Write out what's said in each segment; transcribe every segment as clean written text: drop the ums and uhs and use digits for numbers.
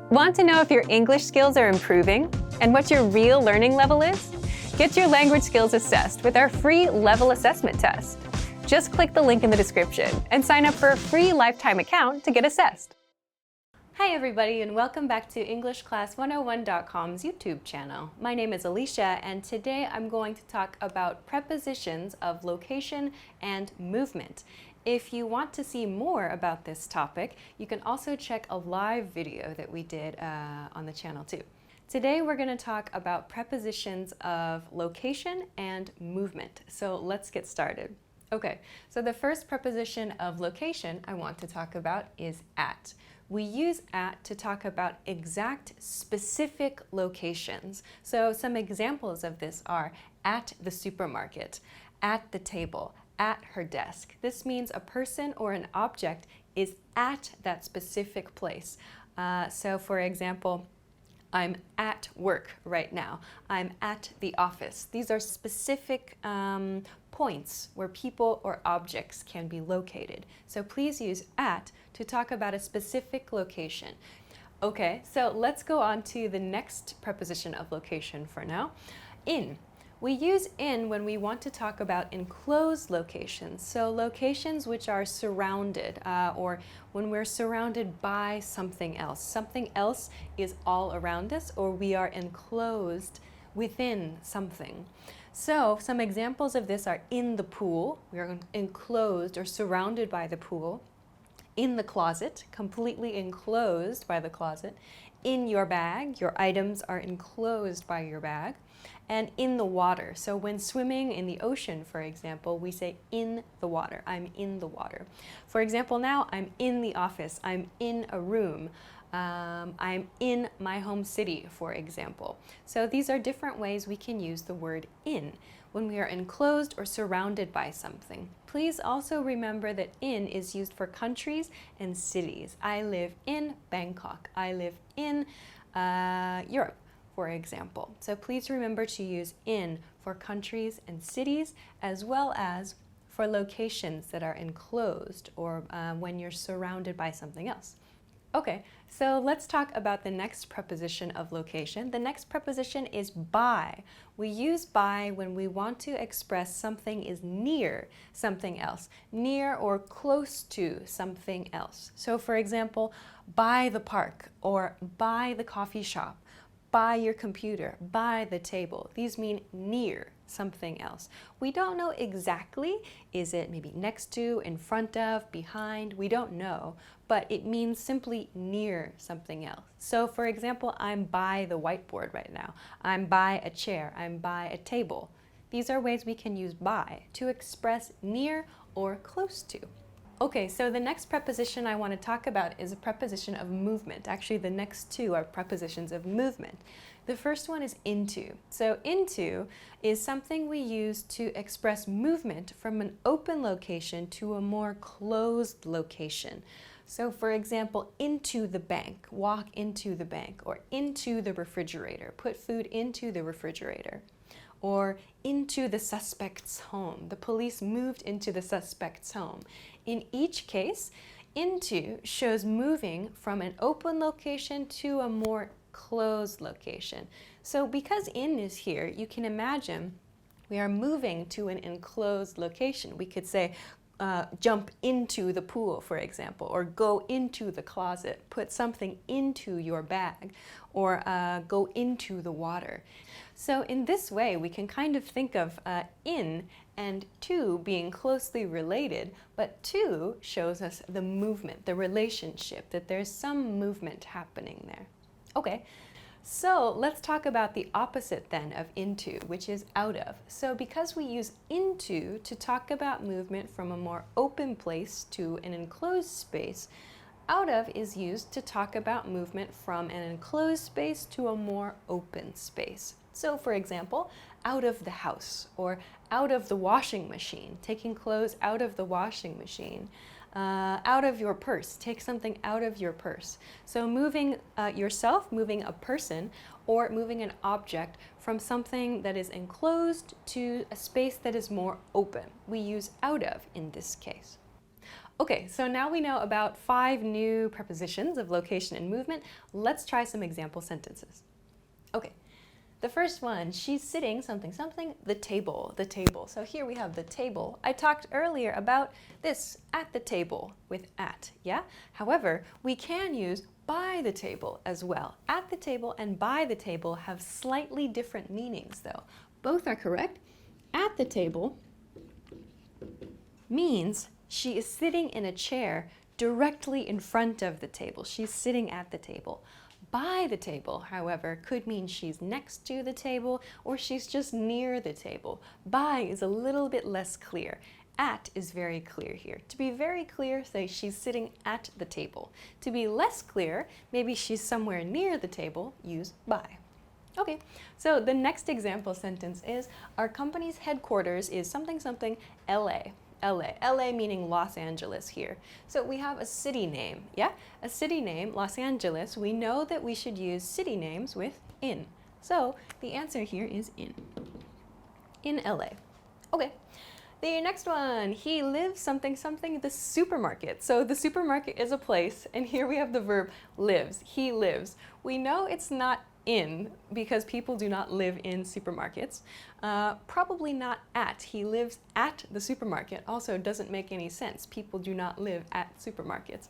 Want to know if your English skills are improving and what your real learning level is? Get your language skills assessed with our free level assessment test. Just click the link in the description and sign up for a free lifetime account to get assessed. Hi everybody, and welcome back to EnglishClass101.com's YouTube channel. My name is Alicia, and today I'm going to talk about prepositions of location and movement. If you want to see more about this topic, you can also check a live video that we did on the channel too. Today we're going to talk about prepositions of location and movement. So let's get started. Okay, so the first preposition of location I want to talk about is at. We use at to talk about exact, specific locations. So some examples of this are at the supermarket, at the table, at her desk. This means a person or an object is at that specific place. So for example, I'm at work right now. I'm at the office. These are specific points where people or objects can be located. So please use at to talk about a specific location. Okay, so let's go on to the next preposition of location for now. In. We use in when we want to talk about enclosed locations, so locations which are surrounded, or when we're surrounded by something else. Something else is all around us, or we are enclosed within something. So some examples of this are in the pool, we are enclosed or surrounded by the pool. In the closet, completely enclosed by the closet. In your bag, your items are enclosed by your bag. And in the water. So when swimming in the ocean, for example, we say in the water. I'm in the water. For example, now I'm in the office. I'm in a room. I'm in my home city, for example. So these are different ways we can use the word in when we are enclosed or surrounded by something. Please also remember that in is used for countries and cities. I live in Bangkok. I live in Europe, for example. So please remember to use in for countries and cities, as well as for locations that are enclosed or when you're surrounded by something else. Okay, so let's talk about the next preposition of location. The next preposition is by. We use by when we want to express something is near something else, near or close to something else. So for example, by the park or by the coffee shop, by your computer, by the table. These mean near something else. We don't know exactly, is it maybe next to, in front of, behind? We don't know, but it means simply near something else. So for example, I'm by the whiteboard right now. I'm by a chair. I'm by a table. These are ways we can use by to express near or close to. Okay, so the next preposition I want to talk about is a preposition of movement. Actually, the next two are prepositions of movement. The first one is into. So into is something we use to express movement from an open location to a more closed location. So for example, into the bank, walk into the bank, or into the refrigerator, put food into the refrigerator. Or into the suspect's home. The police moved into the suspect's home. In each case, into shows moving from an open location to a more closed location. So because in is here, you can imagine we are moving to an enclosed location. We could say, jump into the pool, for example, or go into the closet, put something into your bag, or go into the water. So in this way, we can kind of think of in and to being closely related, but to shows us the movement, the relationship, that there's some movement happening there. Okay. So let's talk about the opposite then of into, which is out of. So because we use into to talk about movement from a more open place to an enclosed space, out of is used to talk about movement from an enclosed space to a more open space. So for example, out of the house or out of the washing machine, taking clothes out of the washing machine. Out of your purse, take something out of your purse. So moving yourself, moving a person, or moving an object from something that is enclosed to a space that is more open. We use out of in this case. Okay, so now we know about 5 new prepositions of location and movement. Let's try some example sentences. Okay, the first one, she's sitting something something, the table, the table. So here we have the table. I talked earlier about this, at the table, with at, yeah? However, we can use by the table as well. At the table and by the table have slightly different meanings though. Both are correct. At the table means she is sitting in a chair directly in front of the table. She's sitting at the table. By the table, however, could mean she's next to the table or she's just near the table. By is a little bit less clear. At is very clear here. To be very clear, say she's sitting at the table. To be less clear, maybe she's somewhere near the table, use by. Okay, so the next example sentence is, our company's headquarters is something something LA. LA meaning Los Angeles here. So we have a city name, yeah? A city name, Los Angeles. We know that we should use city names with in. So the answer here is in LA. Okay. The next one, he lives something something, the supermarket. So the supermarket is a place, and here we have the verb lives. He lives. We know it's not in because people do not live in supermarkets. Probably not at. He lives at the supermarket. Also doesn't make any sense. People do not live at supermarkets.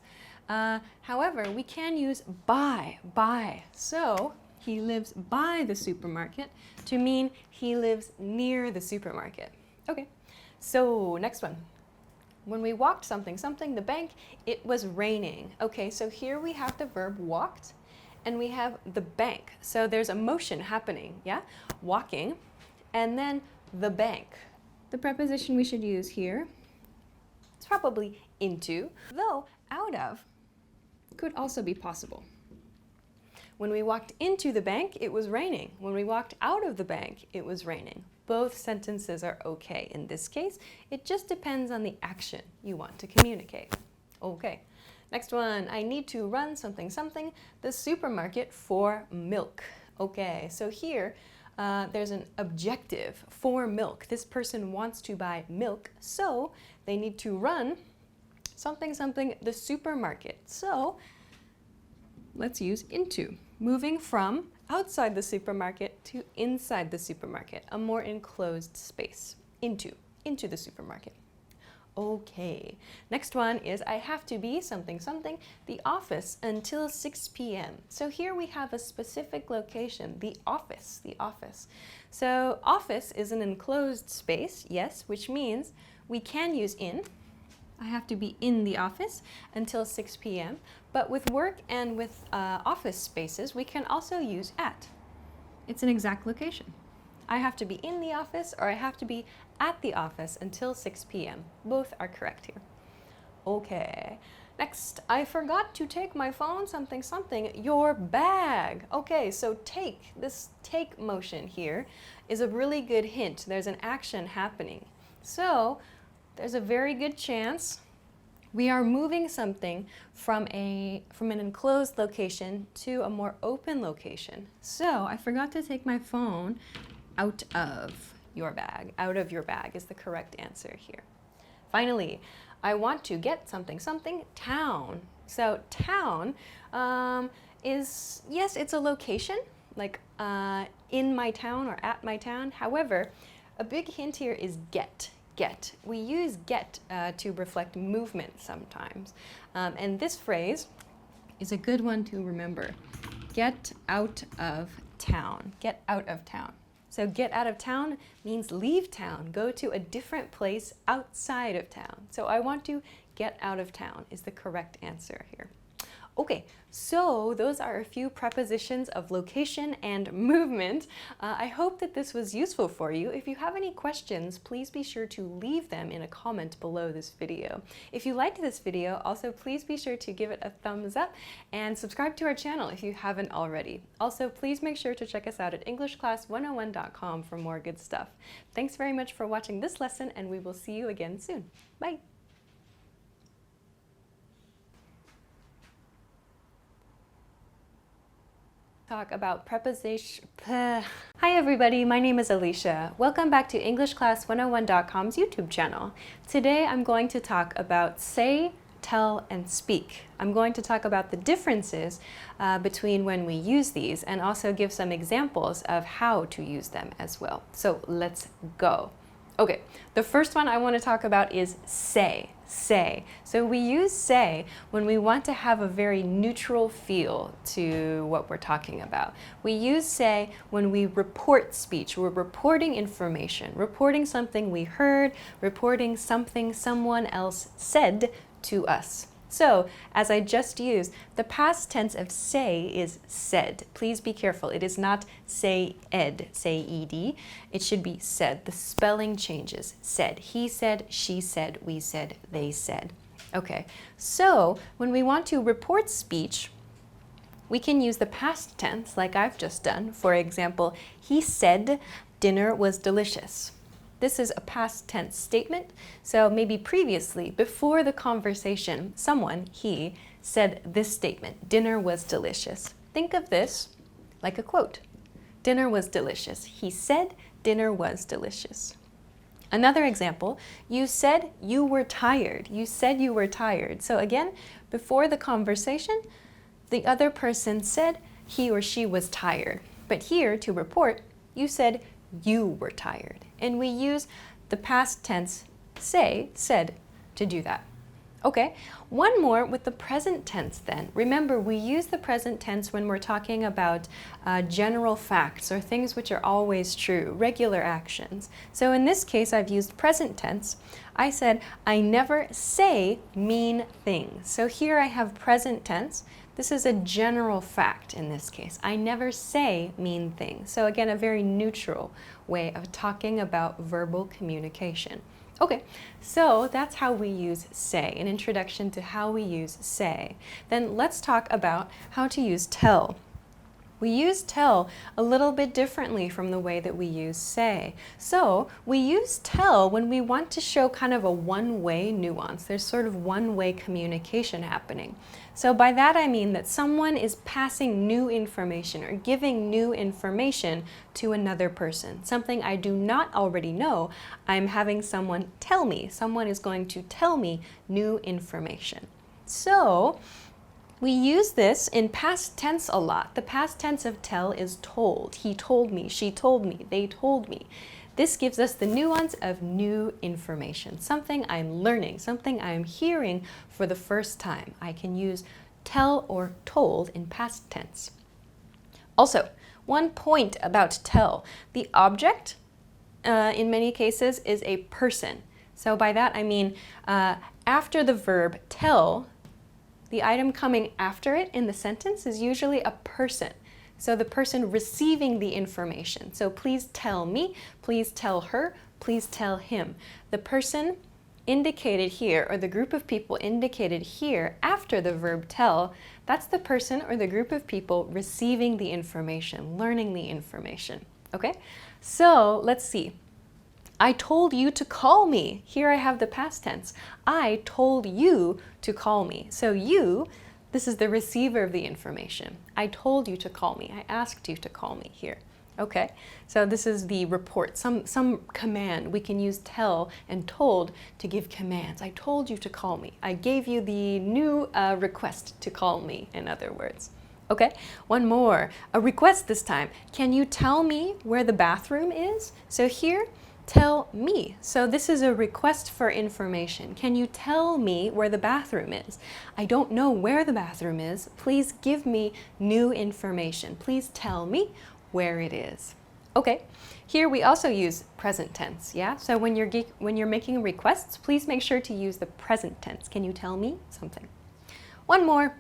However, we can use by. So he lives by the supermarket to mean he lives near the supermarket. Okay, so next one. When we walked something something, the bank, it was raining. Okay, so here we have the verb walked. And we have the bank. So there's a motion happening, yeah? Walking, and then the bank. The preposition we should use here is probably into, though out of could also be possible. When we walked into the bank, it was raining. When we walked out of the bank, it was raining. Both sentences are okay. In this case, it just depends on the action you want to communicate. Okay. Next one, I need to run something something, the supermarket for milk. Okay, so here there's an objective for milk. This person wants to buy milk, so they need to run something something, the supermarket. So let's use into, moving from outside the supermarket to inside the supermarket, a more enclosed space, into the supermarket. Okay, next one is I have to be something something, the office until 6 p.m. So here we have a specific location, the office. So office is an enclosed space, yes, which means we can use in. I have to be in the office until 6 p.m. But with work and with office spaces, we can also use at. It's an exact location. I have to be in the office or I have to be at the office until 6 p.m. Both are correct here. Okay, next, I forgot to take my phone, something something, your bag. Okay, so take, this take motion here is a really good hint. There's an action happening. So there's a very good chance we are moving something from an enclosed location to a more open location. So I forgot to take my phone out of your bag. Out of your bag is the correct answer here. Finally, I want to get something something, town. So town is, yes, it's a location, like in my town or at my town. However, a big hint here is get. We use get to reflect movement sometimes. And this phrase is a good one to remember. Get out of town. Get out of town. So get out of town means leave town, go to a different place outside of town. So I want to get out of town is the correct answer here. Okay, so those are a few prepositions of location and movement. I hope that this was useful for you. If you have any questions, please be sure to leave them in a comment below this video. If you liked this video, also please be sure to give it a thumbs up and subscribe to our channel if you haven't already. Also, please make sure to check us out at EnglishClass101.com for more good stuff. Thanks very much for watching this lesson, and we will see you again soon. Bye! Talk about preposition. Hi everybody, my name is Alicia. Welcome back to EnglishClass101.com's YouTube channel. Today I'm going to talk about say, tell, and speak. I'm going to talk about the differences between when we use these and also give some examples of how to use them as well. So let's go. Okay, the first one I want to talk about is say. Say. So we use say when we want to have a very neutral feel to what we're talking about. We use say when we report speech. We're reporting information, reporting something we heard, reporting something someone else said to us. So, as I just used, the past tense of say is said. Please be careful. It is not say-ed, say-ed. It should be said. The spelling changes. Said. He said, she said, we said, they said. Okay, so when we want to report speech, we can use the past tense like I've just done. For example, he said dinner was delicious. This is a past tense statement, so maybe previously, before the conversation, someone, he, said this statement, dinner was delicious. Think of this like a quote. Dinner was delicious. He said dinner was delicious. Another example, you said you were tired. You said you were tired. So again, before the conversation, the other person said he or she was tired. But here, to report, you said you were tired. And we use the past tense say, said, to do that. Okay, one more with the present tense then. Remember, we use the present tense when we're talking about general facts or things which are always true, regular actions. So in this case, I've used present tense. I said, I never say mean things. So here I have present tense. This is a general fact in this case. I never say mean things. So again, a very neutral way of talking about verbal communication. Okay, so that's how we use say, an introduction to how we use say. Then let's talk about how to use tell. We use tell a little bit differently from the way that we use say. So we use tell when we want to show kind of a one-way nuance. There's sort of one-way communication happening. So by that I mean that someone is passing new information or giving new information to another person. Something I do not already know, I'm having someone tell me. Someone is going to tell me new information. So we use this in past tense a lot. The past tense of tell is told. He told me, she told me, they told me. This gives us the nuance of new information, something I'm learning, something I'm hearing for the first time. I can use tell or told in past tense. Also, one point about tell. The object, in many cases, is a person. So by that I mean after the verb tell, the item coming after it in the sentence is usually a person. So the person receiving the information. So please tell me, please tell her, please tell him. The person indicated here, or the group of people indicated here after the verb tell, that's the person or the group of people receiving the information, learning the information. Okay? So let's see. I told you to call me. Here I have the past tense. I told you to call me. So you, this is the receiver of the information. I told you to call me. I asked you to call me here. Okay, so this is the report, some command. We can use tell and told to give commands. I told you to call me. I gave you the new request to call me, in other words. Okay, one more. A request this time. Can you tell me where the bathroom is? So here, tell me. So this is a request for information. Can you tell me where the bathroom is? I don't know where the bathroom is. Please give me new information. Please tell me where it is. Okay, here we also use present tense, yeah? So when you're making requests, please make sure to use the present tense. Can you tell me something? One more.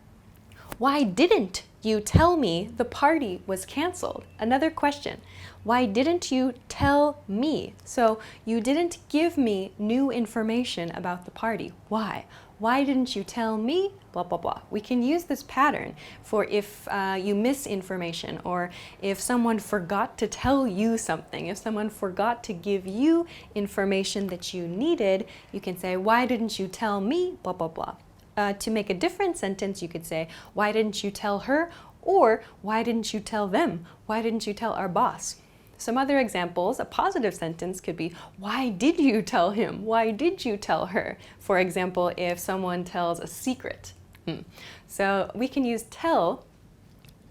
Why didn't you tell me the party was canceled? Another question. Why didn't you tell me? So you didn't give me new information about the party. Why? Why didn't you tell me? Blah, blah, blah. We can use this pattern for if you miss information or if someone forgot to tell you something, if someone forgot to give you information that you needed, you can say, why didn't you tell me? Blah, blah, blah. To make a different sentence, you could say, why didn't you tell her? Or, why didn't you tell them? Why didn't you tell our boss? Some other examples, a positive sentence could be, why did you tell him? Why did you tell her? For example, if someone tells a secret. So we can use tell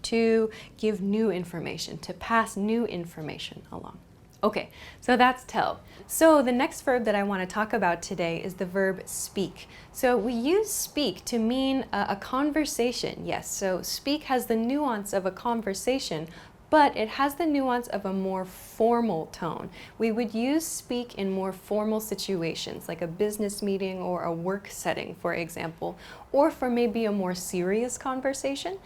to give new information, to pass new information along. Okay, so that's tell. So the next verb that I want to talk about today is the verb speak. So we use speak to mean a conversation. Yes, so speak has the nuance of a conversation, but it has the nuance of a more formal tone. We would use speak in more formal situations, like a business meeting or a work setting, for example, or for maybe a more serious conversation.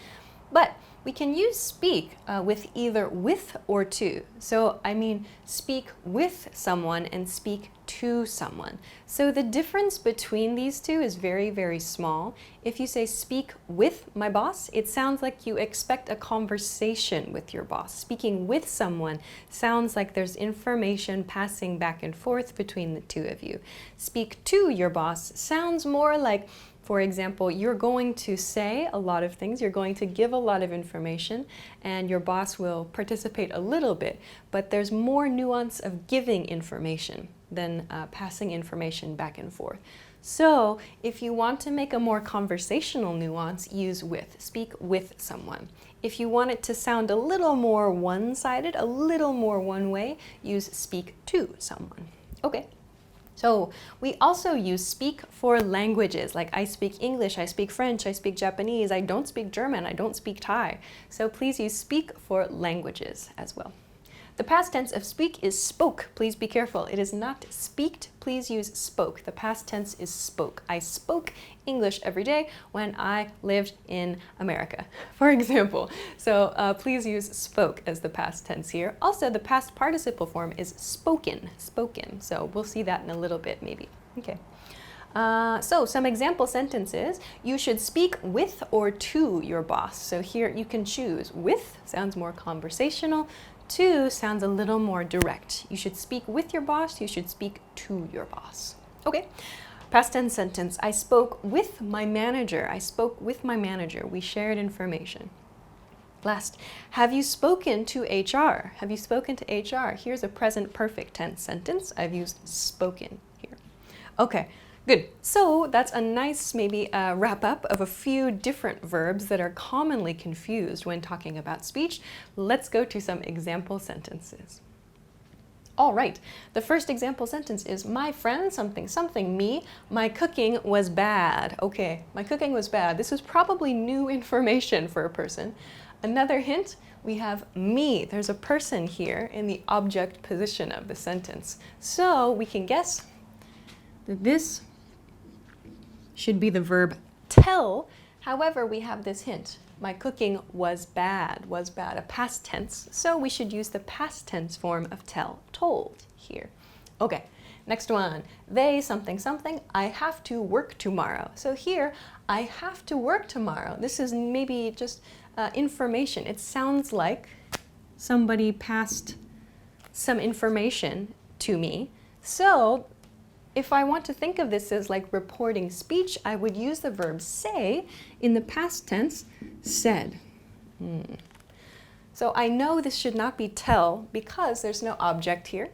But we can use speak with either with or to. So I mean speak with someone and speak to someone. So the difference between these two is very, very small. If you say speak with my boss, it sounds like you expect a conversation with your boss. Speaking with someone sounds like there's information passing back and forth between the two of you. Speak to your boss sounds more like, for example, you're going to say a lot of things, you're going to give a lot of information, and your boss will participate a little bit, but there's more nuance of giving information than passing information back and forth. So if you want to make a more conversational nuance, use with. Speak with someone. If you want it to sound a little more one-sided, a little more one way, use speak to someone. Okay. So we also use speak for languages, like I speak English, I speak French, I speak Japanese, I don't speak German, I don't speak Thai. So please use speak for languages as well. The past tense of speak is spoke. Please be careful. It is not speaked. Please use spoke. The past tense is spoke. I spoke English every day when I lived in America, for example. So please use spoke as the past tense here. Also, the past participle form is spoken. Spoken. So we'll see that in a little bit, maybe. Okay. So some example sentences. You should speak with or to your boss. So here you can choose. With sounds more conversational. To sounds a little more direct. You should speak with your boss. You should speak to your boss. Okay. Past tense sentence. I spoke with my manager. I spoke with my manager. We shared information. Last, have you spoken to HR? Have you spoken to HR? Here's a present perfect tense sentence. I've used spoken here. Okay. Good. So that's a nice maybe wrap up of a few different verbs that are commonly confused when talking about speech. Let's go to some example sentences. All right, the first example sentence is my friend something something me, my cooking was bad. Okay, my cooking was bad. This is probably new information for a person. Another hint, we have me. There's a person here in the object position of the sentence. So we can guess that this should be the verb tell. However, we have this hint. My cooking was bad, a past tense. So we should use the past tense form of tell, told here. Okay, next one. They something something, I have to work tomorrow. So here, I have to work tomorrow. This is maybe just information. It sounds like somebody passed some information to me. So if I want to think of this as like reporting speech, I would use the verb say in the past tense, said. So I know this should not be tell because there's no object here.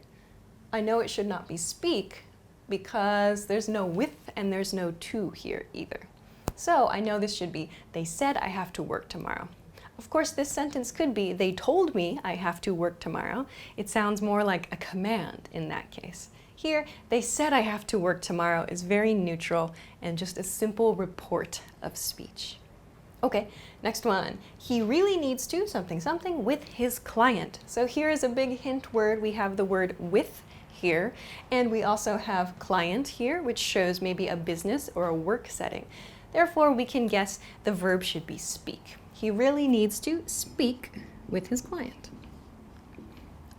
I know it should not be speak because there's no with and there's no to here either. So I know this should be, they said I have to work tomorrow. Of course, this sentence could be, they told me I have to work tomorrow. It sounds more like a command in that case. Here, they said I have to work tomorrow is very neutral and just a simple report of speech. Okay, next one. He really needs to something something with his client. So here is a big hint word. We have the word with here, and we also have client here, which shows maybe a business or a work setting. Therefore, we can guess the verb should be speak. He really needs to speak with his client.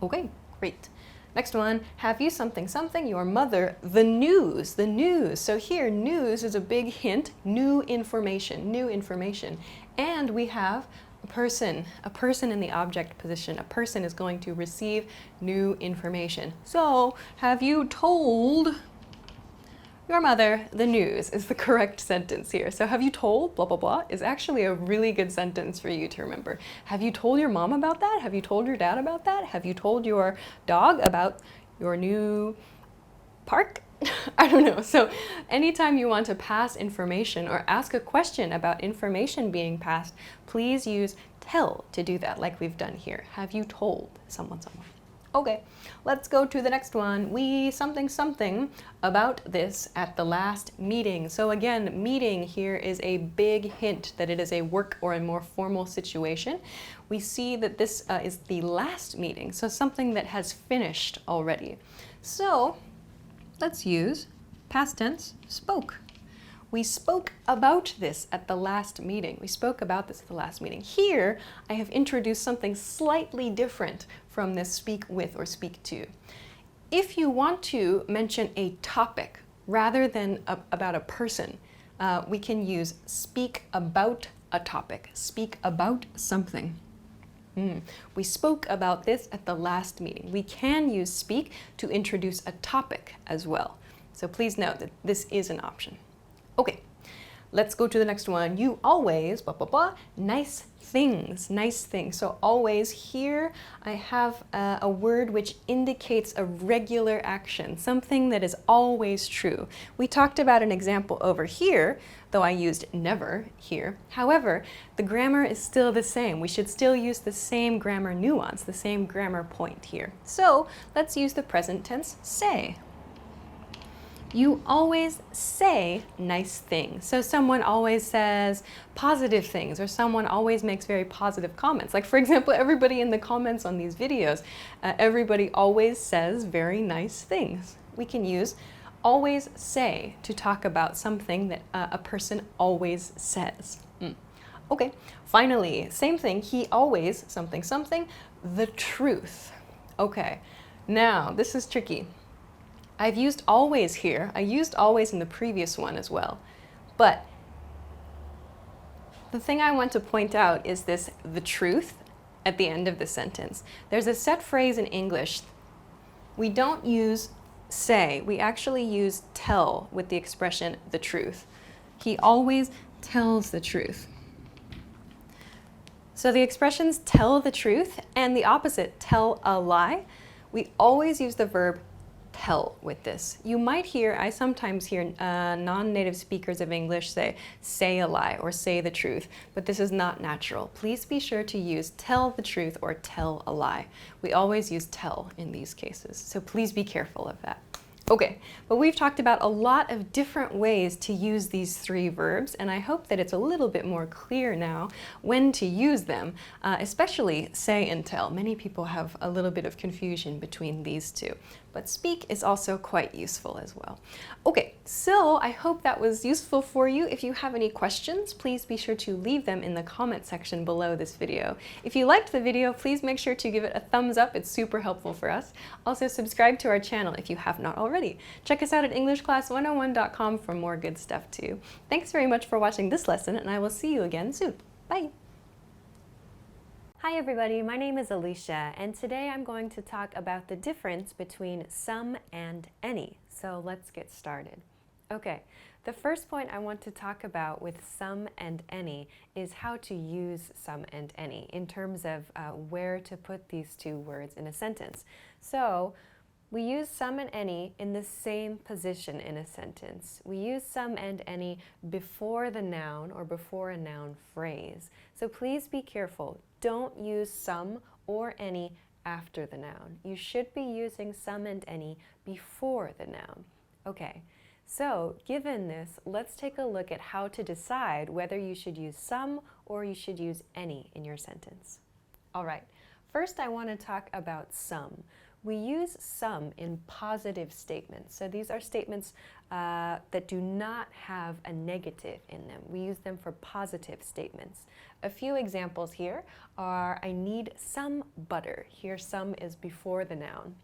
Okay, great. Next one, have you something something, your mother, the news, the news. So here, news is a big hint, new information. And we have a person in the object position. A person is going to receive new information. So, have you told your mother the news is the correct sentence here. So have you told blah, blah, blah is actually a really good sentence for you to remember. Have you told your mom about that? Have you told your dad about that? Have you told your dog about your new park? I don't know. So anytime you want to pass information or ask a question about information being passed, please use tell to do that, like we've done here. Have you told someone? Okay, let's go to the next one. We something about this at the last meeting. So again, meeting here is a big hint that it is a work or a more formal situation. We see that this is the last meeting, so something that has finished already. So let's use past tense spoke. We spoke about this at the last meeting. We spoke about this at the last meeting. Here, I have introduced something slightly different from this speak with or speak to. If you want to mention a topic rather than about a person, we can use speak about a topic, speak about something. We spoke about this at the last meeting. We can use speak to introduce a topic as well. So please note that this is an option. Okay, let's go to the next one. You always, blah, blah, blah, nice things, nice things. So always here I have a word which indicates a regular action, something that is always true. We talked about an example over here, though I used never here. However, the grammar is still the same. We should still use the same grammar nuance, the same grammar point here. So let's use the present tense say. You always say nice things. So someone always says positive things, or someone always makes very positive comments. Like for example, everybody in the comments on these videos, everybody always says very nice things. We can use always say to talk about something that a person always says. Okay, finally, same thing, he always something, the truth. Okay, now this is tricky. I've used always here. I used always in the previous one as well. But the thing I want to point out is this, the truth, at the end of the sentence. There's a set phrase in English. We don't use say. We actually use tell with the expression the truth. He always tells the truth. So the expressions tell the truth and the opposite, tell a lie, we always use the verb tell with this. You might hear, I sometimes hear non-native speakers of English say a lie or say the truth, but this is not natural. Please be sure to use tell the truth or tell a lie. We always use tell in these cases, so please be careful of that. Okay, but we've talked about a lot of different ways to use these three verbs, and I hope that it's a little bit more clear now when to use them, especially say and tell. Many people have a little bit of confusion between these two, but speak is also quite useful as well. Okay, so I hope that was useful for you. If you have any questions, please be sure to leave them in the comment section below this video. If you liked the video, please make sure to give it a thumbs up. It's super helpful for us. Also, subscribe to our channel if you have not already. Check us out at EnglishClass101.com for more good stuff too. Thanks very much for watching this lesson, and I will see you again soon. Bye! Hi everybody, my name is Alicia, and today I'm going to talk about the difference between some and any. So let's get started. Okay, the first point I want to talk about with some and any is how to use some and any in terms of where to put these two words in a sentence. So we use some and any in the same position in a sentence. We use some and any before the noun or before a noun phrase. So please be careful. Don't use some or any after the noun. You should be using some and any before the noun. Okay, so given this, let's take a look at how to decide whether you should use some or you should use any in your sentence. All right, first I want to talk about some. We use some in positive statements. So these are statements that do not have a negative in them. We use them for positive statements. A few examples here are, I need some butter. Here some is before the noun.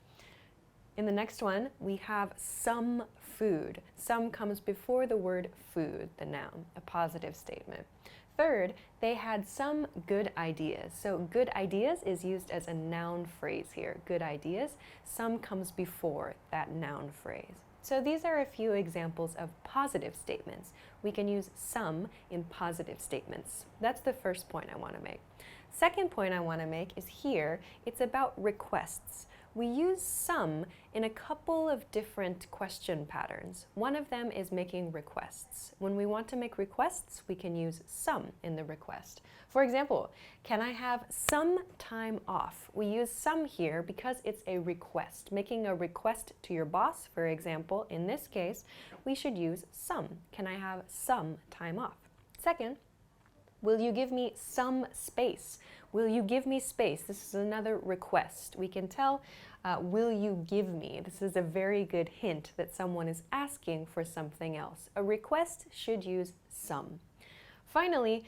In the next one, we have some food. Some comes before the word food, the noun, a positive statement. Third, they had some good ideas. So good ideas is used as a noun phrase here. Good ideas. Some comes before that noun phrase. So these are a few examples of positive statements. We can use some in positive statements. That's the first point I want to make. Second point I want to make is here, it's about requests. We use some in a couple of different question patterns. One of them is making requests. When we want to make requests, we can use some in the request. For example, can I have some time off? We use some here because it's a request. Making a request to your boss, for example, in this case, we should use some. Can I have some time off? Second, will you give me some space? Will you give me space? This is another request. We can tell, will you give me? This is a very good hint that someone is asking for something else. A request should use some. Finally,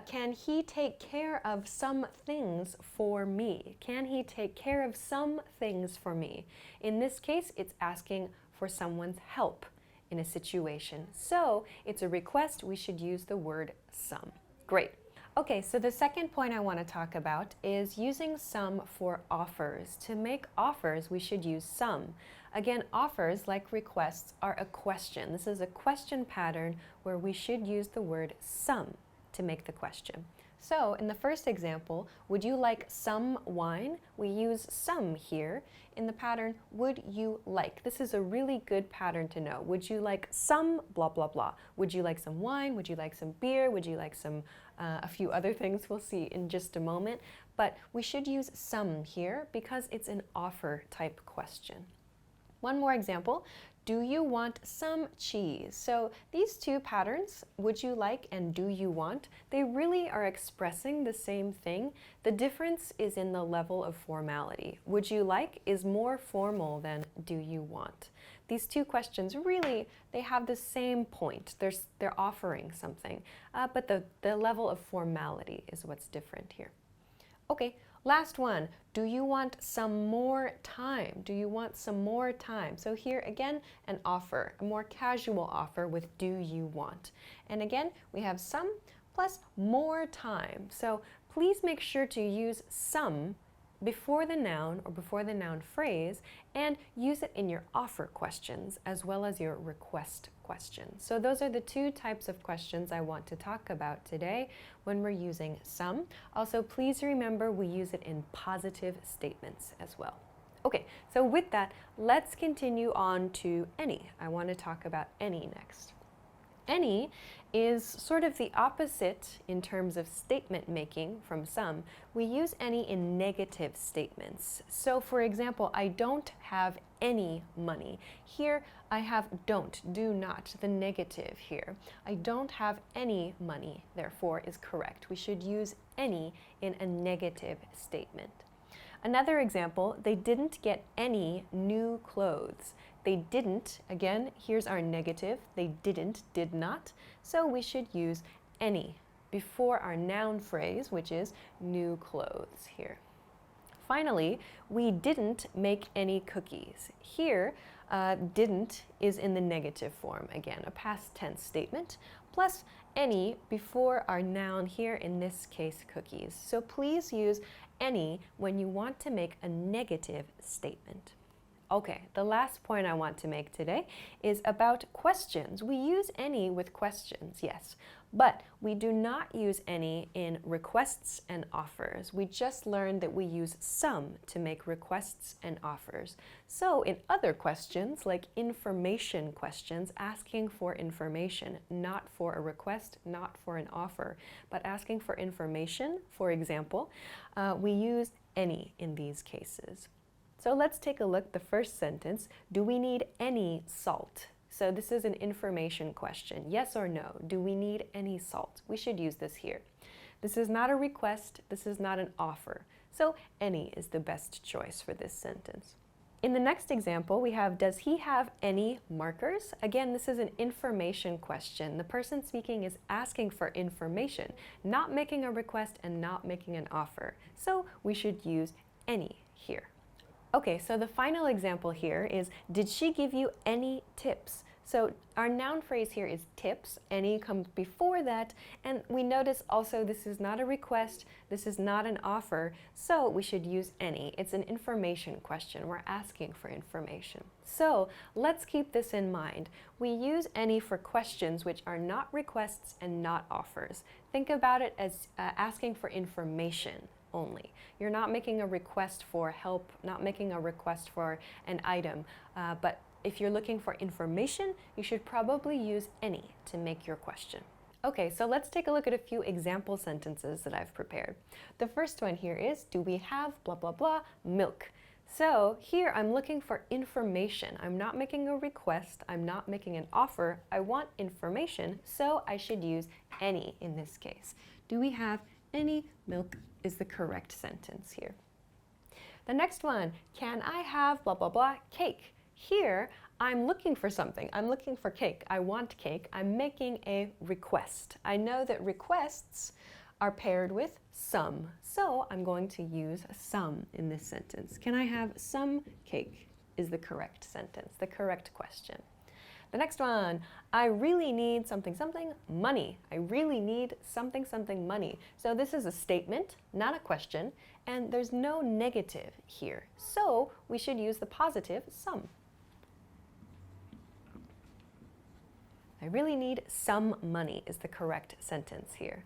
can he take care of some things for me? Can he take care of some things for me? In this case, it's asking for someone's help in a situation. So it's a request, we should use the word some. Great. Okay, so the second point I want to talk about is using some for offers. To make offers, we should use some. Again, offers, like requests, are a question. This is a question pattern where we should use the word some to make the question. So in the first example, would you like some wine? We use some here in the pattern, would you like? This is a really good pattern to know. Would you like some blah, blah, blah? Would you like some wine? Would you like some beer? Would you like some, a few other things we'll see in just a moment. But we should use some here because it's an offer type question. One more example. Do you want some cheese? So these two patterns, would you like and do you want, they really are expressing the same thing. The difference is in the level of formality. Would you like is more formal than do you want. These two questions really, they have the same point. They're offering something, but the level of formality is what's different here. Okay. Last one, do you want some more time? Do you want some more time? So here again, an offer, a more casual offer with do you want? And again, we have some plus more time. So please make sure to use some before the noun or before the noun phrase and use it in your offer questions as well as your request questions. So those are the two types of questions I want to talk about today when we're using some. Also, please remember we use it in positive statements as well. Okay, so with that, let's continue on to any. I want to talk about any next. Any is sort of the opposite in terms of statement making from some. We use any in negative statements. So for example, I don't have any money. Here I have don't, do not, the negative here. I don't have any money, therefore, is correct. We should use any in a negative statement. Another example, they didn't get any new clothes. They didn't, again, here's our negative. They didn't, did not. So we should use any before our noun phrase, which is new clothes here. Finally, we didn't make any cookies. Here, didn't is in the negative form, again, a past tense statement, plus any before our noun here, in this case, cookies. So please use any when you want to make a negative statement. Okay, the last point I want to make today is about questions. We use any with questions, yes, but we do not use any in requests and offers. We just learned that we use some to make requests and offers. So in other questions, like information questions, asking for information, not for a request, not for an offer, but asking for information, for example, we use any in these cases. So let's take a look. The first sentence, do we need any salt? So this is an information question. Yes or no? Do we need any salt? We should use this here. This is not a request. This is not an offer. So any is the best choice for this sentence. In the next example, we have, does he have any markers? Again, this is an information question. The person speaking is asking for information, not making a request and not making an offer. So we should use any here. Okay, so the final example here is, did she give you any tips? So our noun phrase here is tips. Any comes before that, and we notice also this is not a request, this is not an offer, so we should use any. It's an information question. We're asking for information. So let's keep this in mind. We use any for questions which are not requests and not offers. Think about it as asking for information only. You're not making a request for help, not making a request for an item, but if you're looking for information, you should probably use any to make your question. Okay, so let's take a look at a few example sentences that I've prepared. The first one here is, do we have blah blah blah milk? So here I'm looking for information. I'm not making a request, I'm not making an offer, I want information, so I should use any in this case. Do we have any milk is the correct sentence here. The next one, can I have blah blah blah cake? Here I'm looking for something. I'm looking for cake. I want cake. I'm making a request. I know that requests are paired with some, so I'm going to use some in this sentence. Can I have some cake is the correct sentence, the correct question. The next one, I really need something something money. I really need something something money. So this is a statement, not a question, and there's no negative here. So we should use the positive some. I really need some money is the correct sentence here.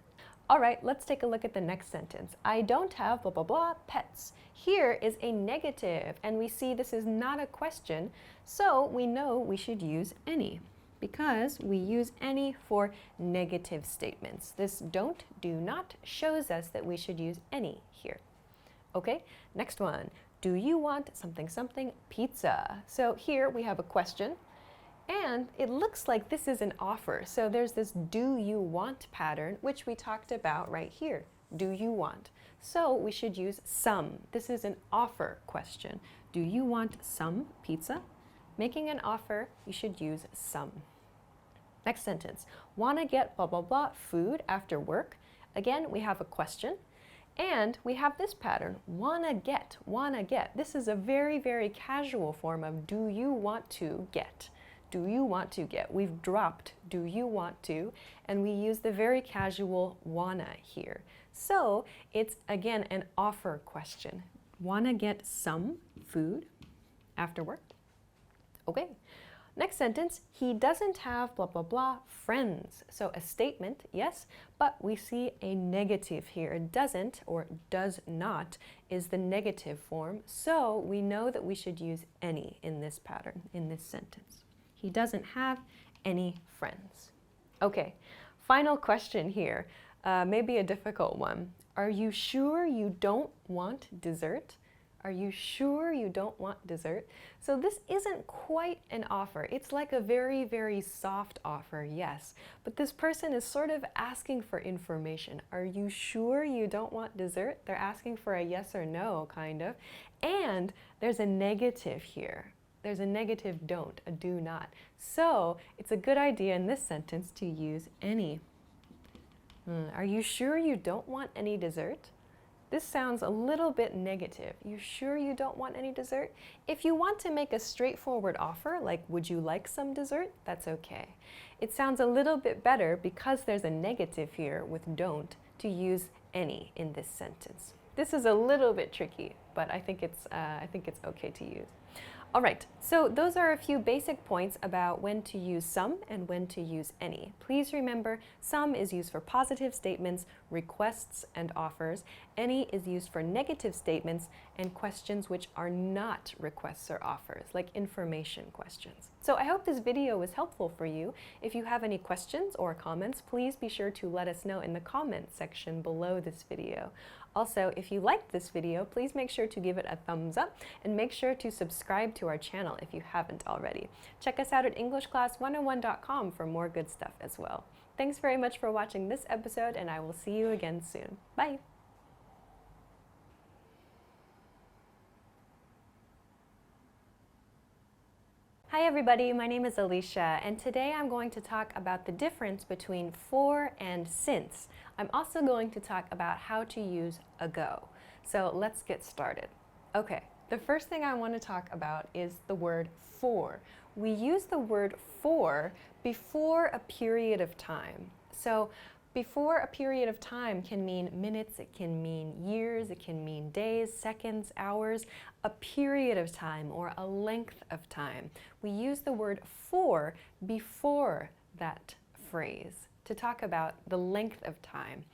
All right, let's take a look at the next sentence. I don't have blah blah blah pets. Here is a negative, and we see this is not a question, so we know we should use any because we use any for negative statements. This don't, do not shows us that we should use any here. Okay, next one. Do you want something something pizza? So here we have a question. And it looks like this is an offer. So there's this do you want pattern, which we talked about right here. Do you want? So we should use some. This is an offer question. Do you want some pizza? Making an offer, you should use some. Next sentence. Wanna get blah blah blah food after work? Again, we have a question. And we have this pattern, wanna get, wanna get. This is a very, very casual form of do you want to get. Do you want to get? We've dropped do you want to, and we use the very casual wanna here. So it's again an offer question. Wanna get some food after work? Okay. Next sentence, he doesn't have blah blah blah friends. So a statement, yes, but we see a negative here. Doesn't or does not is the negative form, so we know that we should use any in this pattern, in this sentence. He doesn't have any friends. Okay, final question here, maybe a difficult one. Are you sure you don't want dessert? Are you sure you don't want dessert? So this isn't quite an offer. It's like a very, very soft offer, yes. But this person is sort of asking for information. Are you sure you don't want dessert? They're asking for a yes or no, kind of. And there's a negative here. There's a negative don't, a do not. So it's a good idea in this sentence to use any. Are you sure you don't want any dessert? This sounds a little bit negative. You sure you don't want any dessert? If you want to make a straightforward offer, like would you like some dessert? That's okay. It sounds a little bit better because there's a negative here with don't to use any in this sentence. This is a little bit tricky, but I think it's okay to use. All right, so those are a few basic points about when to use some and when to use any. Please remember, some is used for positive statements, requests, and offers. Any is used for negative statements and questions which are not requests or offers, like information questions. So I hope this video was helpful for you. If you have any questions or comments, please be sure to let us know in the comment section below this video. Also, if you liked this video, please make sure to give it a thumbs up and make sure to subscribe to our channel if you haven't already. Check us out at EnglishClass101.com for more good stuff as well. Thanks very much for watching this episode, and I will see you again soon. Bye! Hi everybody, my name is Alicia, and today I'm going to talk about the difference between for and since. I'm also going to talk about how to use ago. So let's get started. Okay, the first thing I want to talk about is the word for. We use the word for before a period of time. So Before a period of time can mean minutes, it can mean years, it can mean days, seconds, hours, a period of time or a length of time. We use the word for before that phrase to talk about the length of time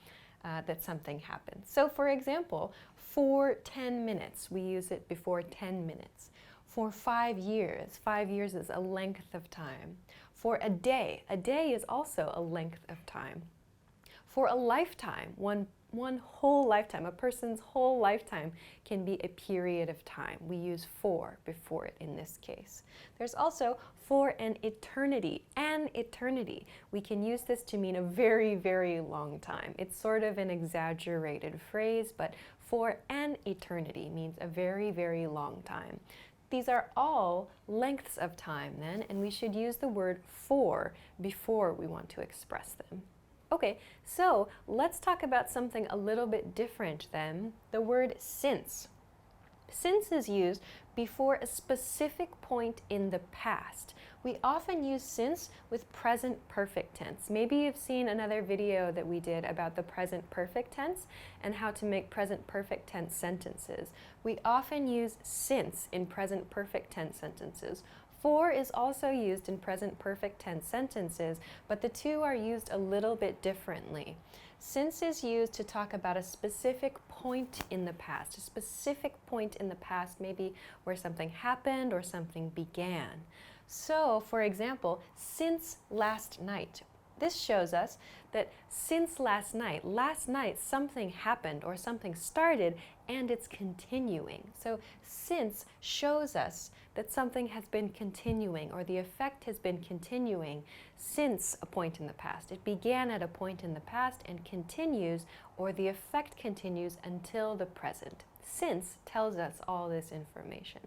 that something happens. So for example, for 10 minutes, we use it before 10 minutes. For 5 years is a length of time. For a day is also a length of time. For a lifetime, one whole lifetime, a person's whole lifetime can be a period of time. We use for before it in this case. There's also for an eternity. An eternity. We can use this to mean a very, very long time. It's sort of an exaggerated phrase, but for an eternity means a very, very long time. These are all lengths of time then, and we should use the word for before we want to express them. Okay, so let's talk about something a little bit different then, the word since. Since is used before a specific point in the past. We often use since with present perfect tense. Maybe you've seen another video that we did about the present perfect tense and how to make present perfect tense sentences. We often use since in present perfect tense sentences. For is also used in present perfect tense sentences, but the two are used a little bit differently. Since is used to talk about a specific point in the past, a specific point in the past, maybe where something happened or something began. So, for example, since last night. This shows us that since last night something happened or something started and it's continuing. So since shows us that something has been continuing or the effect has been continuing since a point in the past. It began at a point in the past and continues, or the effect continues until the present. Since tells us all this information.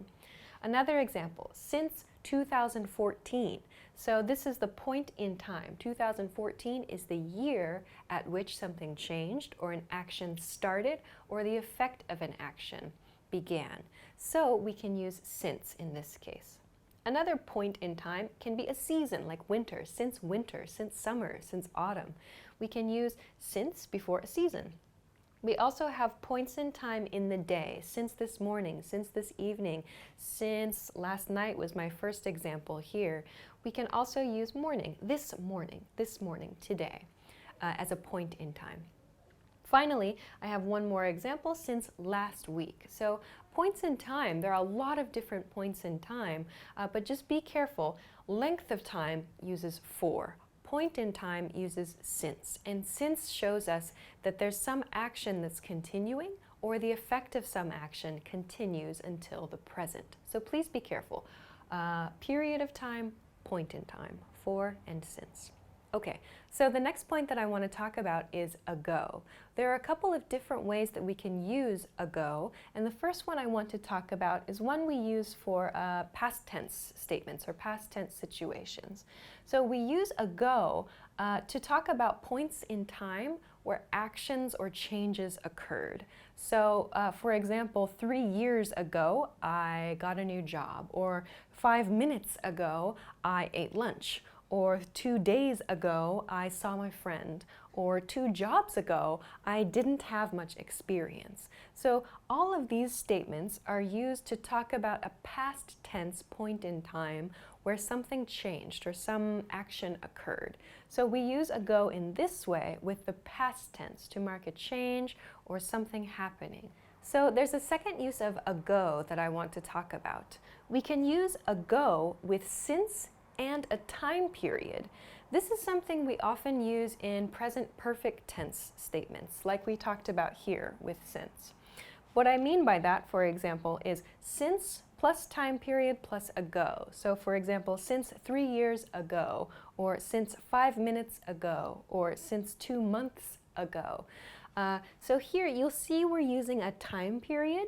Another example, since 2014. So this is the point in time. 2014 is the year at which something changed or an action started or the effect of an action began. So we can use since in this case. Another point in time can be a season like winter, since summer, since autumn. We can use since before a season. We also have points in time in the day, since this morning, since this evening, since last night was my first example here. We can also use morning, this morning, today, as a point in time. Finally, I have one more example, since last week. So points in time, there are a lot of different points in time, but just be careful. Length of time uses for. Point in time uses since, and since shows us that there's some action that's continuing or the effect of some action continues until the present. So please be careful. Period of time, point in time, for and since. Okay, so the next point that I want to talk about is ago. There are a couple of different ways that we can use ago, and the first one I want to talk about is one we use for past tense statements or past tense situations. So we use ago to talk about points in time where actions or changes occurred. So for example, 3 years ago I got a new job, or 5 minutes ago I ate lunch, or 2 days ago I saw my friend, or 2 jobs ago I didn't have much experience. So all of these statements are used to talk about a past tense point in time where something changed or some action occurred. So we use ago in this way with the past tense to mark a change or something happening. So there's a second use of ago that I want to talk about. We can use ago with since and a time period. This is something we often use in present perfect tense statements, like we talked about here with since. What I mean by that, for example, is since plus time period plus ago. So for example, since 3 years ago, or since 5 minutes ago, or since 2 months ago. So here you'll see we're using a time period.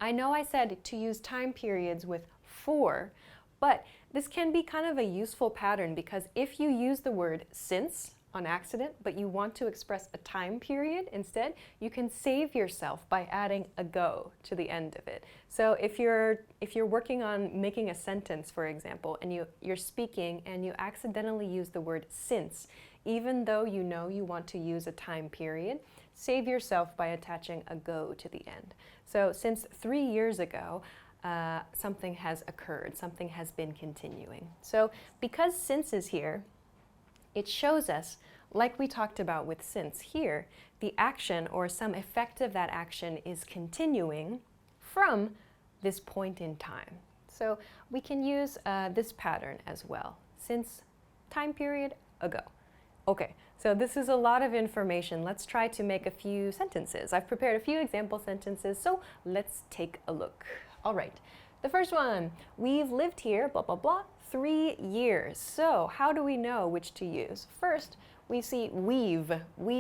I know I said to use time periods with for, but this can be kind of a useful pattern, because if you use the word since on accident, but you want to express a time period instead, you can save yourself by adding ago to the end of it. So if you're working on making a sentence, for example, and you're speaking and you accidentally use the word since even though you know you want to use a time period, save yourself by attaching ago to the end. So since 3 years ago, something has occurred, something has been continuing. So because since is here, it shows us, like we talked about with since here, the action or some effect of that action is continuing from this point in time. So we can use this pattern as well. Since time period ago. Okay, so this is a lot of information. Let's try to make a few sentences. I've prepared a few example sentences, so let's take a look. All right, the first one, we've lived here, blah, blah, blah, 3 years. So how do we know which to use? First, we see we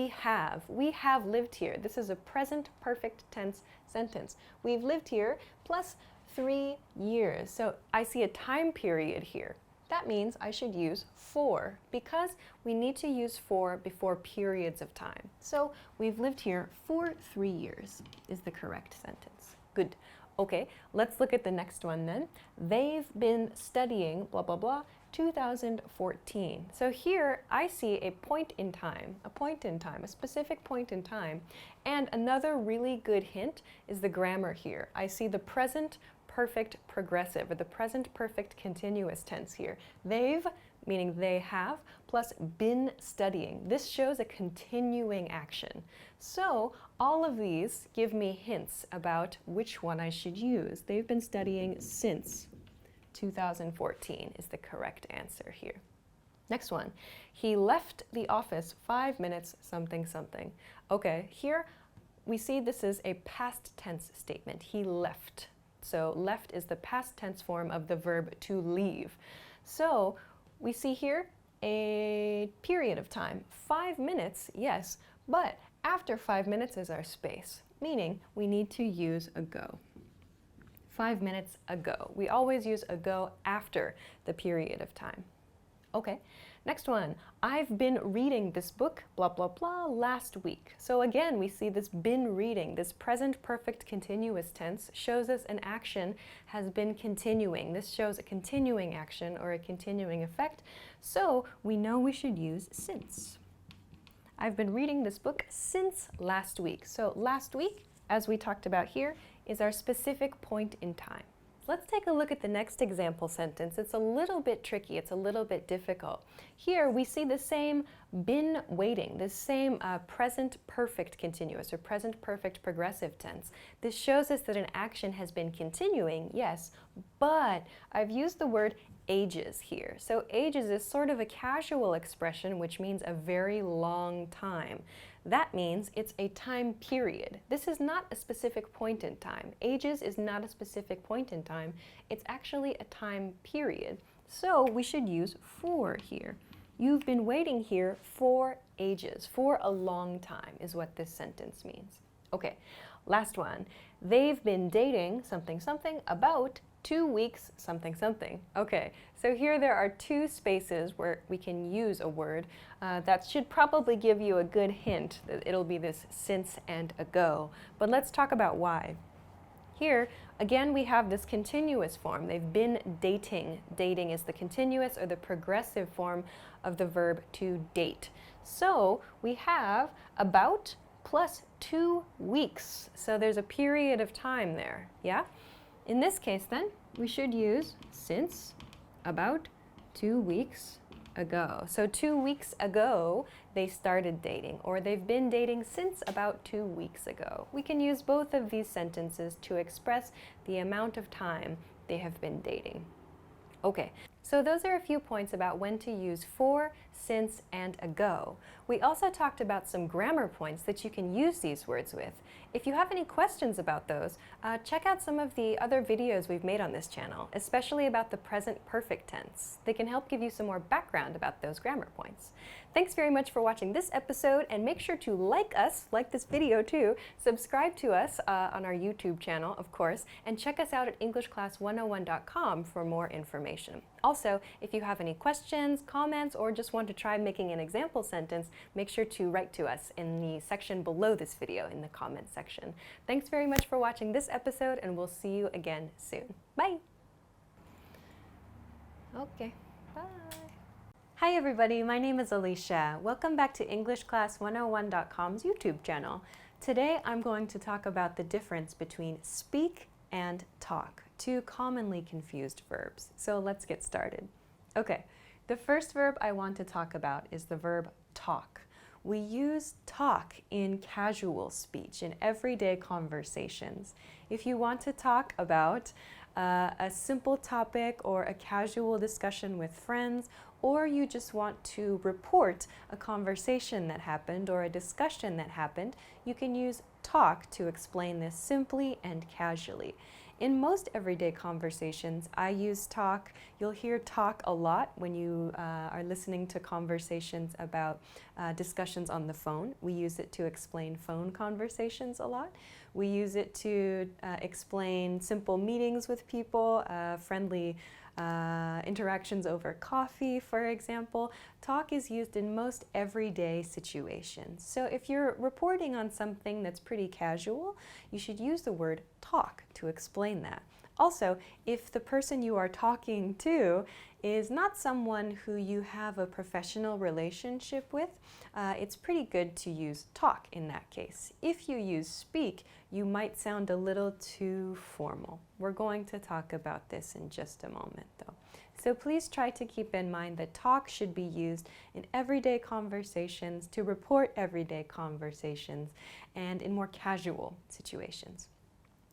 have lived here. This is a present perfect tense sentence. We've lived here plus 3 years. So I see a time period here. That means I should use for, because we need to use for before periods of time. So we've lived here for 3 years is the correct sentence. Good. Okay, let's look at the next one then. They've been studying, blah, blah, blah, 2014. So here I see a point in time, a specific point in time. And another really good hint is the grammar here. I see the present perfect progressive, or the present perfect continuous tense here. They've, meaning they have, plus been studying. This shows a continuing action. So all of these give me hints about which one I should use. They've been studying since 2014 is the correct answer here. Next one, he left the office 5 minutes something something. Okay, here we see this is a past tense statement. He left. So left is the past tense form of the verb to leave. So we see here a period of time. 5 minutes, yes, but after 5 minutes is our space, meaning we need to use ago. 5 minutes ago. We always use ago after the period of time. Okay, next one. I've been reading this book, blah, blah, blah, last week. So again, we see this been reading, this present perfect continuous tense shows us an action has been continuing. This shows a continuing action or a continuing effect. So we know we should use since. I've been reading this book since last week. So last week, as we talked about here, is our specific point in time. Let's take a look at the next example sentence. It's a little bit tricky, it's a little bit difficult. Here we see the same been waiting, the same present perfect continuous or present perfect progressive tense. This shows us that an action has been continuing, yes, but I've used the word ages here. So ages is sort of a casual expression which means a very long time. That means it's a time period. This is not a specific point in time. Ages is not a specific point in time. It's actually a time period. So we should use for here. You've been waiting here for ages, for a long time is what this sentence means. Okay, last one. They've been dating something something about 2 weeks something something. Okay, so here there are 2 spaces where we can use a word. That should probably give you a good hint that it'll be this since and ago. But let's talk about why. Here, again, we have this continuous form. They've been dating. Dating is the continuous or the progressive form of the verb to date. So we have about plus 2 weeks. So there's a period of time there, yeah? In this case then, we should use since about 2 weeks ago. So 2 weeks ago, they started dating, or they've been dating since about 2 weeks ago. We can use both of these sentences to express the amount of time they have been dating. Okay, so those are a few points about when to use for, since, and ago. We also talked about some grammar points that you can use these words with. If you have any questions about those, check out some of the other videos we've made on this channel, especially about the present perfect tense. They can help give you some more background about those grammar points. Thanks very much for watching this episode, and make sure to like us, like this video too, subscribe to us on our YouTube channel, of course, and check us out at EnglishClass101.com for more information. Also, if you have any questions, comments, or just want to try making an example sentence, make sure to write to us in the section below this video in the comment section. Thanks very much for watching this episode, and we'll see you again soon. Bye! Okay, bye! Hi everybody, my name is Alicia. Welcome back to EnglishClass101.com's YouTube channel. Today I'm going to talk about the difference between speak and talk, two commonly confused verbs. So let's get started. Okay, the first verb I want to talk about is the verb talk. We use talk in casual speech, in everyday conversations. If you want to talk about a simple topic or a casual discussion with friends, or you just want to report a conversation that happened or a discussion that happened, you can use talk to explain this simply and casually. In most everyday conversations, I use talk. You'll hear talk a lot when you are listening to conversations about discussions on the phone. We use it to explain phone conversations a lot. We use it to explain simple meetings with people, friendly interactions over coffee, for example. Talk is used in most everyday situations. So if you're reporting on something that's pretty casual, you should use the word talk to explain that. Also, if the person you are talking to is not someone who you have a professional relationship with, it's pretty good to use talk in that case. If you use speak, you might sound a little too formal. We're going to talk about this in just a moment though. So please try to keep in mind that talk should be used in everyday conversations, to report everyday conversations, and in more casual situations.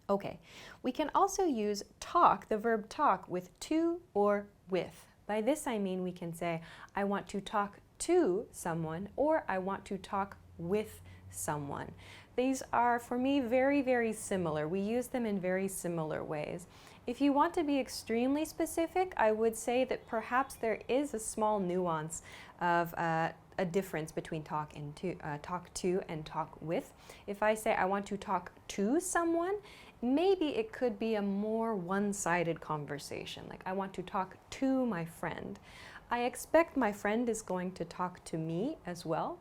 Okay, we can also use talk, the verb talk, with to or with. By this I mean we can say, I want to talk to someone, or I want to talk with someone. These are, for me, very, very similar. We use them in very similar ways. If you want to be extremely specific, I would say that perhaps there is a small nuance of a difference between talk to and talk with. If I say I want to talk to someone, maybe it could be a more one-sided conversation. Like, I want to talk to my friend. I expect my friend is going to talk to me as well,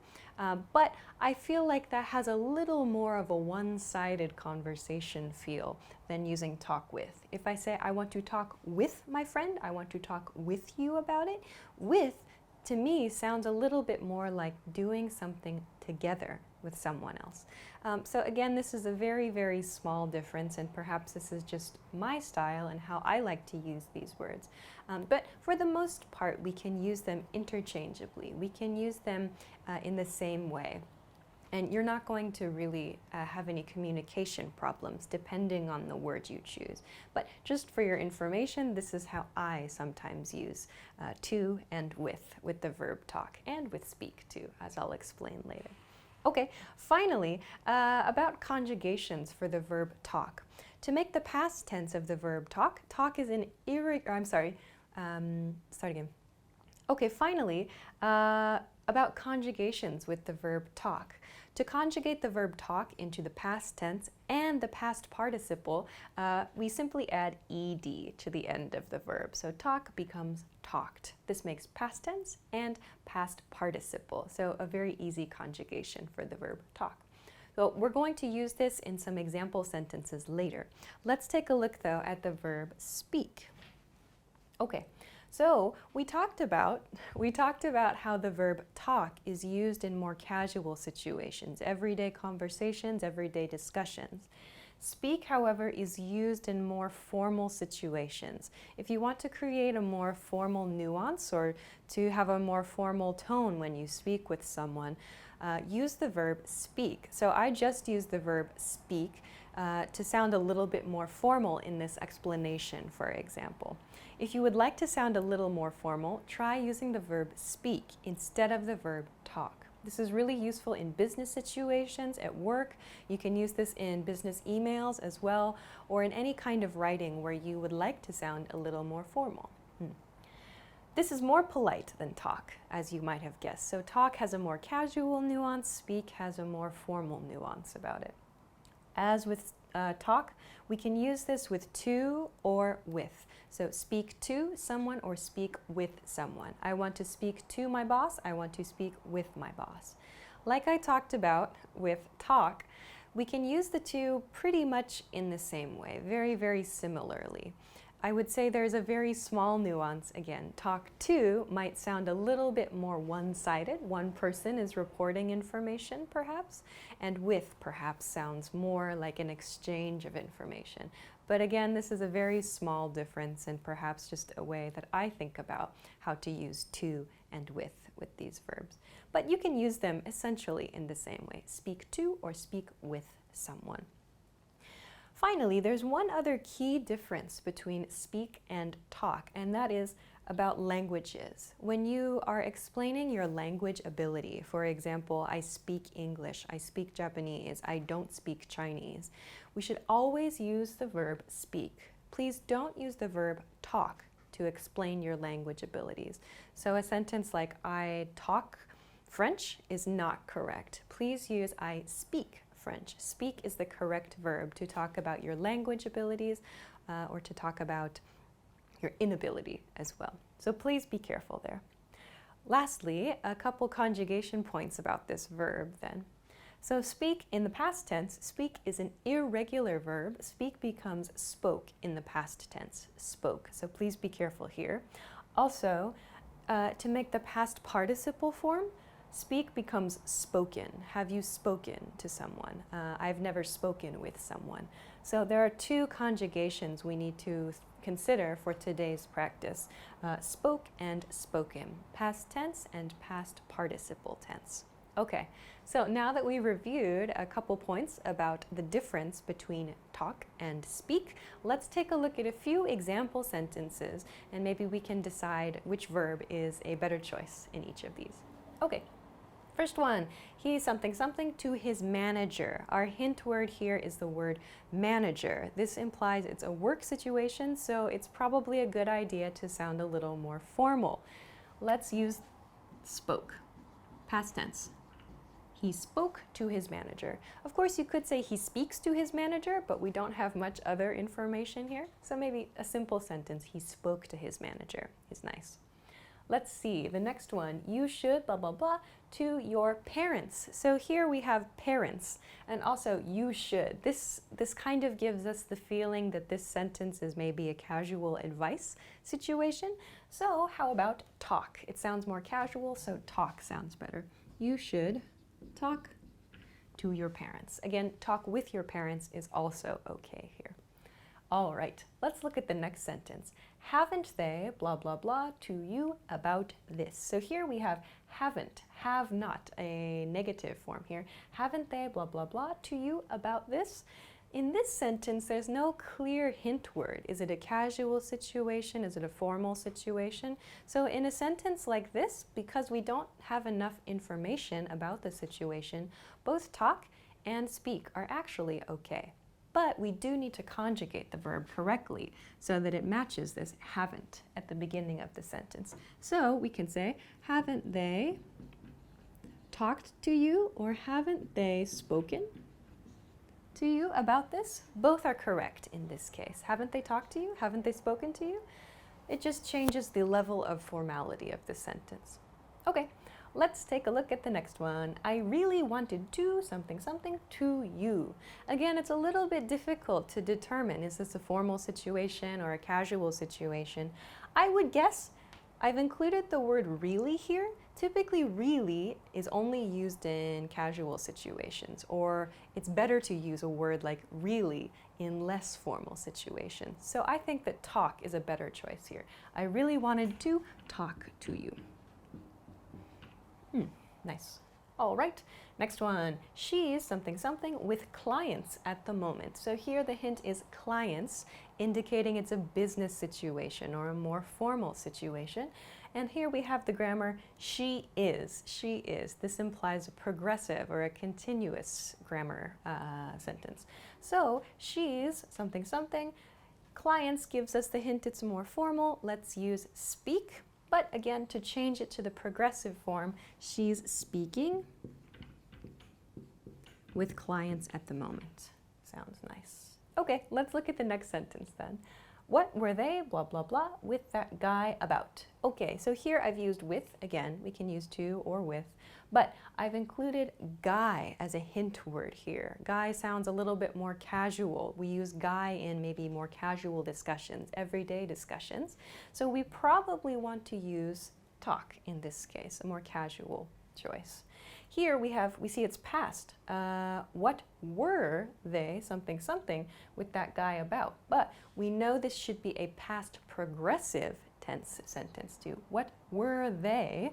but I feel like that has a little more of a one-sided conversation feel than using talk with. If I say I want to talk with my friend, I want to talk with you about it, with, to me, sounds a little bit more like doing something together with someone else. So again, this is a very, very small difference, and perhaps this is just my style and how I like to use these words. But for the most part, we can use them interchangeably. We can use them in the same way. And you're not going to really have any communication problems depending on the word you choose. But just for your information, this is how I sometimes use to and with the verb talk, and with speak too, as I'll explain later. Okay, finally, about conjugations for the verb talk. To make the past tense of the verb talk, talk is an Okay, finally, about conjugations with the verb talk. To conjugate the verb talk into the past tense and the past participle, we simply add ed to the end of the verb. So talk becomes talked. This makes past tense and past participle. So a very easy conjugation for the verb talk. So we're going to use this in some example sentences later. Let's take a look though at the verb speak. Okay. So we talked about how the verb talk is used in more casual situations, everyday conversations, everyday discussions. Speak, however, is used in more formal situations. If you want to create a more formal nuance or to have a more formal tone when you speak with someone, use the verb speak. So I just used the verb speak to sound a little bit more formal in this explanation, for example. If you would like to sound a little more formal, try using the verb speak instead of the verb talk. This is really useful in business situations, at work. You can use this in business emails as well, or in any kind of writing where you would like to sound a little more formal. This is more polite than talk, as you might have guessed. So talk has a more casual nuance, speak has a more formal nuance about it. As with talk, we can use this with to or with. So speak to someone or speak with someone. I want to speak to my boss, I want to speak with my boss. Like I talked about with talk, we can use the two pretty much in the same way, very, very similarly. I would say there's a very small nuance again. Talk to might sound a little bit more one-sided. One person is reporting information, perhaps, and with perhaps sounds more like an exchange of information. But again, this is a very small difference and perhaps just a way that I think about how to use to and with these verbs. But you can use them essentially in the same way. Speak to or speak with someone. Finally, there's one other key difference between speak and talk, and that is about languages. When you are explaining your language ability, for example, I speak English, I speak Japanese, I don't speak Chinese, we should always use the verb speak. Please don't use the verb talk to explain your language abilities. So a sentence like I talk French is not correct. Please use I speak French. Speak is the correct verb to talk about your language abilities or to talk about your inability as well. So please be careful there. Lastly, a couple conjugation points about this verb then. So speak in the past tense, speak is an irregular verb. Speak becomes spoke in the past tense, spoke. So please be careful here. Also, to make the past participle form, speak becomes spoken. Have you spoken to someone? I've never spoken with someone. So there are two conjugations we need to consider for today's practice. Spoke and spoken. Past tense and past participle tense. Okay, so now that we reviewed a couple points about the difference between talk and speak, let's take a look at a few example sentences and maybe we can decide which verb is a better choice in each of these. Okay. First one, he's something something to his manager. Our hint word here is the word manager. This implies it's a work situation, so it's probably a good idea to sound a little more formal. Let's use spoke, past tense. He spoke to his manager. Of course, you could say he speaks to his manager, but we don't have much other information here. So maybe a simple sentence, he spoke to his manager, is nice. Let's see, the next one, you should blah, blah, blah to your parents. So here we have parents and also you should. This kind of gives us the feeling that this sentence is maybe a casual advice situation. So how about talk? It sounds more casual, so talk sounds better. You should talk to your parents. Again, talk with your parents is also okay here. All right, let's look at the next sentence. Haven't they, blah, blah, blah, to you about this? So here we have haven't, have not, a negative form here. Haven't they, blah, blah, blah, to you about this? In this sentence, there's no clear hint word. Is it a casual situation? Is it a formal situation? So in a sentence like this, because we don't have enough information about the situation, both talk and speak are actually okay. But we do need to conjugate the verb correctly so that it matches this haven't at the beginning of the sentence. So we can say, haven't they talked to you or haven't they spoken to you about this? Both are correct in this case. Haven't they talked to you? Haven't they spoken to you? It just changes the level of formality of the sentence. Okay. Let's take a look at the next one. I really wanted to something something to you. Again, it's a little bit difficult to determine, is this a formal situation or a casual situation? I would guess I've included the word really here. Typically, really is only used in casual situations, or it's better to use a word like really in less formal situations. So I think that talk is a better choice here. I really wanted to talk to you. Nice. All right, next one. She's something something with clients at the moment. So here the hint is clients, indicating it's a business situation or a more formal situation. And here we have the grammar she is, she is. This implies a progressive or a continuous grammar sentence. So she's something something. Clients gives us the hint it's more formal. Let's use speak. But again, to change it to the progressive form, she's speaking with clients at the moment. Sounds nice. Okay, let's look at the next sentence then. What were they, blah, blah, blah, with that guy about? Okay, so here I've used with, again, we can use to or with, but I've included guy as a hint word here. Guy sounds a little bit more casual. We use guy in maybe more casual discussions, everyday discussions. So we probably want to use talk in this case, a more casual choice. Here we see it's past. What were they, something, something, with that guy about? But we know this should be a past progressive tense sentence too. What were they?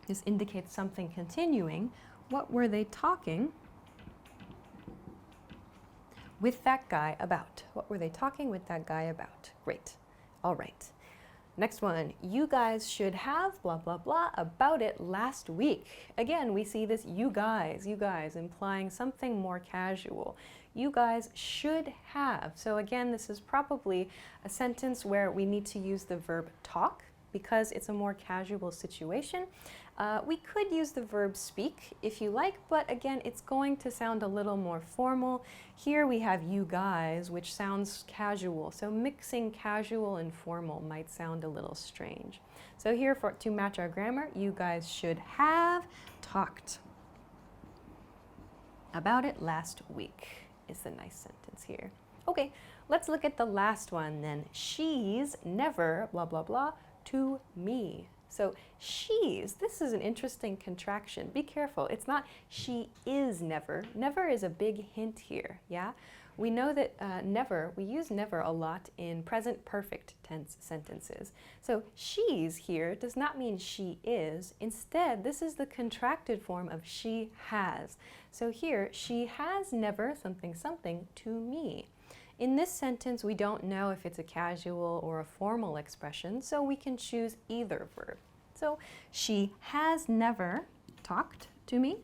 This indicates something continuing. What were they talking with that guy about? What were they talking with that guy about? Great. All right. Next one, you guys should have blah, blah, blah about it last week. Again, we see this you guys, implying something more casual. You guys should have. So again, this is probably a sentence where we need to use the verb talk because it's a more casual situation. We could use the verb speak if you like, but again, it's going to sound a little more formal. Here we have you guys, which sounds casual. So mixing casual and formal might sound a little strange. So here, to match our grammar, you guys should have talked about it last week is the nice sentence here. Okay, let's look at the last one then. She's never, blah, blah, blah, to me. So she's, this is an interesting contraction. Be careful. It's not she is never. Never is a big hint here, yeah? We know that never, we use never a lot in present perfect tense sentences. So she's here does not mean she is. Instead, this is the contracted form of she has. So here, she has never something something to me. In this sentence, we don't know if it's a casual or a formal expression, so we can choose either verb. So she has never talked to me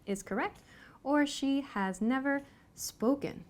is correct, or she has never spoken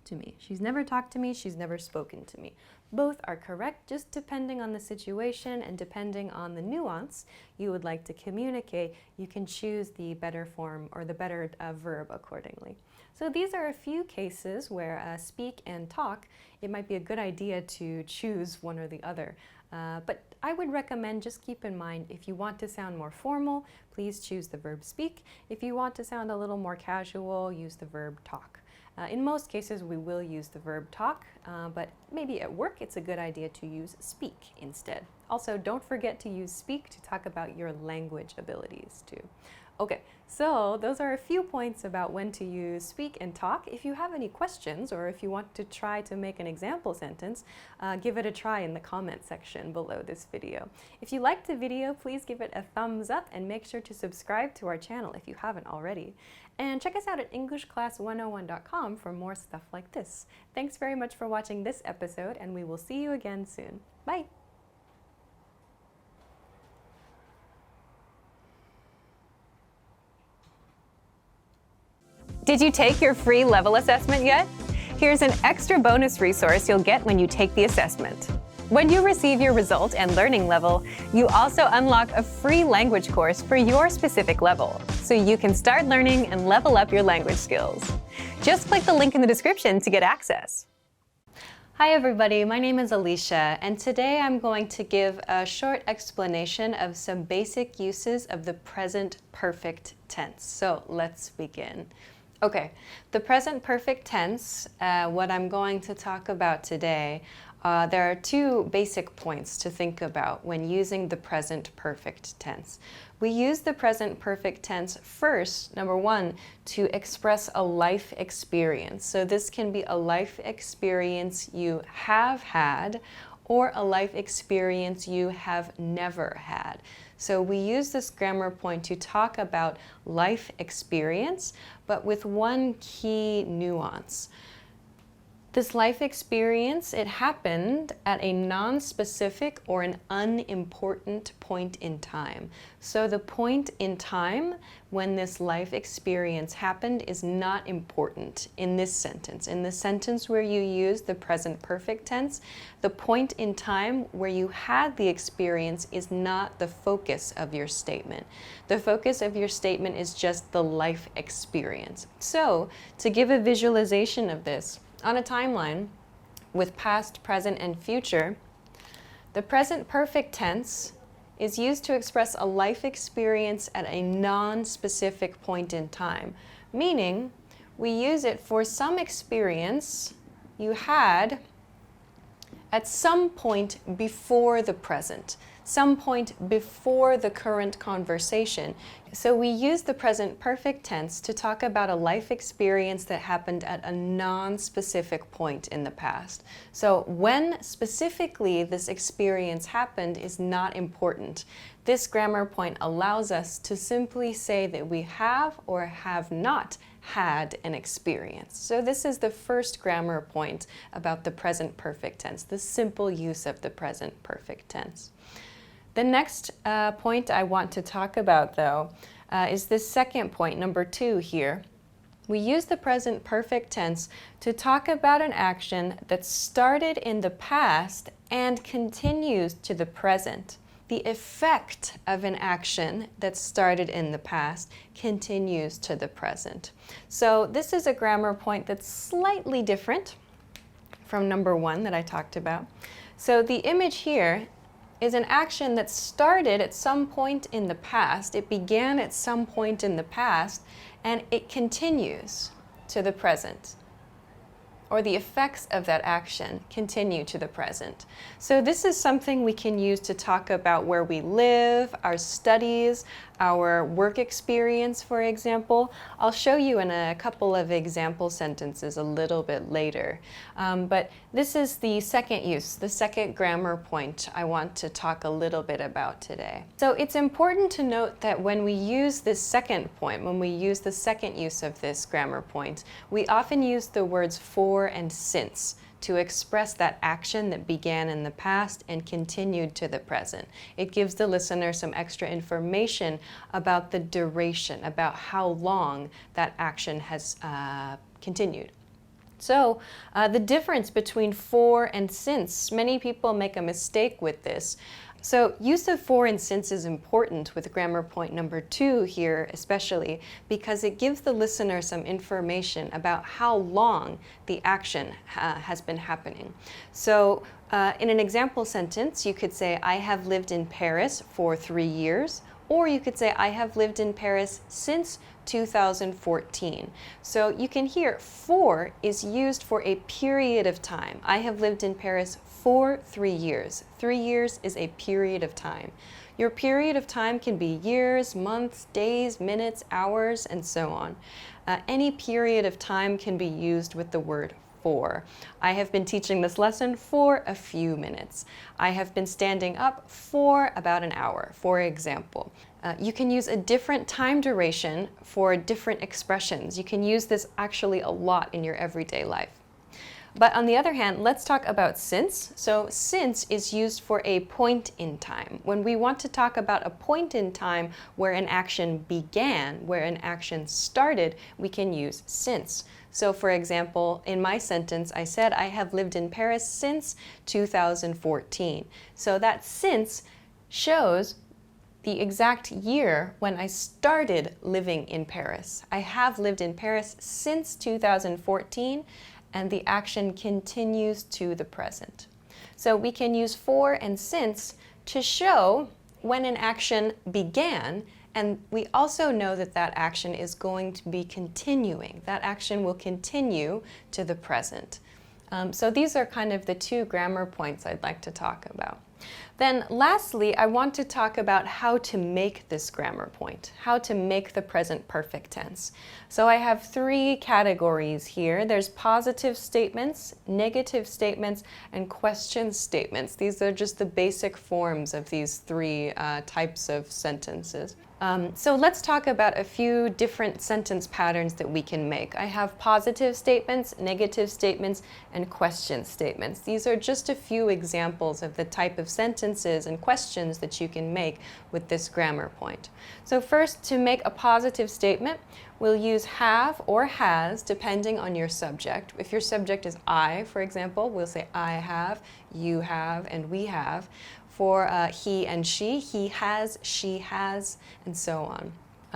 to me. She's never talked to me, she's never spoken to me. Both are correct, just depending on the situation and depending on the nuance you would like to communicate, you can choose the better form or the better verb accordingly. So these are a few cases where speak and talk, it might be a good idea to choose one or the other. But I would recommend just keep in mind if you want to sound more formal, please choose the verb speak. If you want to sound a little more casual, use the verb talk. In most cases, we will use the verb talk, but maybe at work it's a good idea to use speak instead. Also, don't forget to use speak to talk about your language abilities too. Okay, so those are a few points about when to use speak and talk. If you have any questions or if you want to try to make an example sentence, give it a try in the comment section below this video. If you liked the video, please give it a thumbs up and make sure to subscribe to our channel if you haven't already. And check us out at EnglishClass101.com for more stuff like this. Thanks very much for watching this episode, and we will see you again soon. Bye! Did you take your free level assessment yet? Here's an extra bonus resource you'll get when you take the assessment. When you receive your result and learning level, you also unlock a free language course for your specific level, so you can start learning and level up your language skills. Just click the link in the description to get access. Hi everybody, my name is Alicia, and today I'm going to give a short explanation of some basic uses of the present perfect tense. So let's begin. Okay, the present perfect tense, what I'm going to talk about today, there are two basic points to think about when using the present perfect tense. We use the present perfect tense first, number one, to express a life experience. So this can be a life experience you have had or a life experience you have never had. So we use this grammar point to talk about life experience, but with one key nuance. This life experience, it happened at a non-specific or an unimportant point in time. So the point in time when this life experience happened is not important in this sentence. In the sentence where you use the present perfect tense, the point in time where you had the experience is not the focus of your statement. The focus of your statement is just the life experience. So to give a visualization of this, on a timeline, with past, present, and future, the present perfect tense is used to express a life experience at a non-specific point in time, meaning we use it for some experience you had at some point before the present, some point before the current conversation. So we use the present perfect tense to talk about a life experience that happened at a non-specific point in the past. So when specifically this experience happened is not important. This grammar point allows us to simply say that we have or have not had an experience. So this is the first grammar point about the present perfect tense, the simple use of the present perfect tense. The next point I want to talk about, though, is this second point, number 2 here. We use the present perfect tense to talk about an action that started in the past and continues to the present. The effect of an action that started in the past continues to the present. So this is a grammar point that's slightly different from number 1 that I talked about. So the image here is an action that started at some point in the past. It began at some point in the past, and it continues to the present. Or the effects of that action continue to the present. So this is something we can use to talk about where we live, our studies, our work experience, for example. I'll show you in a couple of example sentences a little bit later. But this is the second use, the second grammar point I want to talk a little bit about today. So it's important to note that when we use this second point, when we use the second use of this grammar point, we often use the words for and since to express that action that began in the past and continued to the present. It gives the listener some extra information about the duration, about how long that action has continued. So the difference between for and since, many people make a mistake with this. So use of for and since is important with grammar point number 2 here especially because it gives the listener some information about how long the action has been happening. So in an example sentence you could say, I have lived in Paris for 3 years, or you could say, I have lived in Paris since 2014. So you can hear for is used for a period of time. I have lived in Paris for 3 years. 3 years is a period of time. Your period of time can be years, months, days, minutes, hours, and so on. Any period of time can be used with the word for. I have been teaching this lesson for a few minutes. I have been standing up for about an hour, for example. You can use a different time duration for different expressions. You can use this actually a lot in your everyday life. But on the other hand, let's talk about since. So since is used for a point in time. When we want to talk about a point in time where an action began, where an action started, we can use since. So for example, in my sentence, I said, I have lived in Paris since 2014. So that since shows the exact year when I started living in Paris. I have lived in Paris since 2014, and the action continues to the present. So we can use for and since to show when an action began, and we also know that that action is going to be continuing. That action will continue to the present. So these are kind of the 2 grammar points I'd like to talk about. Then lastly, I want to talk about how to make this grammar point, how to make the present perfect tense. So I have 3 categories here. There's positive statements, negative statements, and question statements. These are just the basic forms of these 3 types of sentences. So let's talk about a few different sentence patterns that we can make. I have positive statements, negative statements, and question statements. These are just a few examples of the type of sentences and questions that you can make with this grammar point. So first, to make a positive statement, we'll use have or has depending on your subject. If your subject is I, for example, we'll say I have, you have, and we have. For he and she has, she has, and so on.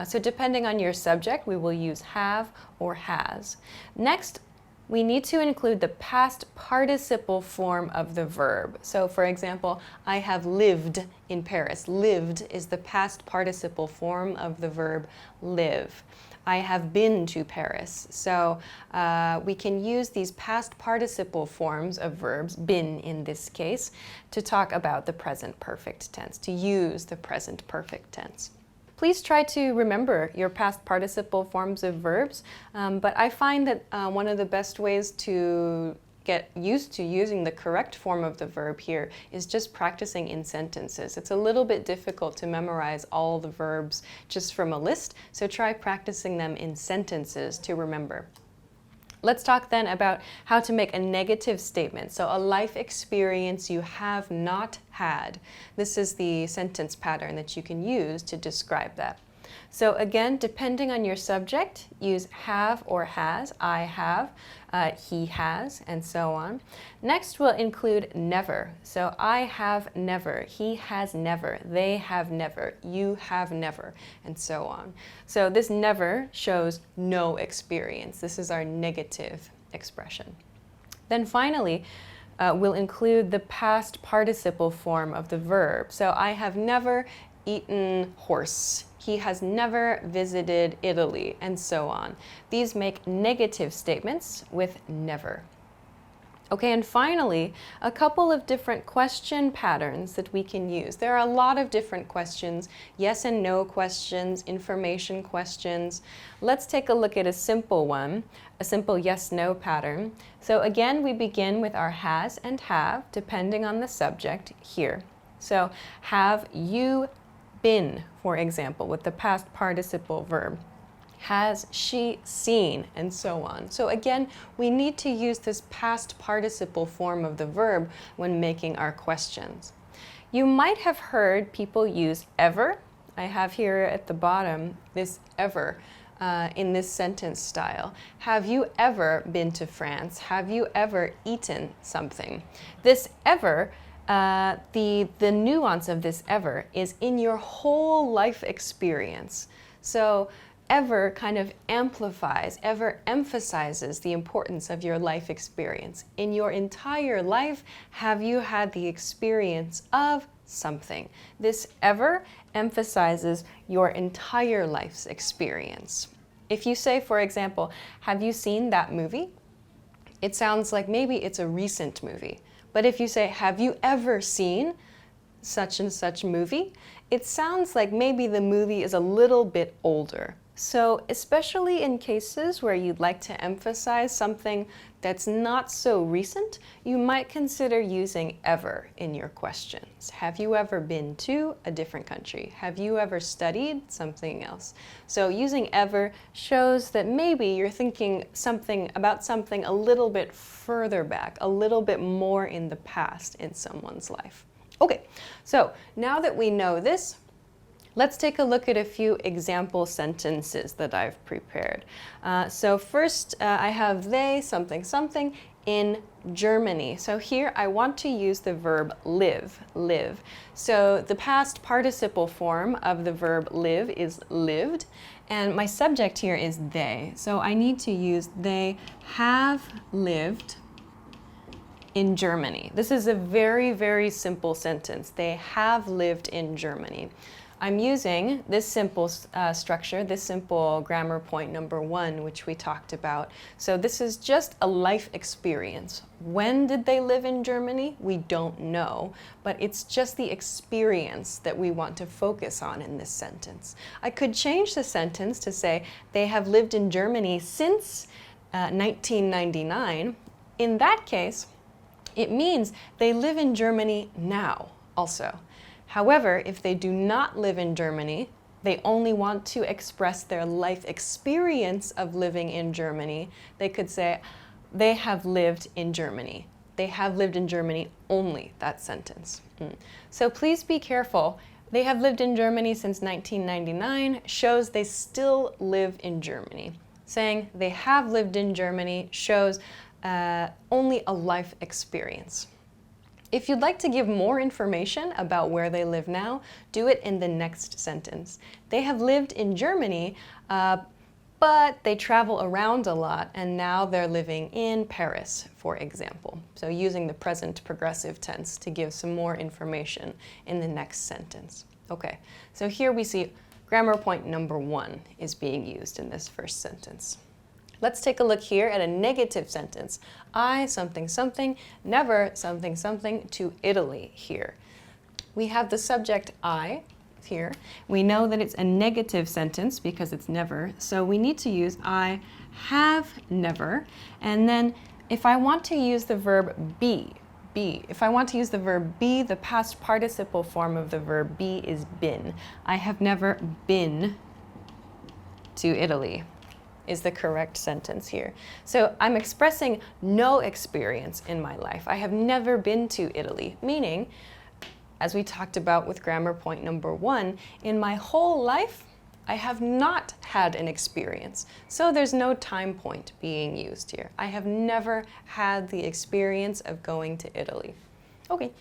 So depending on your subject, we will use have or has. Next, we need to include the past participle form of the verb. So for example, I have lived in Paris. Lived is the past participle form of the verb live. I have been to Paris. So we can use these past participle forms of verbs, been in this case, to talk about the present perfect tense, to use the present perfect tense. Please try to remember your past participle forms of verbs, but I find that one of the best ways to get used to using the correct form of the verb here is just practicing in sentences. It's a little bit difficult to memorize all the verbs just from a list, so try practicing them in sentences to remember. Let's talk then about how to make a negative statement. So a life experience you have not had. This is the sentence pattern that you can use to describe that. So again, depending on your subject, use have or has. I have, he has, and so on. Next, we'll include never. So I have never, he has never, they have never, you have never, and so on. So this never shows no experience. This is our negative expression. Then finally, we'll include the past participle form of the verb. So I have never eaten horse. He has never visited Italy, and so on. These make negative statements with never. Okay, and finally, a couple of different question patterns that we can use. There are a lot of different questions, yes and no questions, information questions. Let's take a look at a simple one, a simple yes-no pattern. So again, we begin with our has and have, depending on the subject here. So have you been, for example, with the past participle verb. Has she seen, and so on. So again, we need to use this past participle form of the verb when making our questions. You might have heard people use ever. I have here at the bottom this ever in this sentence style. Have you ever been to France? Have you ever eaten something? This ever, the nuance of this ever is in your whole life experience. So ever kind of amplifies, ever emphasizes the importance of your life experience. In your entire life, have you had the experience of something? This ever emphasizes your entire life's experience. If you say, for example, have you seen that movie? It sounds like maybe it's a recent movie. But if you say, have you ever seen such and such movie? It sounds like maybe the movie is a little bit older. So especially in cases where you'd like to emphasize something that's not so recent, you might consider using ever in your questions. Have you ever been to a different country? Have you ever studied something else? So using ever shows that maybe you're thinking about something a little bit further back, a little bit more in the past in someone's life. Okay, so now that we know this, let's take a look at a few example sentences that I've prepared. So first, I have they, something, something, in Germany. So here I want to use the verb live, live. So the past participle form of the verb live is lived, and my subject here is they. So I need to use they have lived in Germany. This is a very, very simple sentence. They have lived in Germany. I'm using this simple structure, this simple grammar point number 1, which we talked about. So this is just a life experience. When did they live in Germany? We don't know, but it's just the experience that we want to focus on in this sentence. I could change the sentence to say, they have lived in Germany since 1999. In that case, it means they live in Germany now also. However, if they do not live in Germany, they only want to express their life experience of living in Germany, they could say, they have lived in Germany. They have lived in Germany only, that sentence. So please be careful. They have lived in Germany since 1999 shows they still live in Germany. Saying they have lived in Germany shows only a life experience. If you'd like to give more information about where they live now, do it in the next sentence. They have lived in Germany but they travel around a lot and now they're living in Paris, for example. So using the present progressive tense to give some more information in the next sentence. Okay, so here we see grammar point number 1 is being used in this first sentence. Let's take a look here at a negative sentence. I something something, never something something to Italy here. We have the subject I here. We know that it's a negative sentence because it's never, so we need to use I have never. And then if I want to use the verb be, if I want to use the verb be, the past participle form of the verb be is been. I have never been to Italy is the correct sentence here. So I'm expressing no experience in my life. I have never been to Italy, meaning, as we talked about with grammar point number 1, in my whole life, I have not had an experience. So there's no time point being used here. I have never had the experience of going to Italy. Okay.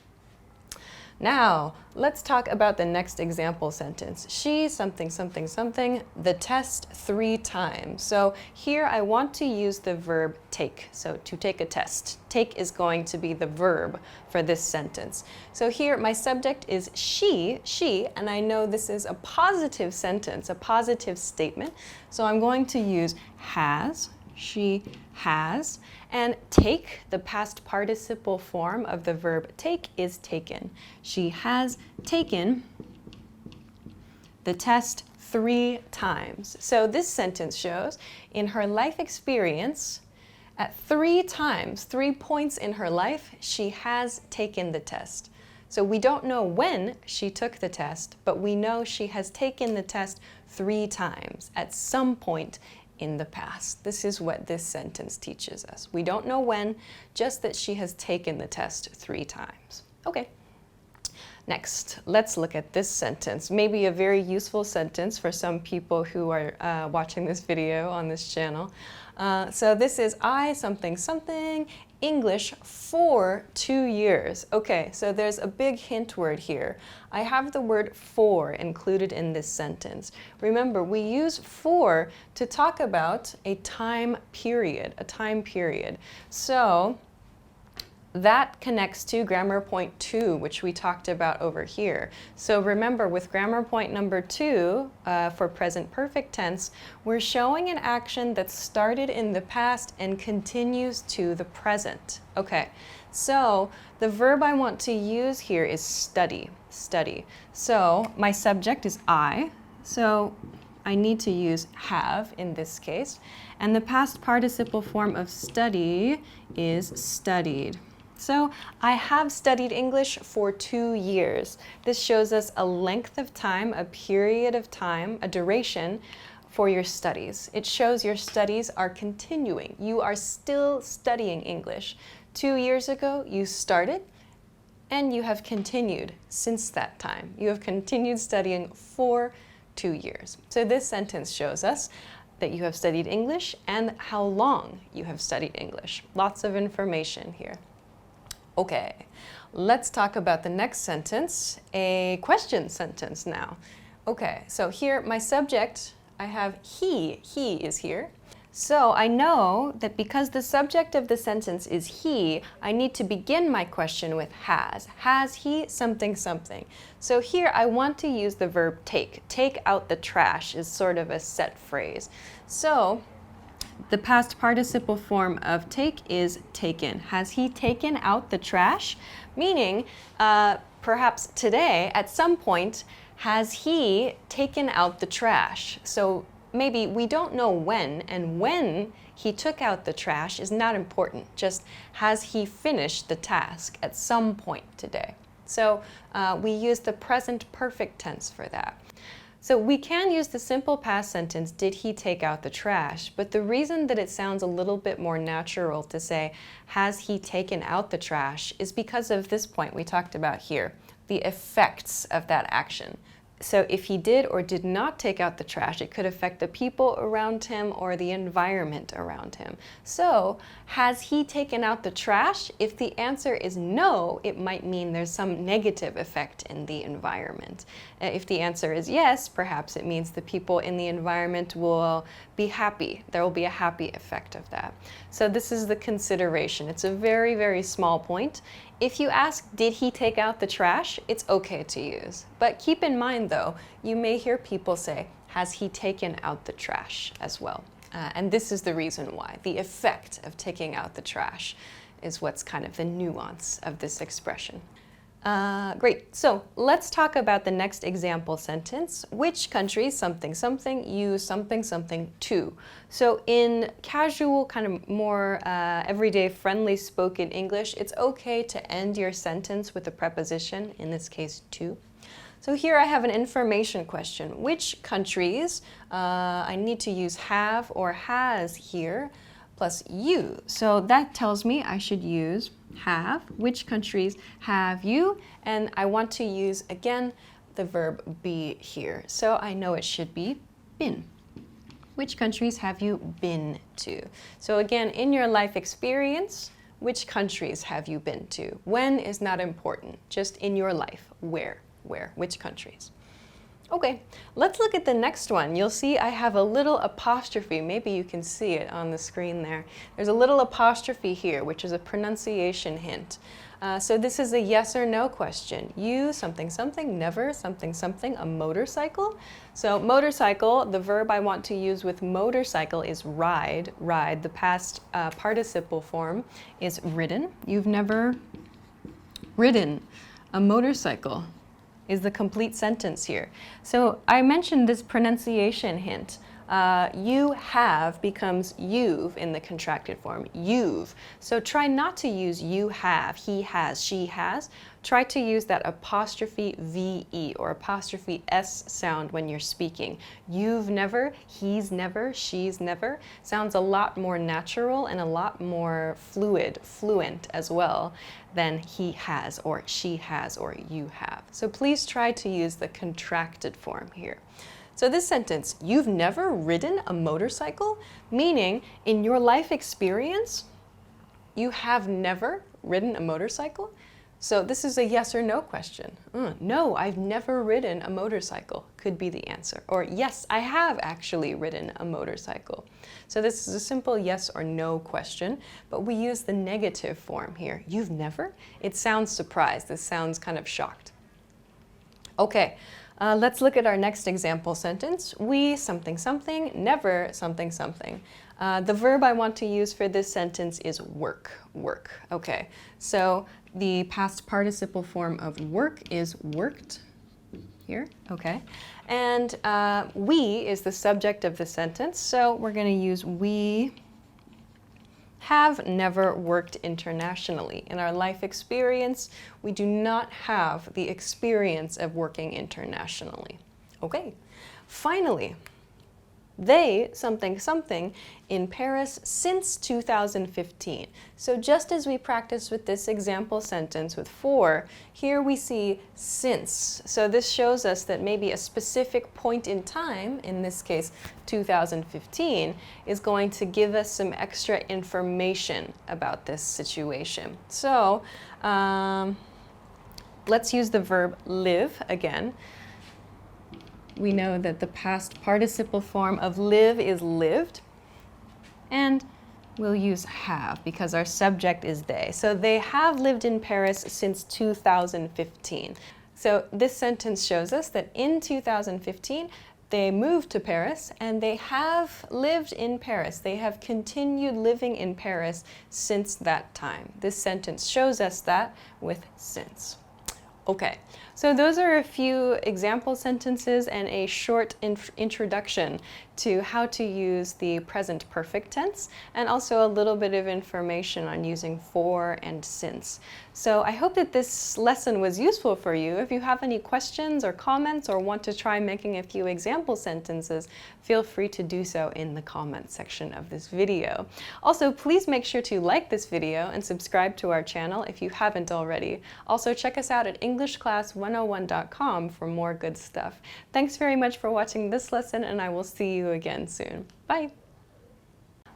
Now, let's talk about the next example sentence. She something something something the test 3 times. So here I want to use the verb take. So to take a test. Take is going to be the verb for this sentence. So here my subject is she, and I know this is a positive sentence, a positive statement. So I'm going to use has, she has, and take, the past participle form of the verb take, is taken. She has taken the test 3 times. So this sentence shows in her life experience, at 3 times, 3 points in her life, she has taken the test. So we don't know when she took the test, but we know she has taken the test 3 times at some point in the past. This is what this sentence teaches us. We don't know when, just that she has taken the test 3 times. Okay. Next, let's look at this sentence. Maybe a very useful sentence for some people who are watching this video on this channel. So this is I something something English for 2 years. Okay, so there's a big hint word here. I have the word for included in this sentence. Remember, we use for to talk about a time period, So that connects to grammar point 2, which we talked about over here. So remember, with grammar point number 2, for present perfect tense, we're showing an action that started in the past and continues to the present. Okay, so the verb I want to use here is study, study. So my subject is I, so I need to use have in this case, and the past participle form of study is studied. So I have studied English for 2 years. This shows us a length of time, a period of time, a duration for your studies. It shows your studies are continuing. You are still studying English. 2 years ago, you started, and you have continued since that time. You have continued studying for 2 years. So this sentence shows us that you have studied English and how long you have studied English. Lots of information here. Okay, let's talk about the next sentence, a question sentence now. Okay, so here my subject, I have he is here. So I know that because the subject of the sentence is he, I need to begin my question with has. Has he something something? So here I want to use the verb take. Take out the trash is sort of a set phrase. So the past participle form of take is taken. Has he taken out the trash? Meaning, perhaps today, at some point, has he taken out the trash? So maybe we don't know when, and when he took out the trash is not important. Just has he finished the task at some point today? So we use the present perfect tense for that. So we can use the simple past sentence, did he take out the trash? But the reason that it sounds a little bit more natural to say, has he taken out the trash, is because of this point we talked about here, the effects of that action. So if he did or did not take out the trash, it could affect the people around him or the environment around him. So, has he taken out the trash? If the answer is no, it might mean there's some negative effect in the environment. If the answer is yes, perhaps it means the people in the environment will be happy. There will be a happy effect of that. So this is the consideration. It's a very, very small point. If you ask, did he take out the trash? It's okay to use. But keep in mind though, you may hear people say, has he taken out the trash as well? And this is the reason why. The effect of taking out the trash is what's kind of the nuance of this expression. Great, so let's talk about the next example sentence. Which countries something something use something something to? So in casual, kind of more everyday friendly spoken English, it's okay to end your sentence with a preposition, in this case to. So here I have an information question. Which countries, I need to use have or has here, plus you. So that tells me I should use have. Which countries have you? And I want to use, again, the verb be here. So I know it should be been. Which countries have you been to? So again, in your life experience, which countries have you been to? When is not important, just in your life. Where, which countries? Okay, let's look at the next one. You'll see I have a little apostrophe. Maybe you can see it on the screen there. There's a little apostrophe here, which is a pronunciation hint. So this is a yes or no question. You, something, something, never, something, something, a motorcycle. So motorcycle, the verb I want to use with motorcycle is ride. Ride, the past participle form is ridden. You've never ridden a motorcycle. Is the complete sentence here. So I mentioned this pronunciation hint. You have becomes you've in the contracted form, you've. So try not to use you have, he has, she has. Try to use that apostrophe VE or apostrophe S sound when you're speaking. You've never, he's never, she's never. Sounds a lot more natural and a lot more fluent as well than he has or she has or you have. So please try to use the contracted form here. So this sentence, you've never ridden a motorcycle, meaning in your life experience, you have never ridden a motorcycle. So this is a yes or no question. No, I've never ridden a motorcycle could be the answer. Or yes, I have actually ridden a motorcycle. So this is a simple yes or no question, but we use the negative form here. You've never? It sounds surprised. This sounds kind of shocked. Okay. Let's look at our next example sentence. We something something, never something something. The verb I want to use for this sentence is work. Okay, so the past participle form of work is worked here, okay. And we is the subject of the sentence, so we're going to use we have never worked internationally. In our life experience, we do not have the experience of working internationally. Okay, finally, they something something in Paris since 2015. So just as we practiced with this example sentence with for, here we see since. So this shows us that maybe a specific point in time, in this case 2015, is going to give us some extra information about this situation. So let's use the verb live again. We know that the past participle form of live is lived, and we'll use have because our subject is they. So they have lived in Paris since 2015. So this sentence shows us that in 2015, they moved to Paris and they have lived in Paris. They have continued living in Paris since that time. This sentence shows us that with since. Okay, so those are a few example sentences and a short introduction to how to use the present perfect tense, and also a little bit of information on using for and since. So I hope that this lesson was useful for you. If you have any questions or comments or want to try making a few example sentences, feel free to do so in the comment section of this video. Also, please make sure to like this video and subscribe to our channel if you haven't already. Also, check us out at EnglishClass101.com for more good stuff. Thanks very much for watching this lesson, and I will see you again soon. Bye!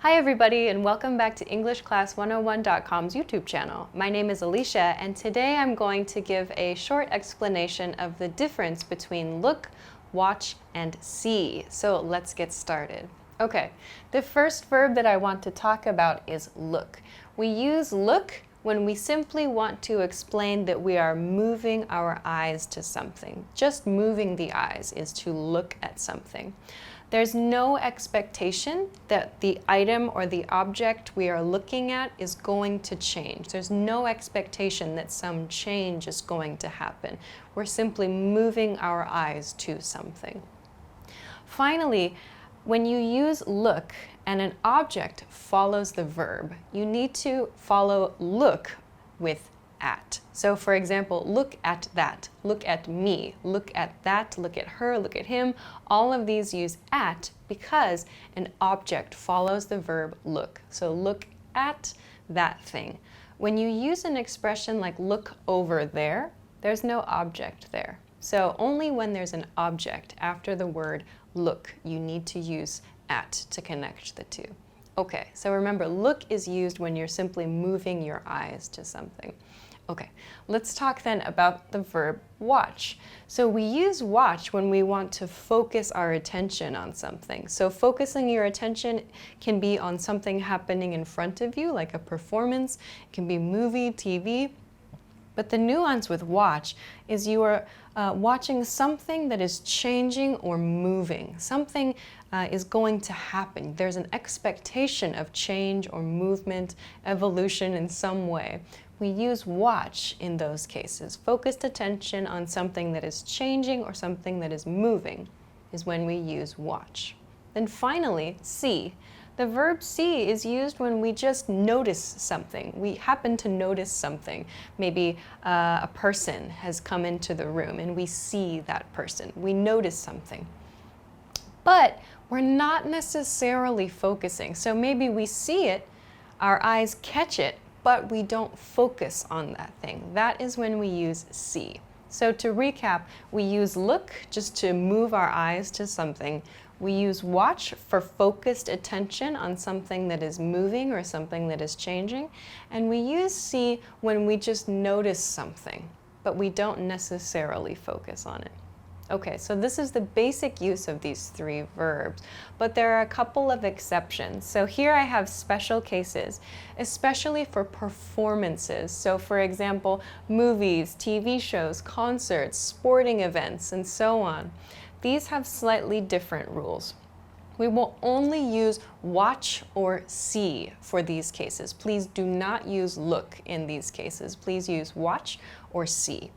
Hi everybody, and welcome back to EnglishClass101.com's YouTube channel. My name is Alicia, and today I'm going to give a short explanation of the difference between look, watch, and see. So let's get started. Okay, the first verb that I want to talk about is look. We use look when we simply want to explain that we are moving our eyes to something. Just moving the eyes is to look at something. There's no expectation that the item or the object we are looking at is going to change. There's no expectation that some change is going to happen. We're simply moving our eyes to something. Finally, when you use look and an object follows the verb, you need to follow look with at. So for example, look at that, look at me, look at that, look at her, look at him. All of these use at because an object follows the verb look. So look at that thing. When you use an expression like look over there, there's no object there. So only when there's an object after the word look, you need to use at to connect the two. Okay, so remember, look is used when you're simply moving your eyes to something. Okay, let's talk then about the verb watch. So we use watch when we want to focus our attention on something. So focusing your attention can be on something happening in front of you, like a performance. It can be movie, TV. But the nuance with watch is you are watching something that is changing or moving. Something is going to happen. There's an expectation of change or movement, evolution in some way. We use watch in those cases. Focused attention on something that is changing or something that is moving is when we use watch. Then finally, see. The verb see is used when we just notice something. We happen to notice something. Maybe a person has come into the room and we see that person. We notice something. But we're not necessarily focusing. So maybe we see it, our eyes catch it, but we don't focus on that thing. That is when we use see. So to recap, we use look just to move our eyes to something. We use watch for focused attention on something that is moving or something that is changing. And we use see when we just notice something, but we don't necessarily focus on it. Okay, so this is the basic use of these three verbs, but there are a couple of exceptions. So here I have special cases, especially for performances. So for example, movies, TV shows, concerts, sporting events, and so on. These have slightly different rules. We will only use watch or see for these cases. Please do not use look in these cases. Please use watch or see.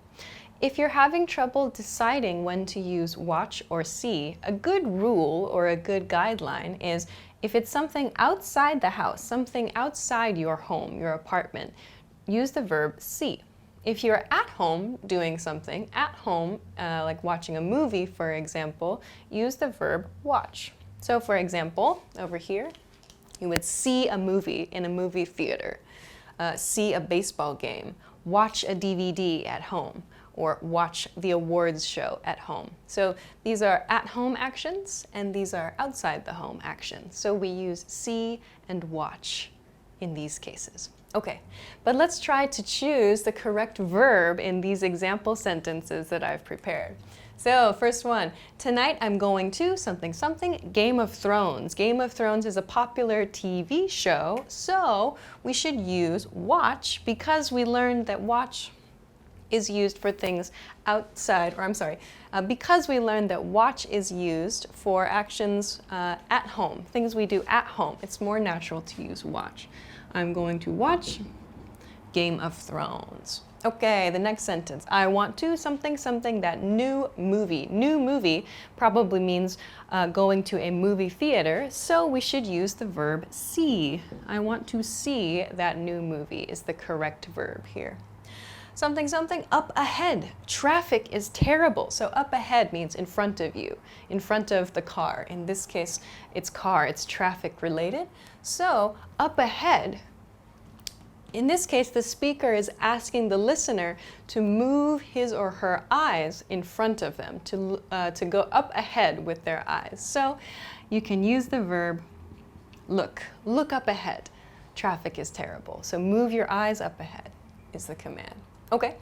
If you're having trouble deciding when to use watch or see, a good rule or a good guideline is if it's something outside the house, something outside your home, your apartment, use the verb see. If you're at home doing something, at home, like watching a movie, for example, use the verb watch. So for example, over here, you would see a movie in a movie theater, see a baseball game, watch a DVD at home, or watch the awards show at home. So these are at-home actions, and these are outside-the-home actions. So we use see and watch in these cases. Okay, but let's try to choose the correct verb in these example sentences that I've prepared. So first one, tonight I'm going to something something Game of Thrones. Game of Thrones is a popular TV show, so we should use watch because we learned that watch is used for things outside, or I'm sorry, because we learned that watch is used for actions at home, things we do at home. It's more natural to use watch. I'm going to watch Game of Thrones. Okay, the next sentence. I want to something something that new movie. New movie probably means going to a movie theater, so we should use the verb see. I want to see that new movie is the correct verb here. Something something up ahead. Traffic is terrible. So up ahead means in front of you, in front of the car. In this case, it's car, it's traffic related. So up ahead, in this case, the speaker is asking the listener to move his or her eyes in front of them, to go up ahead with their eyes. So you can use the verb look. Look up ahead. Traffic is terrible. So move your eyes up ahead is the command. Okay,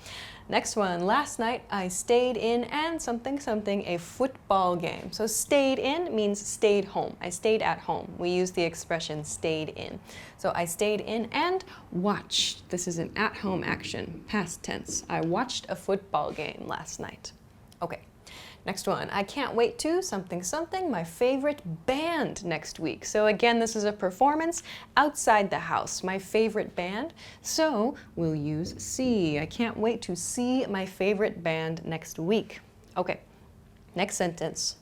next one. Last night I stayed in and something something a football game. So stayed in means stayed home. I stayed at home. We use the expression stayed in. So I stayed in and watched. This is an at-home action, past tense. I watched a football game last night. Okay. Next one, I can't wait to something something my favorite band next week. So again, this is a performance outside the house, my favorite band. So we'll use see. I can't wait to see my favorite band next week. Okay, next sentence.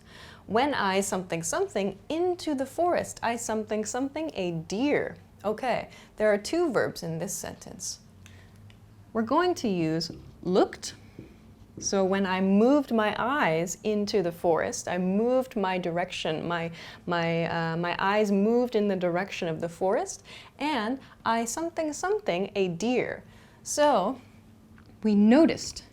When I something something into the forest, I something something a deer. Okay, there are two verbs in this sentence. We're going to use looked. So when I moved my eyes into the forest, I moved my direction, my eyes moved in the direction of the forest, and I something something a deer. So we noticed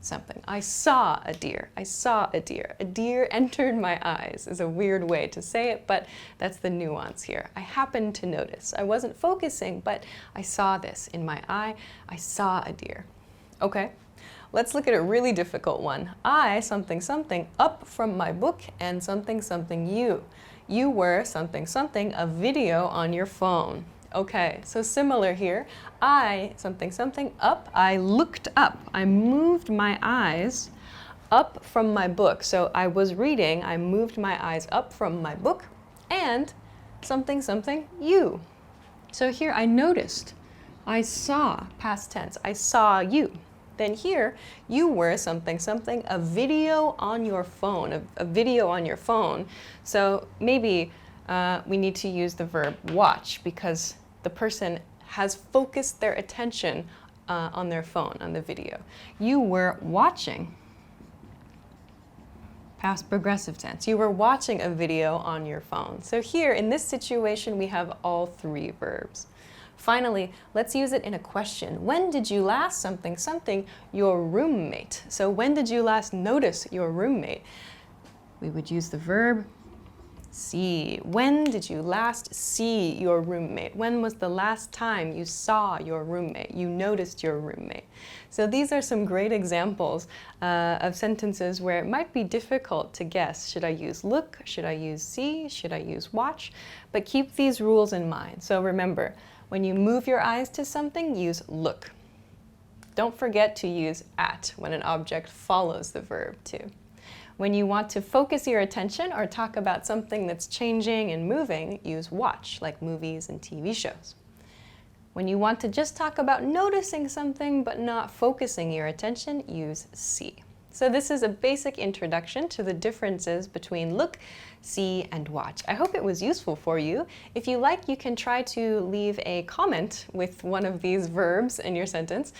something. I saw a deer. I saw a deer. A deer entered my eyes is a weird way to say it, but that's the nuance here. I happened to notice. I wasn't focusing, but I saw this in my eye. I saw a deer. Okay. Let's look at a really difficult one. I something something up from my book and something something you. You were something something a video on your phone. Okay, so similar here. I something something up. I looked up. I moved my eyes up from my book. So I was reading. I moved my eyes up from my book and something something you. So here I noticed. I saw, past tense. I saw you. Then here, you were something something a video on your phone, a video on your phone. So maybe we need to use the verb watch because the person has focused their attention on their phone, on the video. You were watching, past progressive tense. You were watching a video on your phone. So here, in this situation, we have all three verbs. Finally, let's use it in a question. When did you last something something your roommate? So when did you last notice your roommate? We would use the verb see. When did you last see your roommate? When was the last time you saw your roommate? You noticed your roommate. So these are some great examples of sentences where it might be difficult to guess. Should I use look? Should I use see? Should I use watch? But keep these rules in mind. So remember, when you move your eyes to something, use look. Don't forget to use at when an object follows the verb too. When you want to focus your attention or talk about something that's changing and moving, use watch, like movies and TV shows. When you want to just talk about noticing something but not focusing your attention, use see. So this is a basic introduction to the differences between look, see, and watch. I hope it was useful for you. If you like, you can try to leave a comment with one of these verbs in your sentence,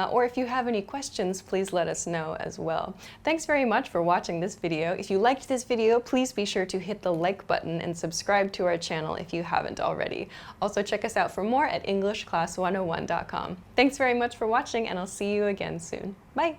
or if you have any questions, please let us know as well. Thanks very much for watching this video. If you liked this video, please be sure to hit the like button and subscribe to our channel if you haven't already. Also, check us out for more at EnglishClass101.com. Thanks very much for watching, and I'll see you again soon. Bye!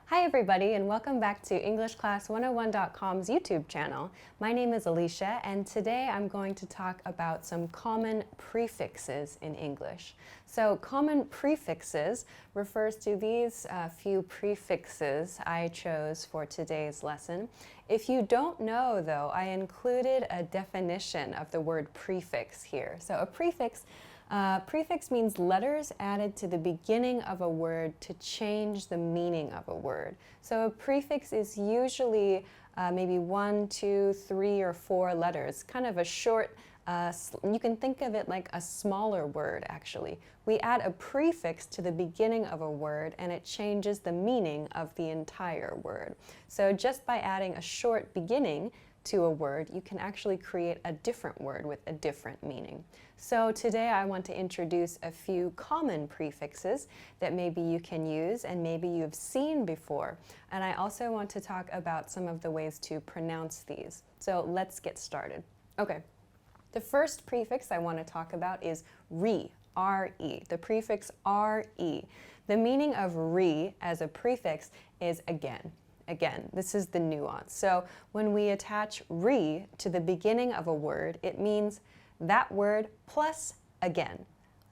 Hi everybody, and welcome back to EnglishClass101.com's YouTube channel. My name is Alicia, and today I'm going to talk about some common prefixes in English. So common prefixes refers to these few prefixes I chose for today's lesson. If you don't know, though, I included a definition of the word prefix here. So a prefix means letters added to the beginning of a word to change the meaning of a word. So a prefix is usually maybe 1, 2, 3, or 4 letters, kind of a short, you can think of it like a smaller word actually. We add a prefix to the beginning of a word and it changes the meaning of the entire word. So just by adding a short beginning to a word, you can actually create a different word with a different meaning. So today I want to introduce a few common prefixes that maybe you can use and maybe you've seen before. And I also want to talk about some of the ways to pronounce these. So let's get started. Okay, the first prefix I want to talk about is re, R-E, the prefix R-E. The meaning of re as a prefix is again. Again, this is the nuance. So when we attach re to the beginning of a word, it means that word plus again.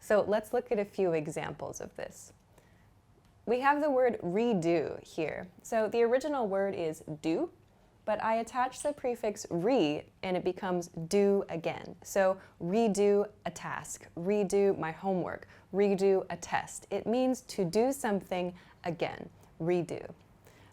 So let's look at a few examples of this. We have the word redo here. So the original word is do, but I attach the prefix re and it becomes do again. So redo a task, redo my homework, redo a test. It means to do something again, redo.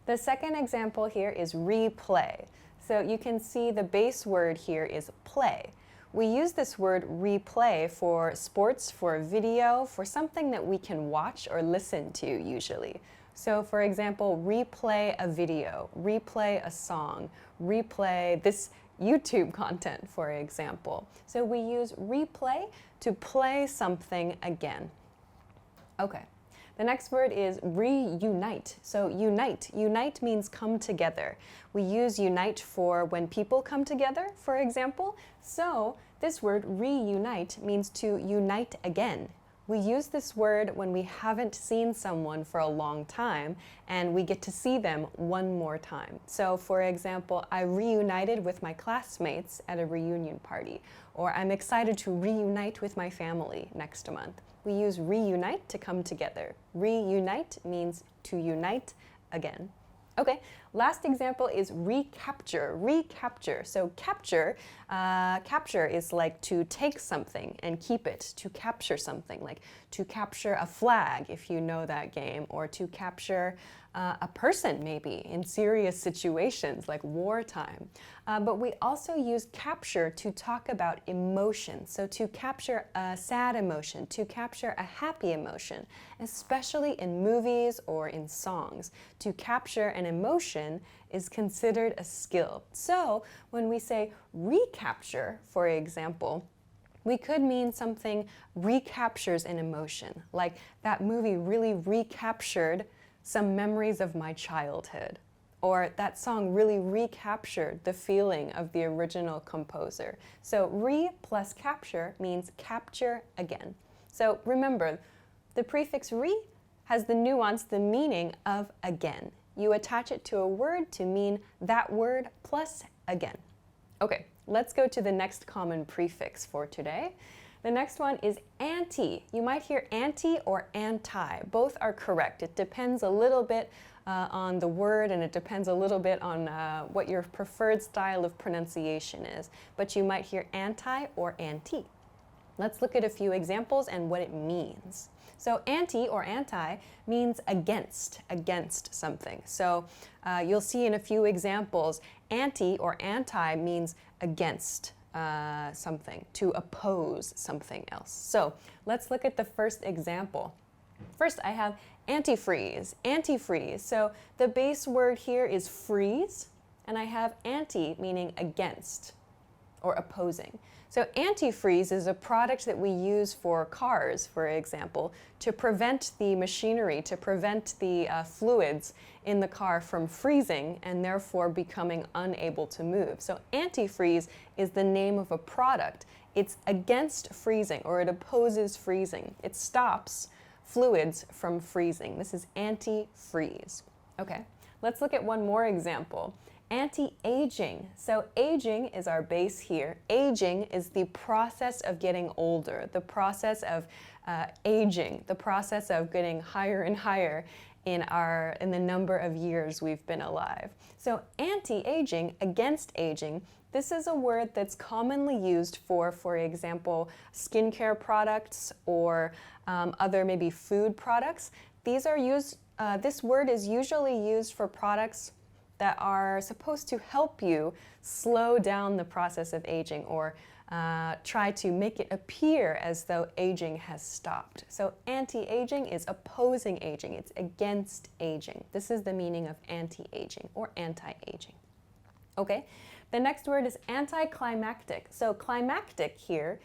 The second example here is replay. So you can see the base word here is play. We use this word replay for sports, for video, for something that we can watch or listen to usually. So for example, replay a video, replay a song, replay this YouTube content, for example. So we use replay to play something again. Okay. The next word is reunite. So unite. Unite means come together. We use unite for when people come together, for example. So this word reunite means to unite again. We use this word when we haven't seen someone for a long time and we get to see them one more time. So for example, I reunited with my classmates at a reunion party, or I'm excited to reunite with my family next month. We use reunite to come together. Reunite means to unite again. Okay, last example is recapture. Recapture. So capture is like to take something and keep it, to capture something, like to capture a flag if you know that game, or to capture a person maybe in serious situations like wartime. But we also use capture to talk about emotion. So to capture a sad emotion, to capture a happy emotion, especially in movies or in songs. To capture an emotion is considered a skill. So when we say recapture, for example, we could mean something recaptures an emotion, like that movie really recaptured some memories of my childhood, or that song really recaptured the feeling of the original composer. So re plus capture means capture again. So remember, the prefix re has the nuance, the meaning of again. You attach it to a word to mean that word plus again. Okay, let's go to the next common prefix for today. The next one is anti. You might hear anti or anti. Both are correct. It depends a little bit on the word, and it depends a little bit on what your preferred style of pronunciation is. But you might hear anti or anti. Let's look at a few examples and what it means. So anti or anti means against something. So you'll see in a few examples, anti or anti means against something, to oppose something else. So let's look at the first example. First, I have antifreeze. Antifreeze. So the base word here is freeze, and I have anti meaning against or opposing. So antifreeze is a product that we use for cars, for example, to prevent the machinery, to prevent the fluids in the car from freezing and therefore becoming unable to move. So antifreeze is the name of a product. It's against freezing, or it opposes freezing. It stops fluids from freezing. This is antifreeze. Okay, let's look at one more example. Anti-aging. So aging is our base here. Aging is the process of getting older, the process of aging, the process of getting higher and higher in the number of years we've been alive. So anti-aging, against aging, this is a word that's commonly used for example, skincare products or other maybe food products. These are used, this word is usually used for products that are supposed to help you slow down the process of aging, or try to make it appear as though aging has stopped. So anti-aging is opposing aging. It's against aging. This is the meaning of anti-aging or anti-aging. Okay, the next word is anticlimactic. So climactic here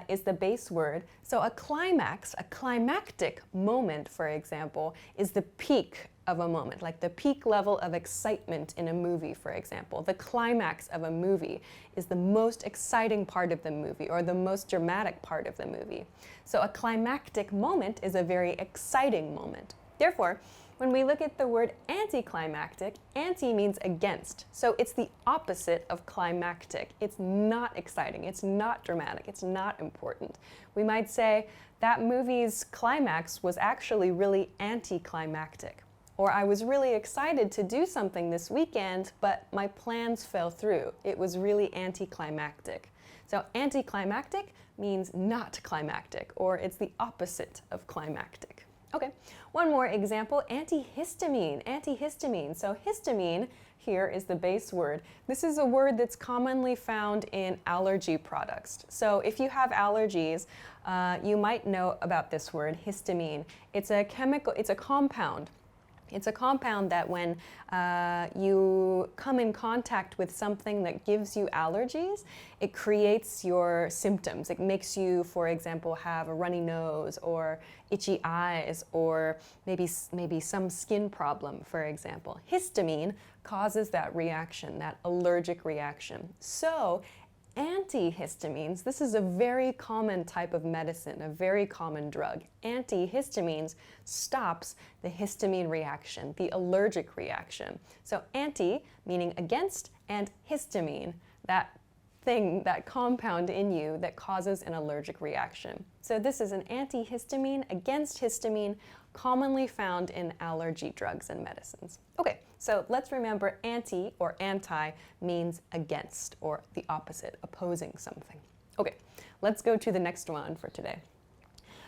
is the base word. So a climax, a climactic moment, for example, is the peak of a moment, like the peak level of excitement in a movie, for example. The climax of a movie is the most exciting part of the movie, or the most dramatic part of the movie. So a climactic moment is a very exciting moment. Therefore, When we look at the word anticlimactic, anti means against. So it's the opposite of climactic. It's not exciting, it's not dramatic, it's not important. We might say that movie's climax was actually really anticlimactic. Or I was really excited to do something this weekend, but my plans fell through. It was really anticlimactic. So anticlimactic means not climactic, or it's the opposite of climactic. Okay, one more example, antihistamine. Antihistamine. So histamine here is the base word. This is a word that's commonly found in allergy products. So if you have allergies, you might know about this word, histamine. It's a chemical, it's a compound. It's a compound that when you come in contact with something that gives you allergies, it creates your symptoms. It makes you, for example, have a runny nose or itchy eyes or maybe some skin problem, for example. Histamine causes that reaction, that allergic reaction. So antihistamines, this is a very common type of medicine, a very common drug. Antihistamines stops the histamine reaction, the allergic reaction. So anti meaning against, and histamine, that thing, that compound in you that causes an allergic reaction. So this is an antihistamine against histamine, commonly found in allergy drugs and medicines. Okay, so let's remember anti or anti means against or the opposite, opposing something. Okay, let's go to the next one for today.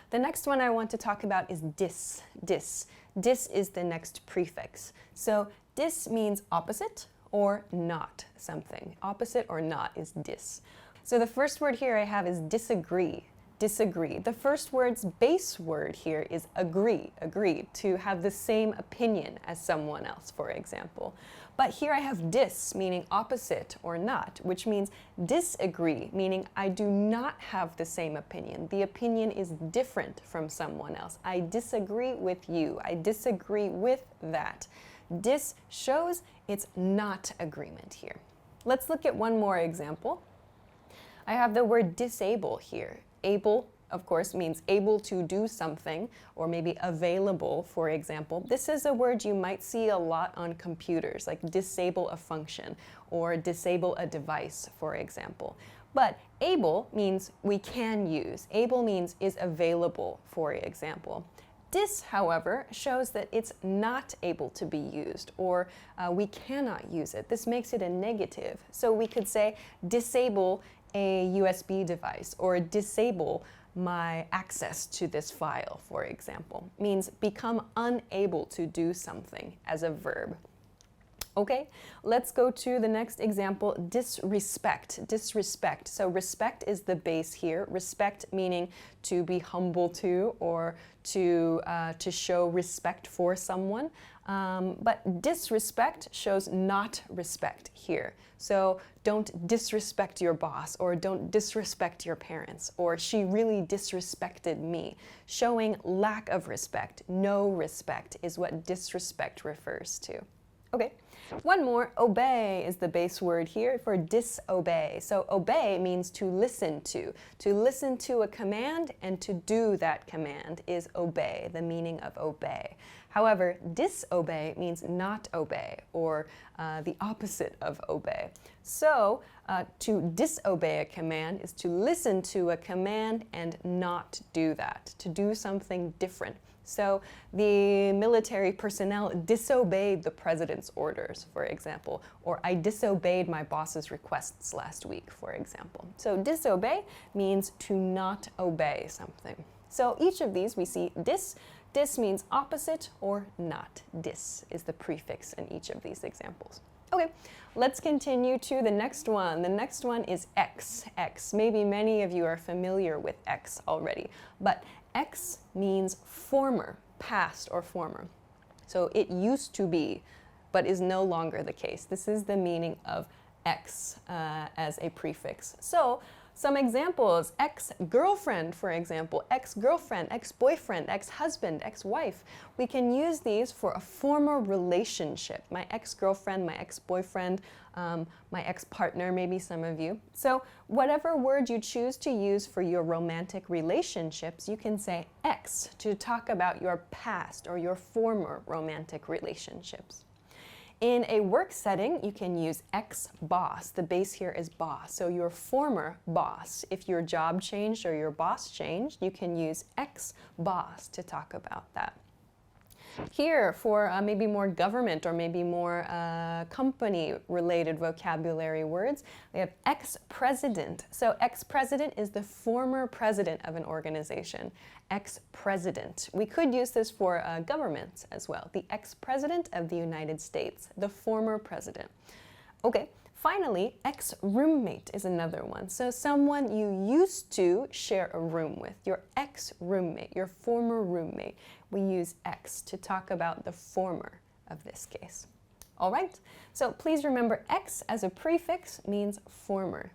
The next one I want to talk about is dis. Dis. Dis is the next prefix. So dis means opposite or not something. Opposite or not is dis. So the first word here I have is disagree. Disagree. The first word's base word here is agree, agree, to have the same opinion as someone else, for example. But here I have dis, meaning opposite or not, which means disagree, meaning I do not have the same opinion. The opinion is different from someone else. I disagree with you. I disagree with that. Dis shows it's not agreement here. Let's look at one more example. I have the word disable here. Able, of course, means able to do something, or maybe available, for example. This is a word you might see a lot on computers, like disable a function or disable a device, for example. But able means we can use. Able means is available, for example. Dis, however, shows that it's not able to be used, or we cannot use it. This makes it a negative. So we could say disable a USB device, or disable my access to this file, for example. Means become unable to do something as a verb. Okay, let's go to the next example, disrespect. Disrespect. So respect is the base here. Respect meaning to be humble to, or to show respect for someone. But disrespect shows not respect here. So don't disrespect your boss, or don't disrespect your parents, or she really disrespected me. Showing lack of respect, no respect is what disrespect refers to. Okay, one more, obey is the base word here for disobey. So obey means to listen to. To listen to a command and to do that command is obey, the meaning of obey. However, disobey means not obey, or the opposite of obey. So to disobey a command is to listen to a command and not do that, to do something different. So the military personnel disobeyed the president's orders, for example, or I disobeyed my boss's requests last week, for example. So disobey means to not obey something. So each of these we see dis. Dis means opposite or not. Dis is the prefix in each of these examples. Okay, let's continue to the next one. The next one is X. X. Maybe many of you are familiar with X already, but X means former, past or former. So it used to be, but is no longer the case. This is the meaning of X as a prefix. So Some examples: ex-girlfriend, for example, ex-girlfriend, ex-boyfriend, ex-husband, ex-wife. We can use these for a former relationship. My ex-girlfriend, my ex-boyfriend, my ex-partner, maybe some of you. So whatever word you choose to use for your romantic relationships, you can say ex to talk about your past or your former romantic relationships. In a work setting, you can use ex-boss. The base here is boss, so your former boss. If your job changed or your boss changed, you can use ex-boss to talk about that. Here, for maybe more government or maybe more company-related vocabulary words, we have ex-president. So ex-president is the former president of an organization. Ex-president. We could use this for governments as well. The ex-president of the United States, the former president. Okay. Finally, ex-roommate is another one. So someone you used to share a room with, your ex-roommate, your former roommate. We use ex to talk about the former of this case. All right, so please remember ex as a prefix means former.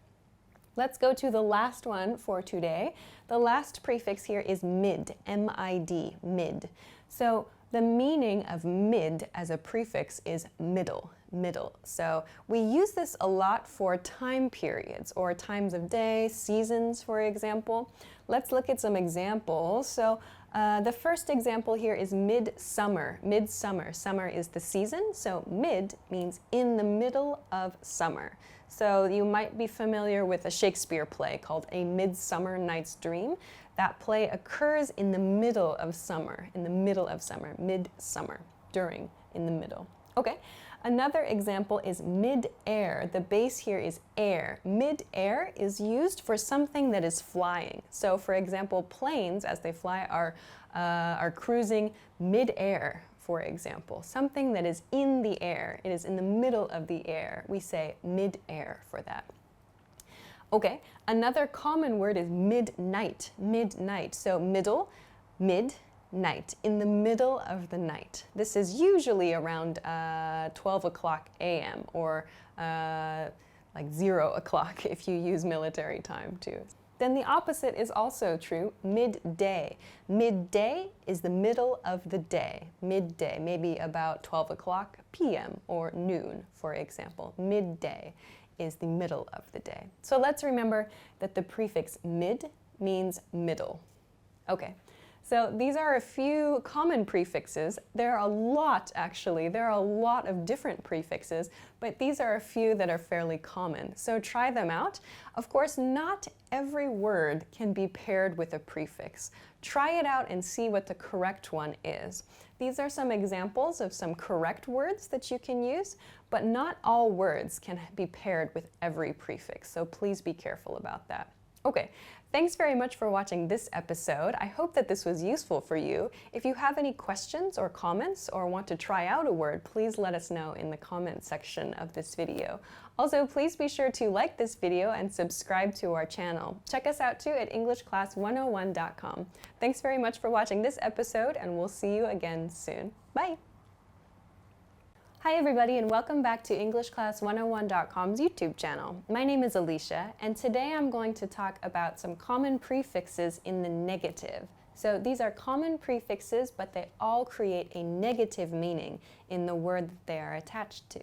Let's go to the last one for today. The last prefix here is mid, M-I-D, mid. So the meaning of mid as a prefix is middle. Middle. So we use this a lot for time periods or times of day, seasons, for example. Let's look at some examples. So the first example here is midsummer. Midsummer. Summer is the season, so mid means in the middle of summer. So you might be familiar with a Shakespeare play called A Midsummer Night's Dream. That play occurs in the middle of summer, midsummer, during, in the middle. Okay, another example is mid-air. The base here is air. Mid-air is used for something that is flying. So for example, planes as they fly are cruising mid-air, for example. Something that is in the air. It is in the middle of the air. We say mid-air for that. Okay, another common word is midnight. Midnight. So middle, mid, night, in the middle of the night. This is usually around 12 o'clock a.m. or like 0 o'clock if you use military time too. Then the opposite is also true, midday. Midday is the middle of the day. Midday, maybe about 12 o'clock p.m. or noon, for example. Midday is the middle of the day. So let's remember that the prefix mid means middle. Okay. So these are a few common prefixes. There are a lot, actually. There are a lot of different prefixes, but these are a few that are fairly common. So try them out. Of course, not every word can be paired with a prefix. Try it out and see what the correct one is. These are some examples of some correct words that you can use, but not all words can be paired with every prefix, so please be careful about that. Okay, thanks very much for watching this episode. I hope that this was useful for you. If you have any questions or comments or want to try out a word, please let us know in the comments section of this video. Also, please be sure to like this video and subscribe to our channel. Check us out too at EnglishClass101.com. Thanks very much for watching this episode, and we'll see you again soon. Bye! Hi everybody, and welcome back to EnglishClass101.com's YouTube channel. My name is Alicia, and today I'm going to talk about some common prefixes in the negative. So these are common prefixes, but they all create a negative meaning in the word that they are attached to.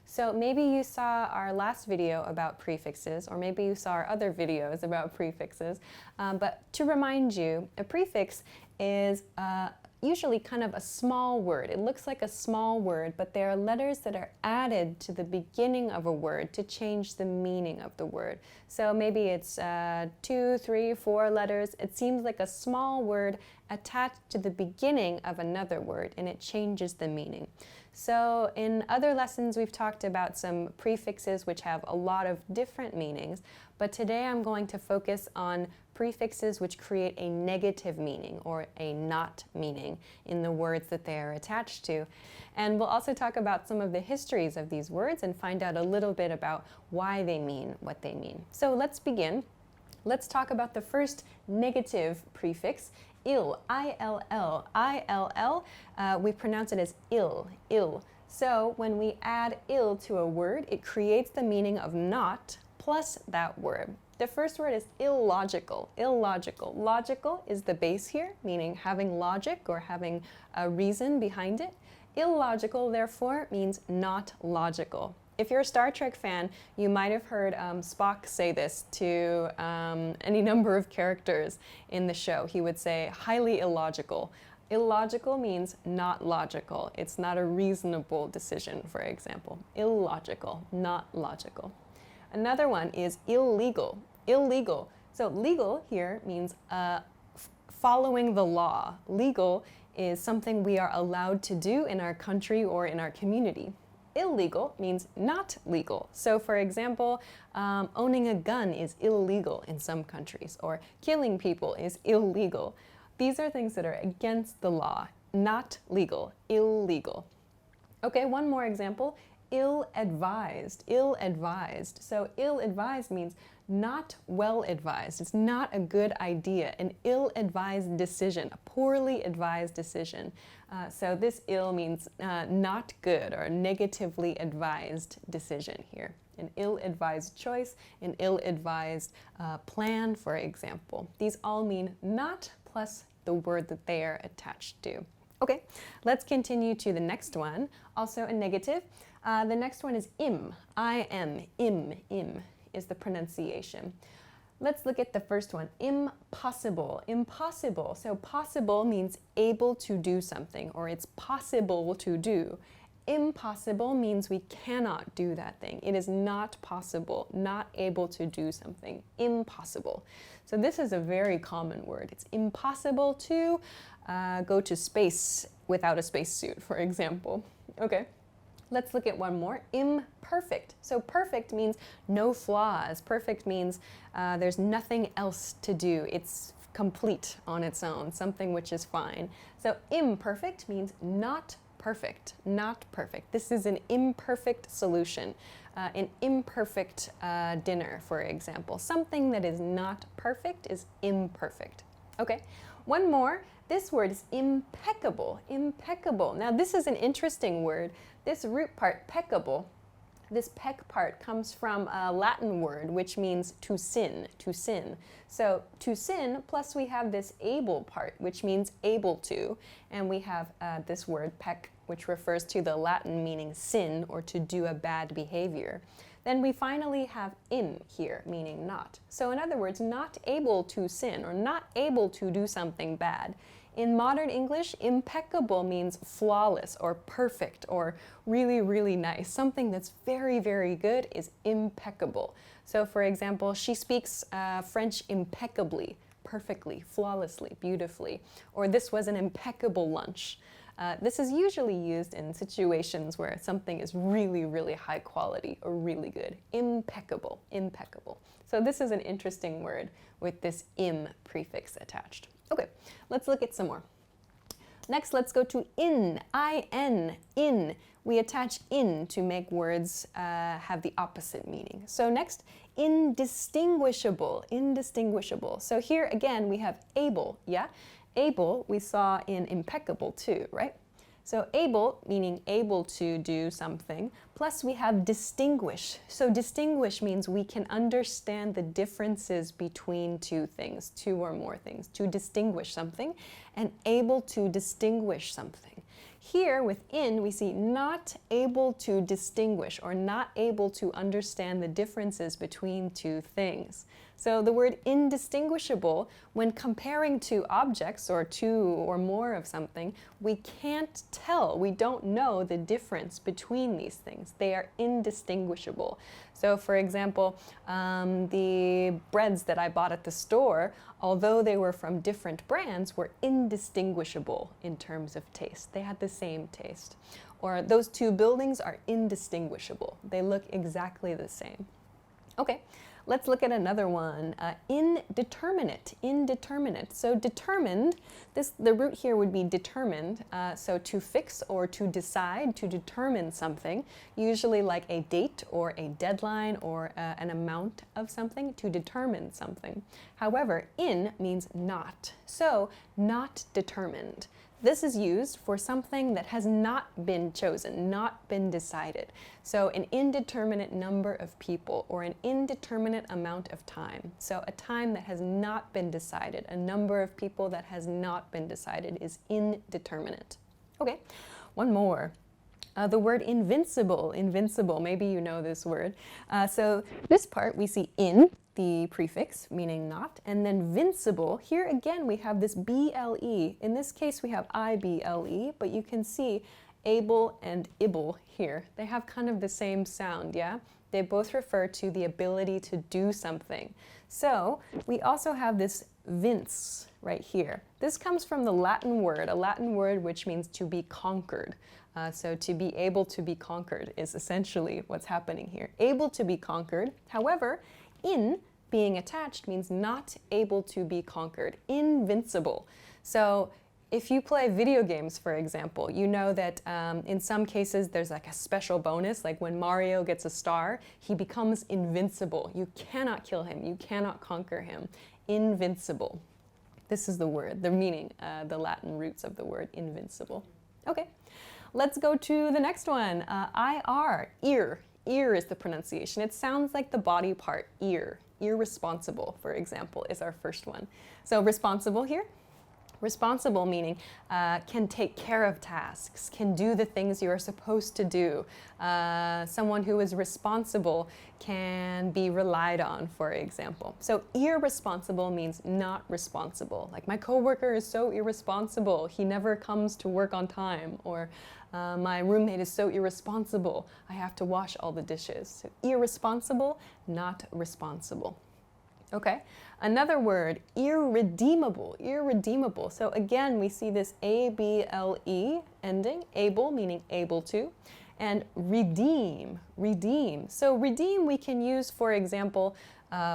So maybe you saw our last video about prefixes, or maybe you saw our other videos about prefixes, but to remind you, a prefix is usually kind of a small word. It looks like a small word, but there are letters that are added to the beginning of a word to change the meaning of the word. So maybe it's 2, 3, 4 letters. It seems like a small word attached to the beginning of another word, and it changes the meaning. So in other lessons, we've talked about some prefixes which have a lot of different meanings, but today I'm going to focus on prefixes which create a negative meaning or a not meaning in the words that they are attached to. And we'll also talk about some of the histories of these words and find out a little bit about why they mean what they mean. So let's begin. Let's talk about the first negative prefix, ill, I-L-L. I-L-L, we pronounce it as ill, ill. So when we add ill to a word, it creates the meaning of not plus that word. The first word is illogical. Illogical. Logical is the base here, meaning having logic or having a reason behind it. Illogical, therefore, means not logical. If you're a Star Trek fan, you might have heard Spock say this to any number of characters in the show. He would say, highly illogical. Illogical means not logical. It's not a reasonable decision, for example. Illogical, not logical. Another one is illegal. Illegal. So legal here means following the law. Legal is something we are allowed to do in our country or in our community. Illegal means not legal. So for example, owning a gun is illegal in some countries, or killing people is illegal. These are things that are against the law, not legal, illegal. Okay, one more example, ill-advised, ill-advised. So ill-advised means not well-advised. It's not a good idea, an ill-advised decision, a poorly advised decision. So this ill means not good or negatively advised decision here. An ill-advised choice, an ill-advised plan, for example. These all mean not plus the word that they are attached to. Okay, let's continue to the next one, also a negative. The next one is im, I-M, im is the pronunciation. Let's look at the first one, impossible, impossible. So possible means able to do something, or it's possible to do. Impossible means we cannot do that thing. It is not possible, not able to do something. Impossible. So this is a very common word. It's impossible to go to space without a spacesuit, for example. Okay. Let's look at one more. Imperfect. So perfect means no flaws. Perfect means there's nothing else to do. It's complete on its own, something which is fine. So imperfect means not perfect, not perfect. This is an imperfect solution, an imperfect dinner, for example. Something that is not perfect is imperfect. Okay, one more. This word is impeccable, impeccable. Now this is an interesting word. This root part, peccable, this peck part comes from a Latin word which means to sin, to sin. So to sin, plus we have this able part which means able to, and we have this word peck which refers to the Latin meaning sin or to do a bad behavior. Then we finally have im here, meaning not. So in other words, not able to sin or not able to do something bad. In modern English, impeccable means flawless or perfect or really, really nice. Something that's very, very good is impeccable. So for example, she speaks French impeccably, perfectly, flawlessly, beautifully. Or this was an impeccable lunch. This is usually used in situations where something is really, really high quality or really good. Impeccable, impeccable. So this is an interesting word with this im prefix attached. Okay, let's look at some more. Next, let's go to in, I-N, in. We attach in to make words have the opposite meaning. So next, indistinguishable, indistinguishable. So here again we have able, yeah? Able we saw in impeccable too, right? So able, meaning able to do something, plus we have distinguish. So distinguish means we can understand the differences between two things, two or more things, to distinguish something, and able to distinguish something. Here within we see not able to distinguish or not able to understand the differences between two things. So the word indistinguishable, when comparing two objects or two or more of something, we can't tell, we don't know the difference between these things. They are indistinguishable. So for example, the breads that I bought at the store, although they were from different brands, were indistinguishable in terms of taste. They had the same taste. Or those two buildings are indistinguishable. They look exactly the same. Okay. Let's look at another one, indeterminate, indeterminate. So determined, the root here would be determined, so to fix or to decide, to determine something, usually like a date or a deadline or an amount of something, to determine something. However, in means not, so not determined. This is used for something that has not been chosen, not been decided. So an indeterminate number of people or an indeterminate amount of time. So a time that has not been decided, a number of people that has not been decided is indeterminate. Okay, one more. The word invincible, invincible, maybe you know this word. So this part we see in, the prefix, meaning not, and then vincible. Here again we have this BLE. In this case we have IBLE, but you can see able and ible here. They have kind of the same sound, yeah? They both refer to the ability to do something. So we also have this vince right here. This comes from the Latin word, a Latin word which means to be conquered. So to be able to be conquered is essentially what's happening here. Able to be conquered. However, in being attached means not able to be conquered. Invincible. So if you play video games, for example, you know that in some cases there's like a special bonus, like when Mario gets a star, he becomes invincible. You cannot kill him. You cannot conquer him. Invincible. This is the word, the meaning, the Latin roots of the word invincible. Okay, let's go to the next one. IR, ear. Ear is the pronunciation. It sounds like the body part, ear. Irresponsible, for example, is our first one. So responsible here. Responsible meaning can take care of tasks, can do the things you are supposed to do. Someone who is responsible can be relied on, for example. So irresponsible means not responsible. Like my coworker is so irresponsible, he never comes to work on time. Or my roommate is so irresponsible, I have to wash all the dishes. So irresponsible, not responsible. Okay, another word, irredeemable, irredeemable. So again, we see this A-B-L-E ending, able meaning able to, and redeem, redeem. So redeem we can use, for example,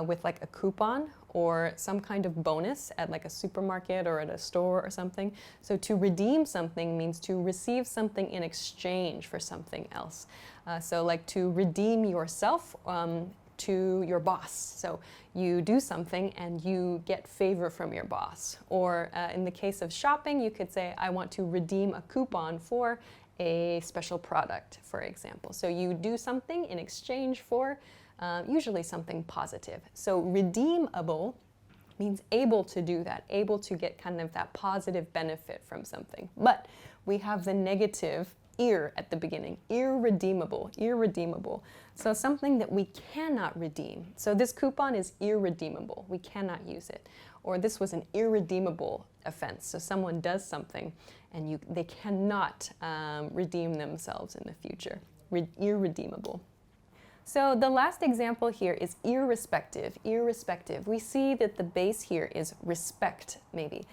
with like a coupon or some kind of bonus at like a supermarket or at a store or something. So to redeem something means to receive something in exchange for something else. So like to redeem yourself to your boss. So you do something and you get favor from your boss. Or in the case of shopping, you could say, I want to redeem a coupon for a special product, for example. So you do something in exchange for usually something positive. So redeemable means able to do that, able to get kind of that positive benefit from something. But we have the negative ir at the beginning, irredeemable, irredeemable. So something that we cannot redeem. So this coupon is irredeemable, we cannot use it. Or this was an irredeemable offense. So someone does something and they cannot redeem themselves in the future. Irredeemable. So the last example here is irrespective, irrespective. We see that the base here is respect, maybe,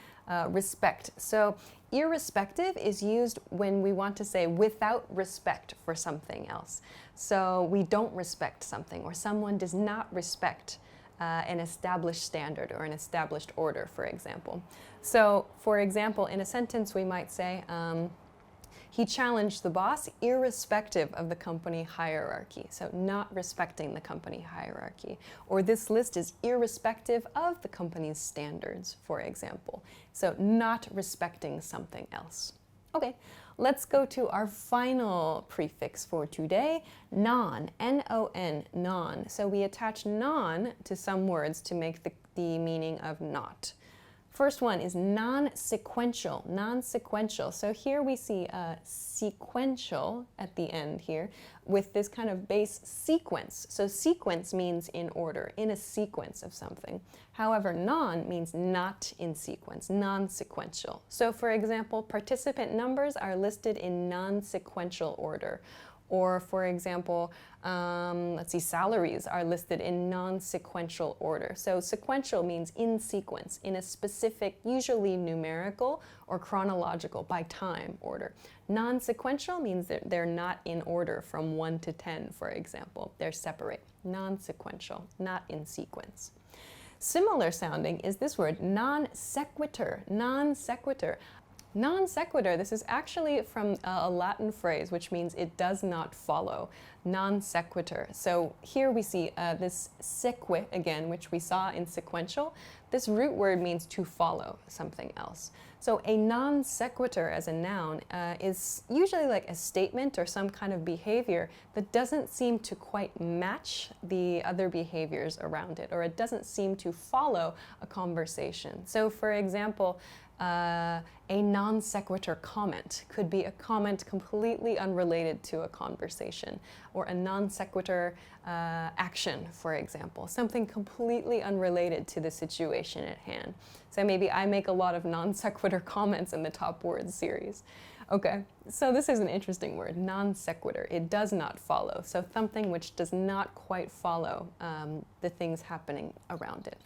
respect. So irrespective is used when we want to say without respect for something else. So we don't respect something, or someone does not respect an established standard or an established order, for example. So, for example, in a sentence we might say, he challenged the boss irrespective of the company hierarchy. So not respecting the company hierarchy. Or this list is irrespective of the company's standards, for example. So not respecting something else. Okay, let's go to our final prefix for today, non, N-O-N, non. So we attach non to some words to make the meaning of not. First one is non-sequential, non-sequential. So here we see a sequential at the end here with this kind of base sequence. So sequence means in order, in a sequence of something. However, non means not in sequence, non-sequential. So for example, participant numbers are listed in non-sequential order. Or for example, let's see, salaries are listed in non-sequential order. So sequential means in sequence, in a specific, usually numerical or chronological, by time order. Non-sequential means that they're not in order from 1 to 10, for example. They're separate. Non-sequential, not in sequence. Similar sounding is this word, non sequitur, non sequitur. Non sequitur, this is actually from a Latin phrase, which means it does not follow. Non sequitur. So here we see this seque again, which we saw in sequential. This root word means to follow something else. So a non sequitur as a noun is usually like a statement or some kind of behavior that doesn't seem to quite match the other behaviors around it, or it doesn't seem to follow a conversation. So for example, a non sequitur comment could be a comment completely unrelated to a conversation, or a non sequitur action, for example, something completely unrelated to the situation at hand. So maybe I make a lot of non sequitur comments in the top words series. Okay, so this is an interesting word, non sequitur. It does not follow, so something which does not quite follow the things happening around it.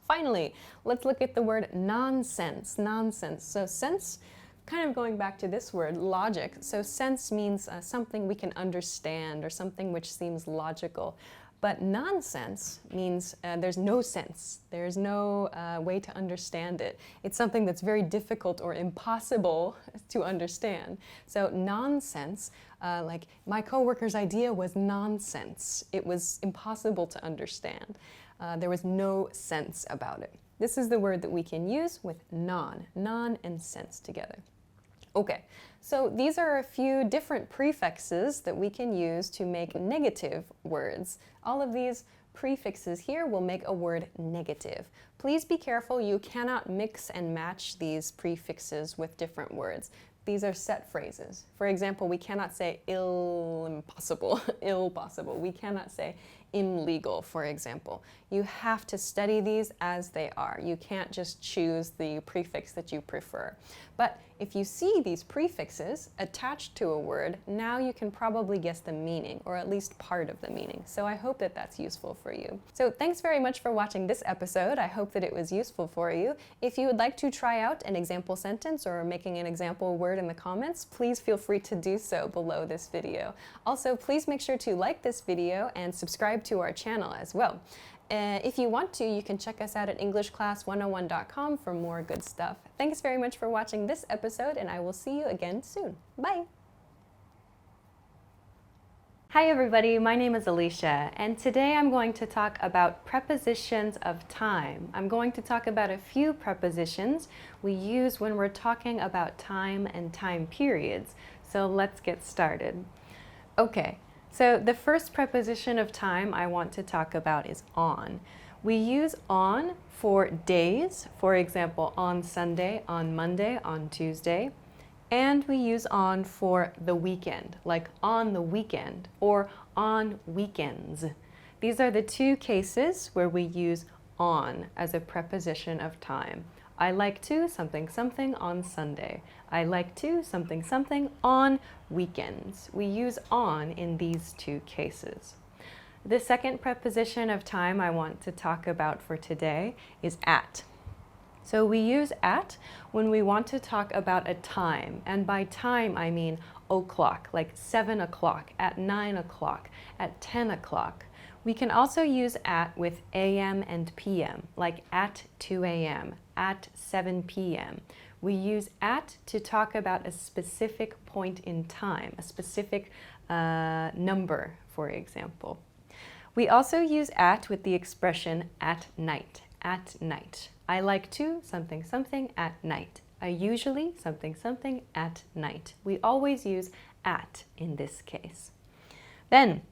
Finally, let's look at the word nonsense. Nonsense. So sense, kind of going back to this word, logic. So sense means something we can understand or something which seems logical. But nonsense means there's no sense. There's no way to understand it. It's something that's very difficult or impossible to understand. So nonsense, like my coworker's idea was nonsense. It was impossible to understand. There was no sense about it. This is the word that we can use with non and sense together. Okay, so these are a few different prefixes that we can use to make negative words. All of these prefixes here will make a word negative. Please be careful, you cannot mix and match these prefixes with different words. These are set phrases. For example, we cannot say impossible, ill possible. We cannot say illegal, for example. You have to study these as they are. You can't just choose the prefix that you prefer. But if you see these prefixes attached to a word, now you can probably guess the meaning, or at least part of the meaning. So I hope that that's useful for you. So thanks very much for watching this episode. I hope that it was useful for you. If you would like to try out an example sentence or making an example word in the comments, please feel free to do so below this video. Also, please make sure to like this video and subscribe to our channel as well. If you want to, you can check us out at EnglishClass101.com for more good stuff. Thanks very much for watching this episode, and I will see you again soon. Bye! Hi everybody, my name is Alicia, and today I'm going to talk about prepositions of time. I'm going to talk about a few prepositions we use when we're talking about time and time periods. So let's get started. Okay. So the first preposition of time I want to talk about is on. We use on for days, for example, on Sunday, on Monday, on Tuesday. And we use on for the weekend, like on the weekend or on weekends. These are the two cases where we use on as a preposition of time. I like to something something on Sunday. I like to something something on weekends. We use on in these two cases. The second preposition of time I want to talk about for today is at. So we use at when we want to talk about a time, and by time I mean o'clock, like 7 o'clock, at 9 o'clock, at 10 o'clock. We can also use at with AM and PM, like at 2 a.m., at 7 p.m. We use at to talk about a specific point in time, a specific number, for example. We also use at with the expression at night, at night. I like to something something at night. I usually something something at night. We always use at in this case. Then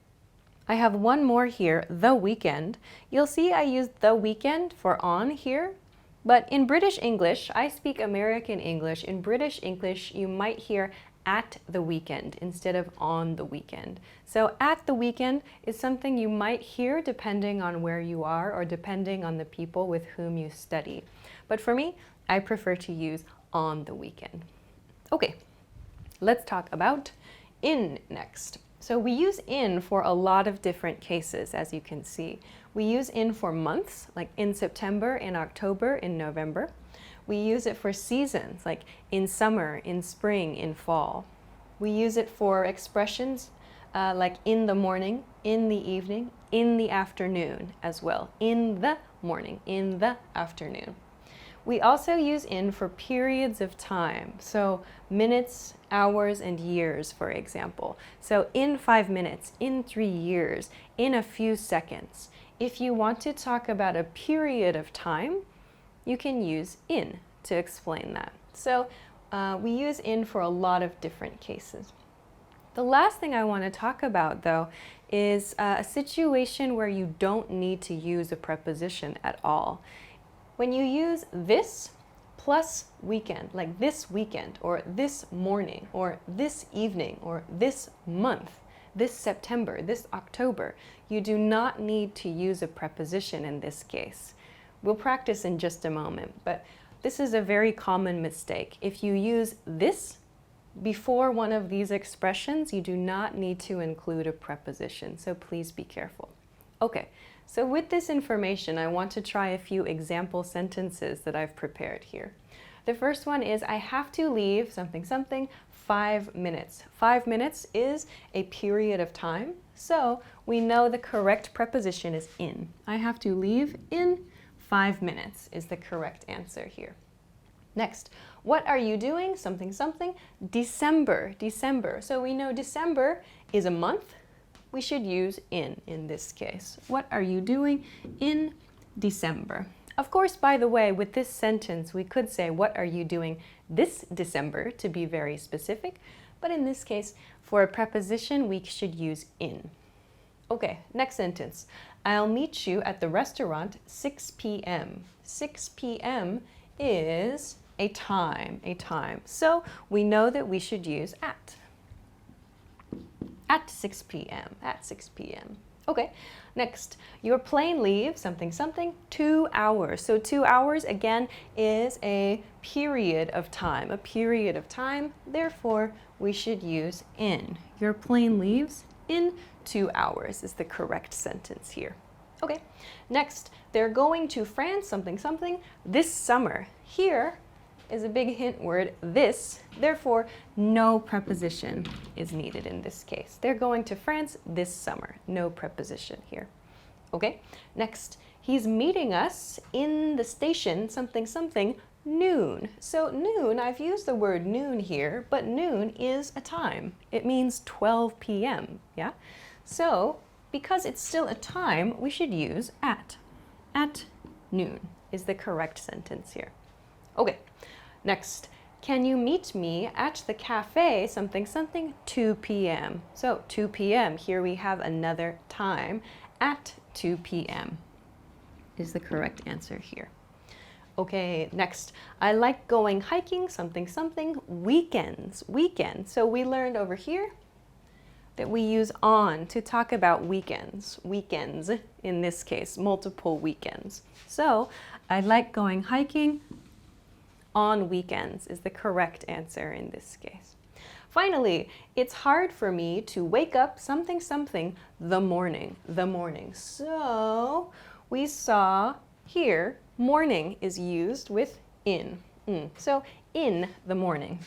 I have one more here, the weekend. You'll see I used the weekend for on here, but in British English, I speak American English. In British English, you might hear at the weekend instead of on the weekend. So at the weekend is something you might hear depending on where you are or depending on the people with whom you study. But for me, I prefer to use on the weekend. Okay, let's talk about in next. So we use in for a lot of different cases, as you can see. We use in for months, like in September, in October, in November. We use it for seasons, like in summer, in spring, in fall. We use it for expressions like in the morning, in the evening, in the afternoon as well. In the morning, in the afternoon. We also use in for periods of time. So minutes, hours, and years, for example. So in 5 minutes, in 3 years, in a few seconds. If you want to talk about a period of time, you can use in to explain that. So we use in for a lot of different cases. The last thing I want to talk about, though, is a situation where you don't need to use a preposition at all. When you use this plus weekend, like this weekend, or this morning, or this evening, or this month, this September, this October, you do not need to use a preposition in this case. We'll practice in just a moment, but this is a very common mistake. If you use this before one of these expressions, you do not need to include a preposition, so please be careful. Okay, so with this information, I want to try a few example sentences that I've prepared here. The first one is, I have to leave something something 5 minutes. 5 minutes is a period of time, so we know the correct preposition is in. I have to leave in 5 minutes is the correct answer here. Next, what are you doing? Something something. December, December. So we know December is a month. We should use in this case. What are you doing in December? Of course, by the way, with this sentence, we could say, what are you doing this December, to be very specific. But in this case, for a preposition, we should use in. Okay, next sentence. I'll meet you at the restaurant 6 p.m. 6 p.m. is a time. So we know that we should use at 6 p.m. At 6 p.m. Okay, next, your plane leaves something something 2 hours. So 2 hours again is a period of time. A period of time, therefore we should use in. Your plane leaves in 2 hours is the correct sentence here. Okay, next, they're going to France something something this summer. Here is a big hint word, this, therefore no preposition is needed in this case. They're going to France this summer, no preposition here. Okay, next, he's meeting us in the station something something noon. So noon, I've used the word noon here, but noon is a time. It means 12 p.m., yeah? So because it's still a time, we should use at. At noon is the correct sentence here. Okay, next, can you meet me at the cafe something something 2 p.m. So 2 p.m. here we have another time. At 2 p.m. is the correct answer here. Okay, next, I like going hiking something something weekends. Weekend. So we learned over here that we use on to talk about weekends. Weekends, in this case, multiple weekends. So I like going hiking on weekends is the correct answer in this case. Finally, it's hard for me to wake up something something the morning. The morning. So we saw here morning is used with in. So in the morning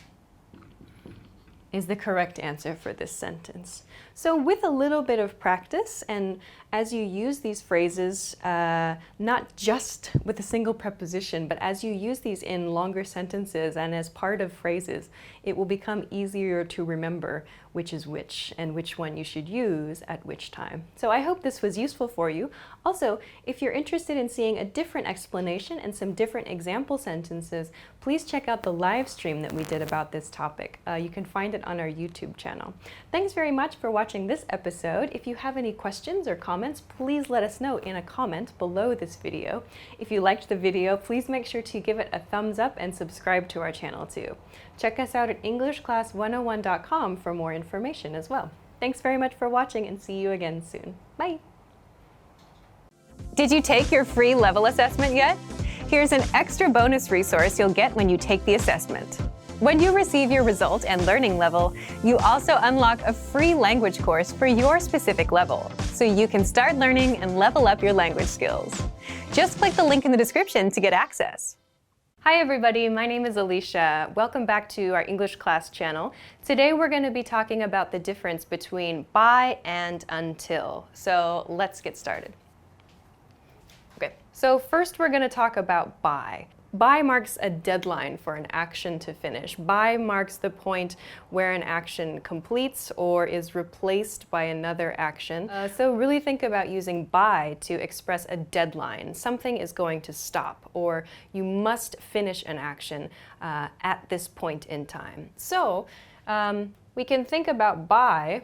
is the correct answer for this sentence. So with a little bit of practice, and as you use these phrases, not just with a single preposition, but as you use these in longer sentences and as part of phrases, it will become easier to remember which is which and which one you should use at which time. So I hope this was useful for you. Also, if you're interested in seeing a different explanation and some different example sentences, please check out the live stream that we did about this topic. You can find it on our YouTube channel. Thanks very much for watching this episode. If you have any questions or comments, please let us know in a comment below this video. If you liked the video, please make sure to give it a thumbs up and subscribe to our channel too. Check us out at EnglishClass101.com for more information as well. Thanks very much for watching and see you again soon. Bye! Did you take your free level assessment yet? Here's an extra bonus resource you'll get when you take the assessment. When you receive your result and learning level, you also unlock a free language course for your specific level, so you can start learning and level up your language skills. Just click the link in the description to get access. Hi everybody, my name is Alicia. Welcome back to our English class channel. Today we're going to be talking about the difference between by and until. So let's get started. Okay, so first we're going to talk about by. By marks a deadline for an action to finish. By marks the point where an action completes or is replaced by another action. So really think about using by to express a deadline. Something is going to stop, or you must finish an action at this point in time. So we can think about by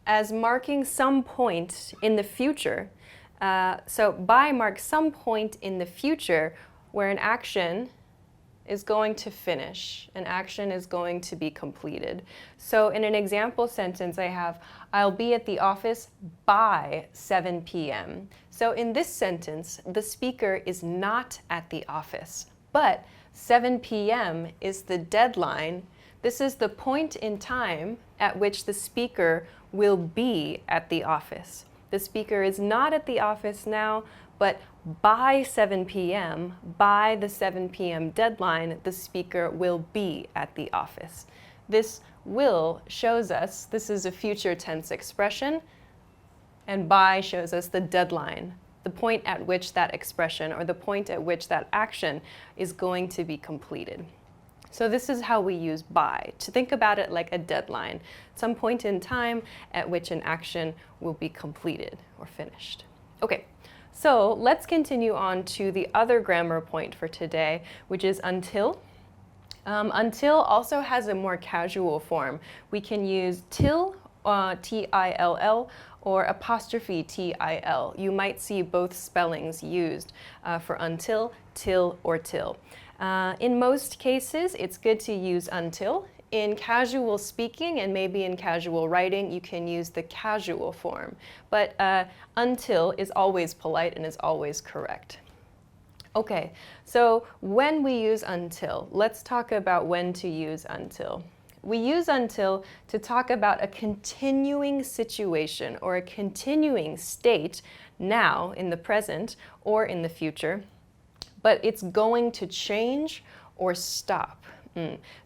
as marking some point in the future. So by marks some point in the future where an action is going to finish, an action is going to be completed. So in an example sentence I have, I'll be at the office by 7 p.m. So in this sentence, the speaker is not at the office, but 7 p.m. is the deadline. This is the point in time at which the speaker will be at the office. The speaker is not at the office now, but by 7 p.m., by the 7 p.m. deadline, the speaker will be at the office. This will shows us, this is a future tense expression, and by shows us the deadline, the point at which that expression or the point at which that action is going to be completed. So this is how we use by, to think about it like a deadline, some point in time at which an action will be completed or finished. Okay, so let's continue on to the other grammar point for today, which is until. Until also has a more casual form. We can use till, T-I-L-L, or apostrophe T-I-L. You might see both spellings used for until, till, or till. In most cases, it's good to use until. In casual speaking and maybe in casual writing, you can use the casual form. But until is always polite and is always correct. Okay, so when we use until, let's talk about when to use until. We use until to talk about a continuing situation or a continuing state now in the present or in the future, but it's going to change or stop.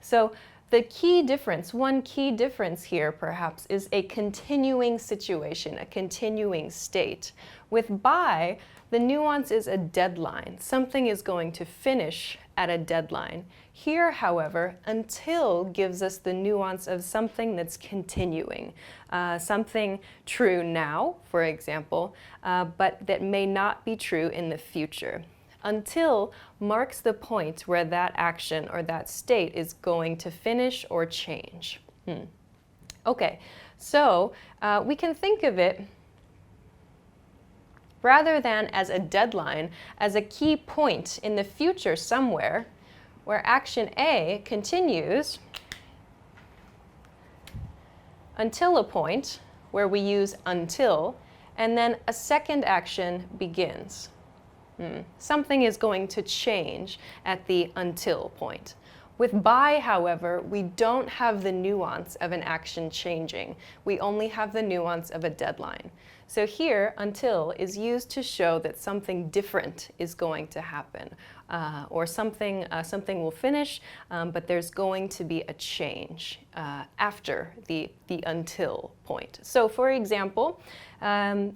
So the key difference, one key difference here perhaps, is a continuing situation, a continuing state. With by, the nuance is a deadline. Something is going to finish at a deadline. Here, however, until gives us the nuance of something that's continuing. Something true now, for example, but that may not be true in the future. Until marks the point where that action or that state is going to finish or change. Okay, so we can think of it rather than as a deadline, as a key point in the future somewhere where action A continues until a point where we use until, and then a second action begins. Something is going to change at the until point. With by, however, we don't have the nuance of an action changing. We only have the nuance of a deadline. So here, until is used to show that something different is going to happen, or something will finish, but there's going to be a change after the until point. So for example,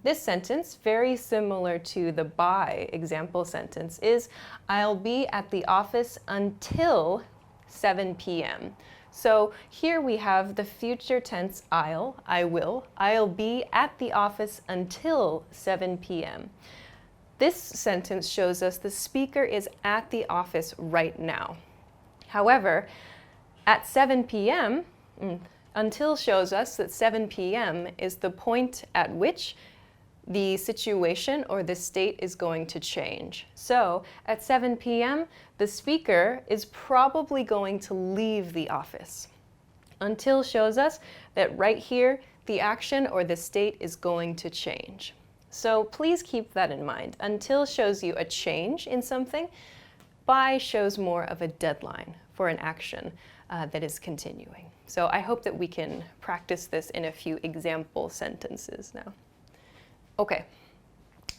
this sentence, very similar to the by example sentence, is I'll be at the office until 7 p.m. So here we have the future tense I will. I'll be at the office until 7 p.m. This sentence shows us the speaker is at the office right now. However, at 7 p.m., until shows us that 7 p.m. is the point at which the situation or the state is going to change. So at 7 p.m., the speaker is probably going to leave the office. Until shows us that right here, the action or the state is going to change. So please keep that in mind. Until shows you a change in something. By shows more of a deadline for an action that is continuing. So I hope that we can practice this in a few example sentences now. Okay,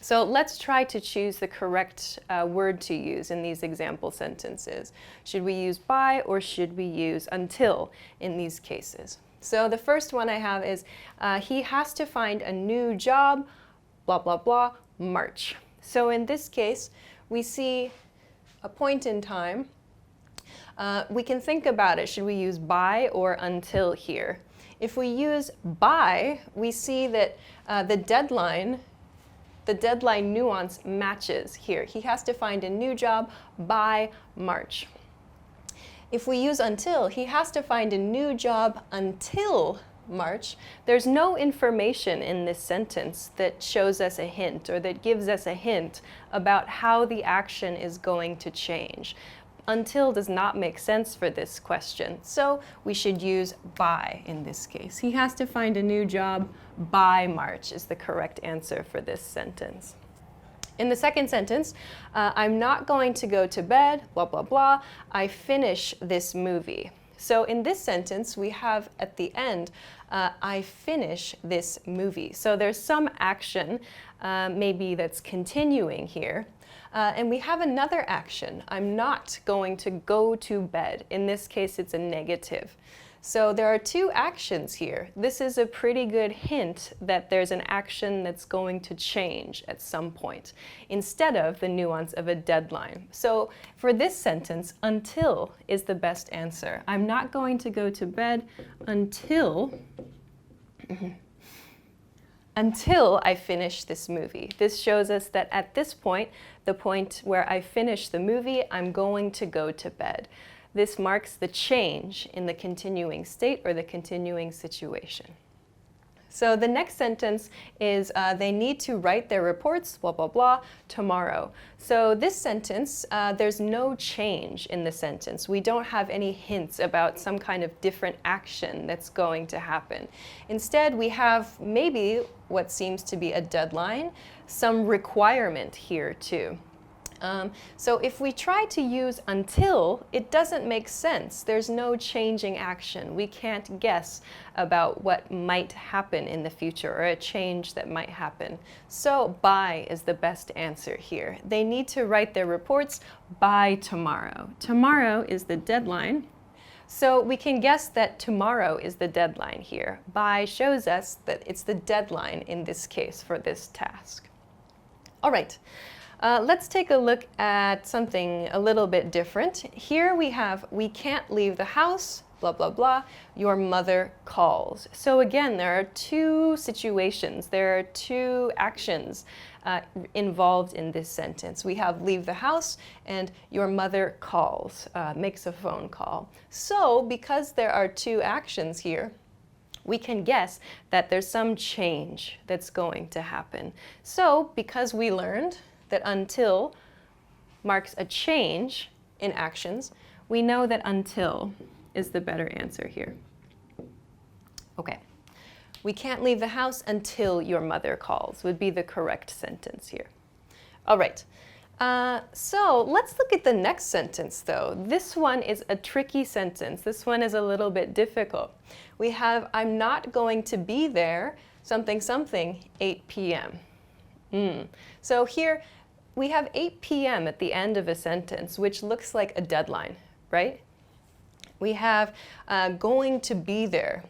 so let's try to choose the correct word to use in these example sentences. Should we use by or should we use until in these cases? So the first one I have is he has to find a new job, blah, blah, blah, March. So in this case, we see a point in time. We can think about it. Should we use by or until here? If we use by, we see that the deadline nuance matches here. He has to find a new job by March. If we use until, he has to find a new job until March. There's no information in this sentence that shows us a hint or that gives us a hint about how the action is going to change. Until does not make sense for this question, so we should use by in this case. He has to find a new job by March is the correct answer for this sentence. In the second sentence, I'm not going to go to bed, blah, blah, blah. I finish this movie. So in this sentence, we have at the end, I finish this movie. So there's some action maybe that's continuing here. And we have another action. I'm not going to go to bed. In this case, it's a negative. So there are two actions here. This is a pretty good hint that there's an action that's going to change at some point, instead of the nuance of a deadline. So for this sentence, until is the best answer. I'm not going to go to bed until I finish this movie. This shows us that at this point, the point where I finish the movie, I'm going to go to bed. This marks the change in the continuing state or the continuing situation. So the next sentence is they need to write their reports, blah, blah, blah, tomorrow. So this sentence, there's no change in the sentence. We don't have any hints about some kind of different action that's going to happen. Instead, we have maybe what seems to be a deadline, some requirement here too. So if we try to use until, it doesn't make sense. There's no changing action. We can't guess about what might happen in the future or a change that might happen. So by is the best answer here. They need to write their reports by tomorrow. Tomorrow is the deadline. So we can guess that tomorrow is the deadline here. By shows us that it's the deadline in this case for this task. All right. Let's take a look at something a little bit different. Here we have, we can't leave the house, blah, blah, blah, your mother calls. So again, there are two situations, there are two actions involved in this sentence. We have leave the house and your mother calls, makes a phone call. So because there are two actions here, we can guess that there's some change that's going to happen. So because we learned that until marks a change in actions, we know that until is the better answer here. Okay. We can't leave the house until your mother calls would be the correct sentence here. All right. So let's look at the next sentence though. This one is a tricky sentence. This one is a little bit difficult. We have, I'm not going to be there, something, something, 8 p.m. So here, we have 8 p.m. at the end of a sentence, which looks like a deadline, right? We have going to be there.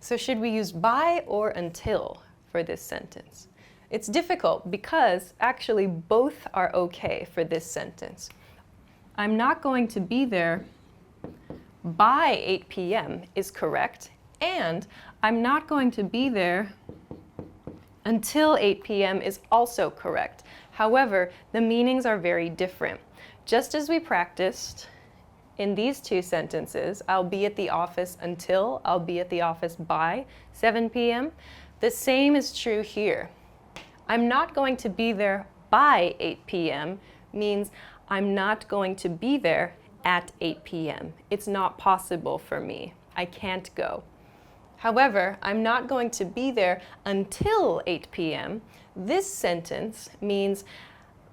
So should we use by or until for this sentence? It's difficult because actually both are okay for this sentence. I'm not going to be there by 8 p.m. is correct, and I'm not going to be there until 8 p.m. is also correct. However, the meanings are very different. Just as we practiced in these two sentences, I'll be at the office until, I'll be at the office by 7 p.m., the same is true here. I'm not going to be there by 8 p.m. means I'm not going to be there at 8 p.m. It's not possible for me. I can't go. However, I'm not going to be there until 8 p.m. This sentence means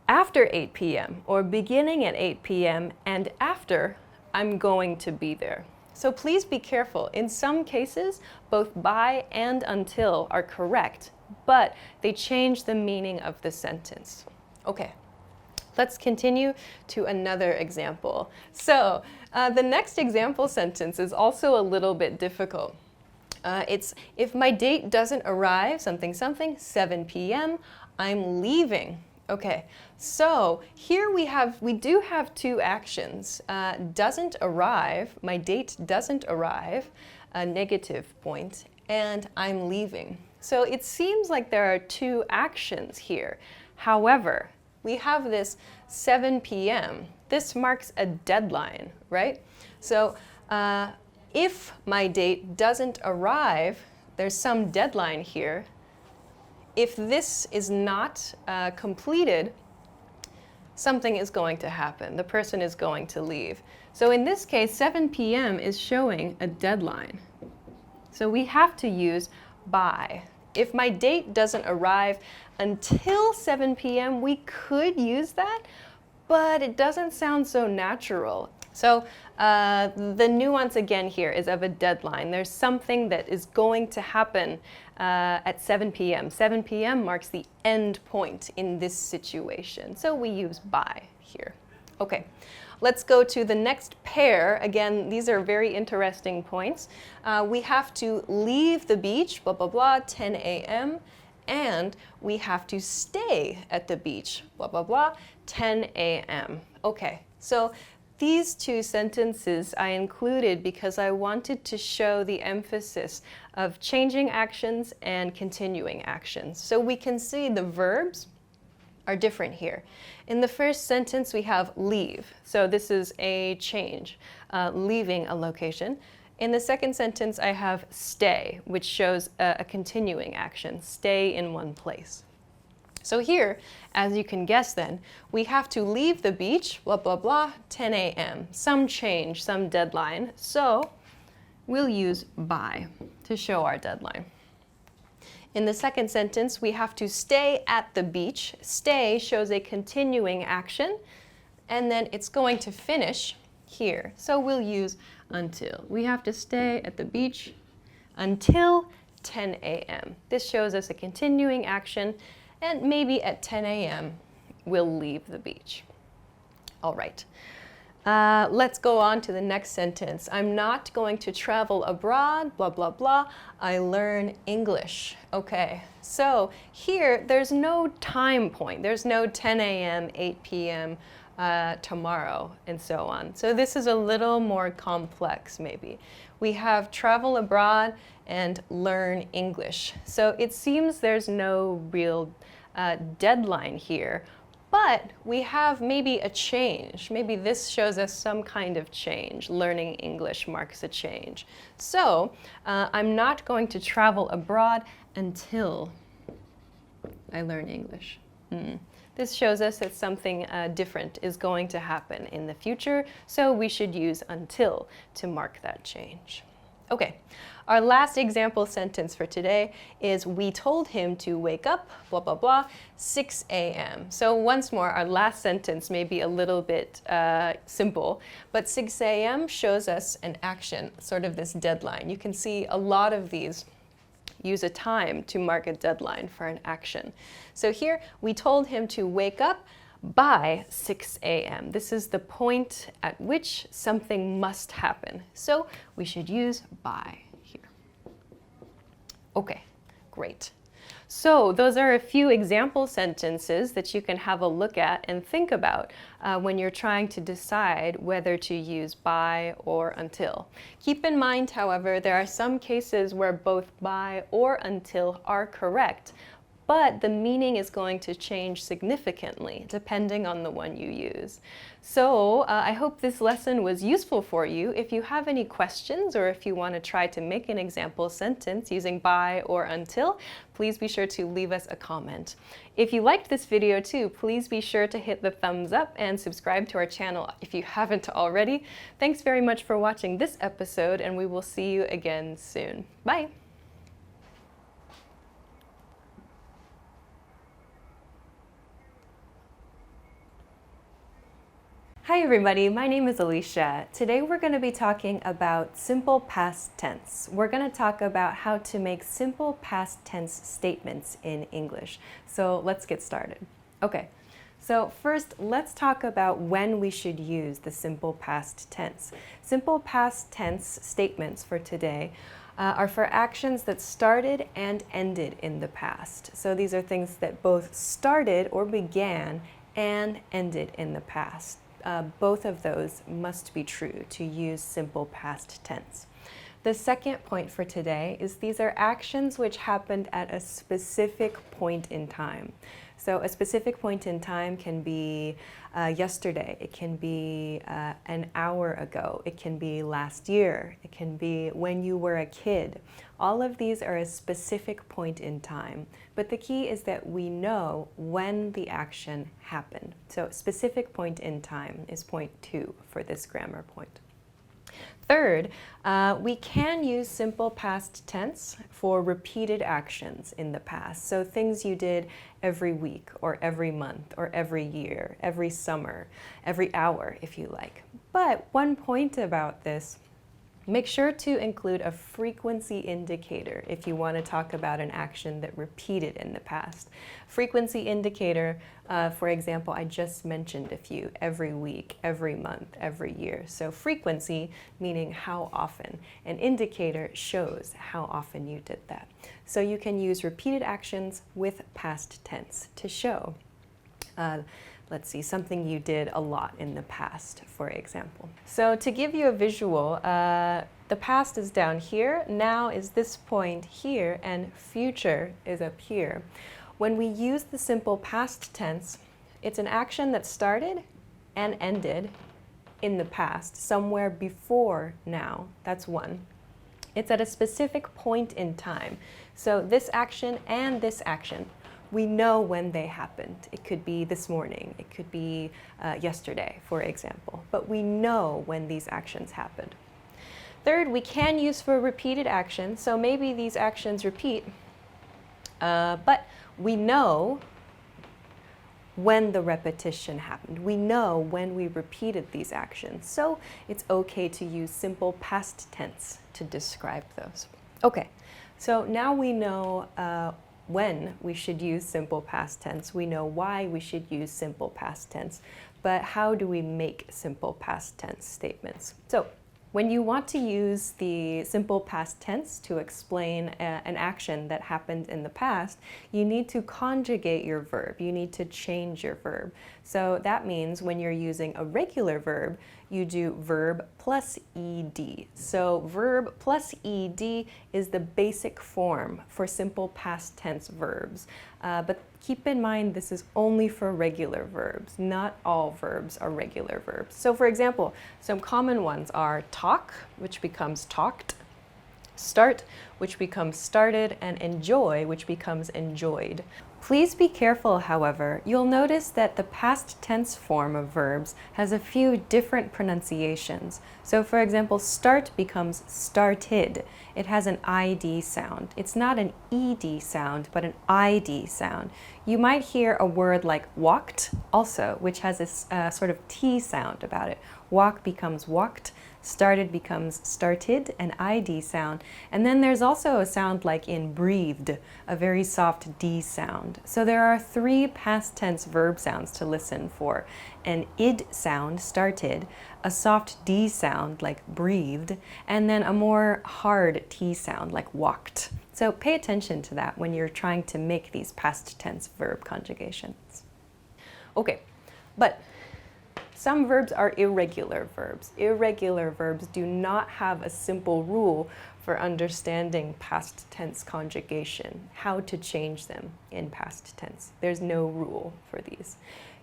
after 8 p.m. or beginning at 8 p.m. and after I'm going to be there. So please be careful. In some cases, both by and until are correct, but they change the meaning of the sentence. Okay. Let's continue to another example. So the next example sentence is also a little bit difficult. It's, if my date doesn't arrive, something, something, 7 p.m., I'm leaving Okay, so here we do have two actions. Doesn't arrive, my date doesn't arrive, a negative point, and I'm leaving. So it seems like there are two actions here. However, we have this 7 p.m. This marks a deadline, right? So if my date doesn't arrive, there's some deadline here. If this is not completed, something is going to happen. The person is going to leave. So in this case, 7 p.m. is showing a deadline. So we have to use by. If my date doesn't arrive until 7 p.m., we could use that, but it doesn't sound so natural. So the nuance again here is of a deadline. There's something that is going to happen at 7 p.m. 7 p.m. marks the end point in this situation. So we use by here. Okay, let's go to the next pair. Again, these are very interesting points. We have to leave the beach, blah, blah, blah, 10 a.m. And we have to stay at the beach, blah, blah, blah, 10 a.m. Okay, so these two sentences I included because I wanted to show the emphasis of changing actions and continuing actions. So we can see the verbs are different here. In the first sentence, we have leave. So this is a change, leaving a location. In the second sentence, I have stay, which shows a continuing action, stay in one place. So here, as you can guess then, we have to leave the beach, blah, blah, blah, 10 a.m. Some change, some deadline. So we'll use by to show our deadline. In the second sentence, we have to stay at the beach. Stay shows a continuing action, and then it's going to finish here. So we'll use until. We have to stay at the beach until 10 a.m. This shows us a continuing action, and maybe at 10 a.m. we'll leave the beach. All right. Let's go on to the next sentence. I'm not going to travel abroad, blah, blah, blah. I learn English. Okay, so here there's no time point. There's no 10 a.m., 8 p.m., tomorrow, and so on. So this is a little more complex, maybe. We have travel abroad and learn English. So it seems there's no real deadline here. But we have maybe a change. Maybe this shows us some kind of change. Learning English marks a change. So I'm not going to travel abroad until I learn English. This shows us that something different is going to happen in the future, so we should use until to mark that change. Okay, our last example sentence for today is we told him to wake up, blah, blah, blah, 6 a.m. So once more, our last sentence may be a little bit simple, but 6 a.m. shows us an action, sort of this deadline. You can see a lot of these use a time to mark a deadline for an action. So here, we told him to wake up by 6 a.m. This is the point at which something must happen. So we should use by here. Okay, great. So those are a few example sentences that you can have a look at and think about when you're trying to decide whether to use by or until. Keep in mind, however, there are some cases where both by or until are correct, but the meaning is going to change significantly depending on the one you use. So I hope this lesson was useful for you. If you have any questions or if you want to try to make an example sentence using by or until, please be sure to leave us a comment. If you liked this video too, please be sure to hit the thumbs up and subscribe to our channel if you haven't already. Thanks very much for watching this episode, and we will see you again soon. Bye! Hi everybody, my name is Alicia. Today we're going to be talking about simple past tense. We're going to talk about how to make simple past tense statements in English. So let's get started. Okay, so first let's talk about when we should use the simple past tense. Simple past tense statements for today are for actions that started and ended in the past. So these are things that both started or began and ended in the past. Both of those must be true to use simple past tense. The second point for today is these are actions which happened at a specific point in time. So a specific point in time can be yesterday, it can be an hour ago, it can be last year, it can be when you were a kid. All of these are a specific point in time, but the key is that we know when the action happened. So specific point in time is point 2 for this grammar point. Third, we can use simple past tense for repeated actions in the past. So things you did every week or every month or every year, every summer, every hour if you like. But one point about this, make sure to include a frequency indicator if you want to talk about an action that repeated in the past. Frequency indicator, for example, I just mentioned a few: every week, every month, every year. So frequency meaning how often. An indicator shows how often you did that. So you can use repeated actions with past tense to show let's see, something you did a lot in the past, for example. So to give you a visual, the past is down here, now is this point here, and future is up here. When we use the simple past tense, it's an action that started and ended in the past, somewhere before now. That's one. It's at a specific point in time. So this action and this action, we know when they happened. It could be this morning, it could be yesterday, for example, but we know when these actions happened. Third, we can use for repeated actions, so maybe these actions repeat, but we know when the repetition happened. We know when we repeated these actions, so it's okay to use simple past tense to describe those. Okay, so now we know when we should use simple past tense. We know why we should use simple past tense, but how do we make simple past tense statements? So when you want to use the simple past tense to explain an action that happened in the past, you need to conjugate your verb. You need to change your verb. So that means when you're using a regular verb, you do verb plus ed. So verb plus ed is the basic form for simple past tense verbs. But keep in mind this is only for regular verbs. Not all verbs are regular verbs. So for example, some common ones are talk, which becomes talked, start, which becomes started, and enjoy, which becomes enjoyed. Please be careful, however. You'll notice that the past tense form of verbs has a few different pronunciations. So for example, start becomes started. It has an ID sound. It's not an ED sound, but an ID sound. You might hear a word like walked also, which has a sort of T sound about it. Walk becomes walked. Started becomes started, an ID sound. And then there's also a sound like in breathed, a very soft D sound. So there are 3 past tense verb sounds to listen for. An id sound, started, a soft D sound like breathed, and then a more hard T sound like walked. So pay attention to that when you're trying to make these past tense verb conjugations. Okay, but some verbs are irregular verbs. Irregular verbs do not have a simple rule for understanding past tense conjugation, how to change them in past tense. There's no rule for these.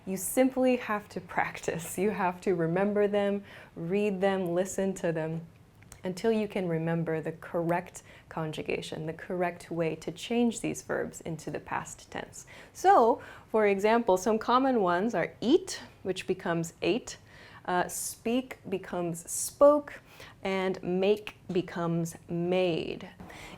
You simply have to practice. You have to remember them, read them, listen to them, until you can remember the correct conjugation, the correct way to change these verbs into the past tense. So, for example, some common ones are eat, which becomes ate, speak becomes spoke, and make becomes made.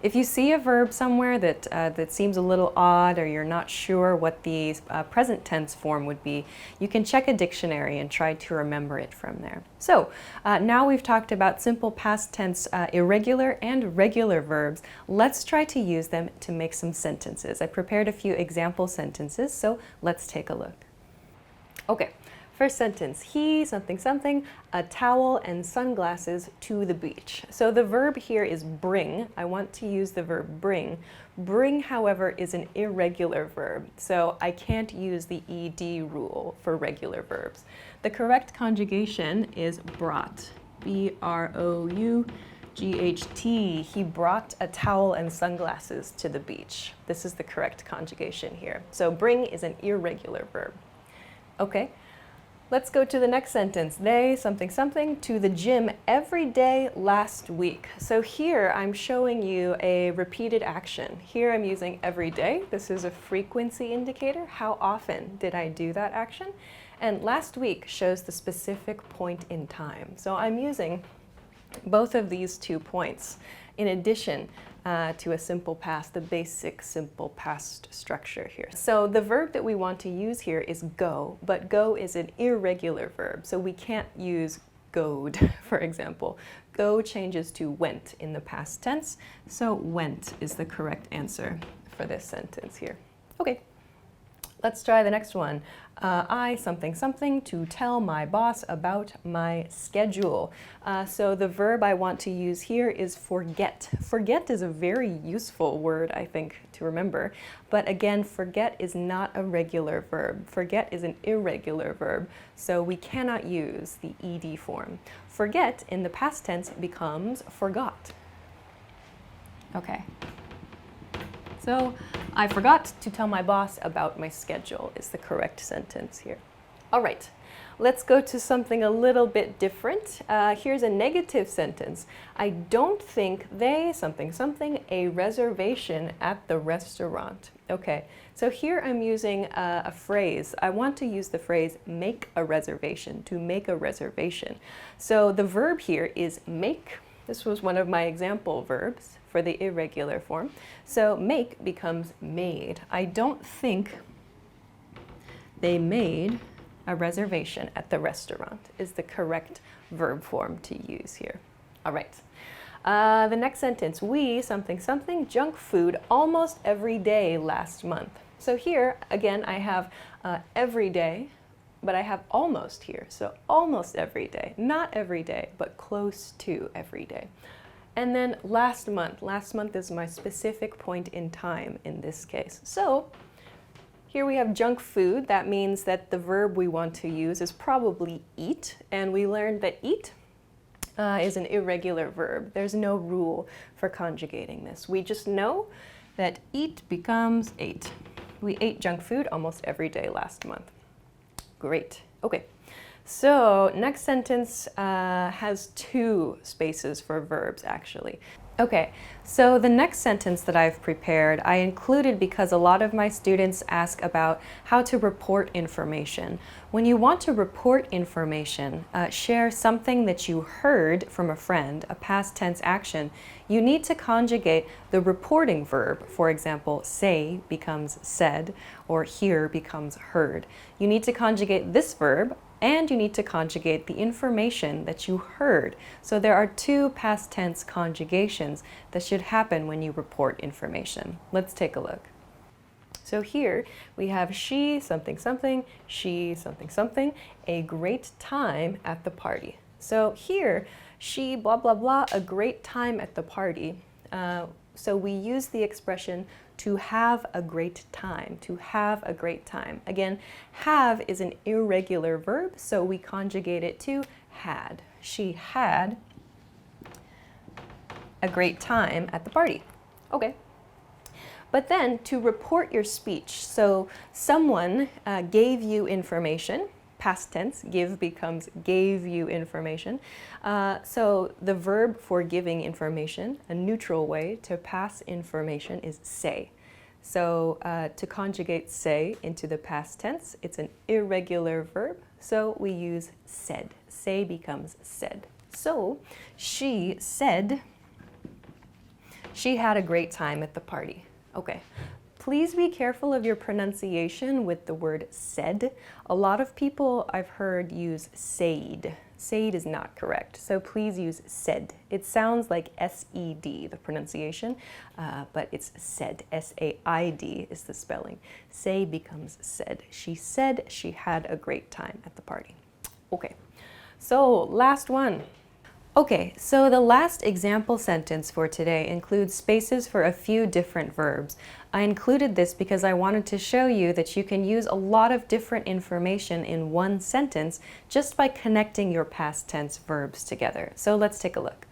If you see a verb somewhere that seems a little odd, or you're not sure what the present tense form would be, you can check a dictionary and try to remember it from there. So now we've talked about simple past tense irregular and regular verbs. Let's try to use them to make some sentences. I prepared a few example sentences, so let's take a look. Okay. First sentence, he, something, something, a towel and sunglasses to the beach. So the verb here is bring. I want to use the verb bring. Bring, however, is an irregular verb, so I can't use the ed rule for regular verbs. The correct conjugation is brought, B-R-O-U-G-H-T. He brought a towel and sunglasses to the beach. This is the correct conjugation here. So bring is an irregular verb. Okay. Let's go to the next sentence. They, something, something, to the gym every day last week. So here I'm showing you a repeated action. Here I'm using every day. This is a frequency indicator. How often did I do that action? And last week shows the specific point in time. So I'm using both of these 2 points in addition to a simple past, the basic simple past structure here. So the verb that we want to use here is go, but go is an irregular verb, so we can't use goed, for example. Go changes to went in the past tense, so went is the correct answer for this sentence here. Okay. Let's try the next one. I, something, something, to tell my boss about my schedule. So the verb I want to use here is forget. Forget is a very useful word, I think, to remember. But again, forget is not a regular verb. Forget is an irregular verb, so we cannot use the ed form. Forget in the past tense becomes forgot. Okay. So, I forgot to tell my boss about my schedule is the correct sentence here. All right, let's go to something a little bit different. Here's a negative sentence. I don't think they, something, something, a reservation at the restaurant. Okay, so here I'm using a phrase. I want to use the phrase make a reservation, to make a reservation. So the verb here is make. This was one of my example verbs for the irregular form. So make becomes made. I don't think they made a reservation at the restaurant is the correct verb form to use here. All right. The next sentence, we, something, something, junk food almost every day last month. So here, again, I have every day, but I have almost here. So almost every day, not every day, but close to every day. And then last month is my specific point in time in this case. So here we have junk food. That means that the verb we want to use is probably eat. And we learned that eat is an irregular verb. There's no rule for conjugating this. We just know that eat becomes ate. We ate junk food almost every day last month. Great. Okay. So next sentence has 2 spaces for verbs, actually. Okay, so the next sentence that I've prepared, I included because a lot of my students ask about how to report information. When you want to report information, share something that you heard from a friend, a past tense action, you need to conjugate the reporting verb. For example, say becomes said, or hear becomes heard. You need to conjugate this verb, and you need to conjugate the information that you heard. So there are 2 past tense conjugations that should happen when you report information. Let's take a look. So here we have she, something, something, she, something, something, a great time at the party. So here, she, blah, blah, blah, a great time at the party. So we use the expression to have a great time, to have a great time. Again, have is an irregular verb, so we conjugate it to had. She had a great time at the party. Okay. But then to report your speech, so someone gave you information, past tense, give becomes gave you information. So the verb for giving information, a neutral way to pass information is say. So to conjugate say into the past tense, it's an irregular verb, so we use said. Say becomes said. So she said she had a great time at the party. Okay. Please be careful of your pronunciation with the word said. A lot of people I've heard use said. Said is not correct, so please use said. It sounds like S-E-D, the pronunciation, but it's said. S-A-I-D is the spelling. Say becomes said. She said she had a great time at the party. Okay, so last one. Okay, so the last example sentence for today includes spaces for a few different verbs. I included this because I wanted to show you that you can use a lot of different information in one sentence just by connecting your past tense verbs together. So let's take a look.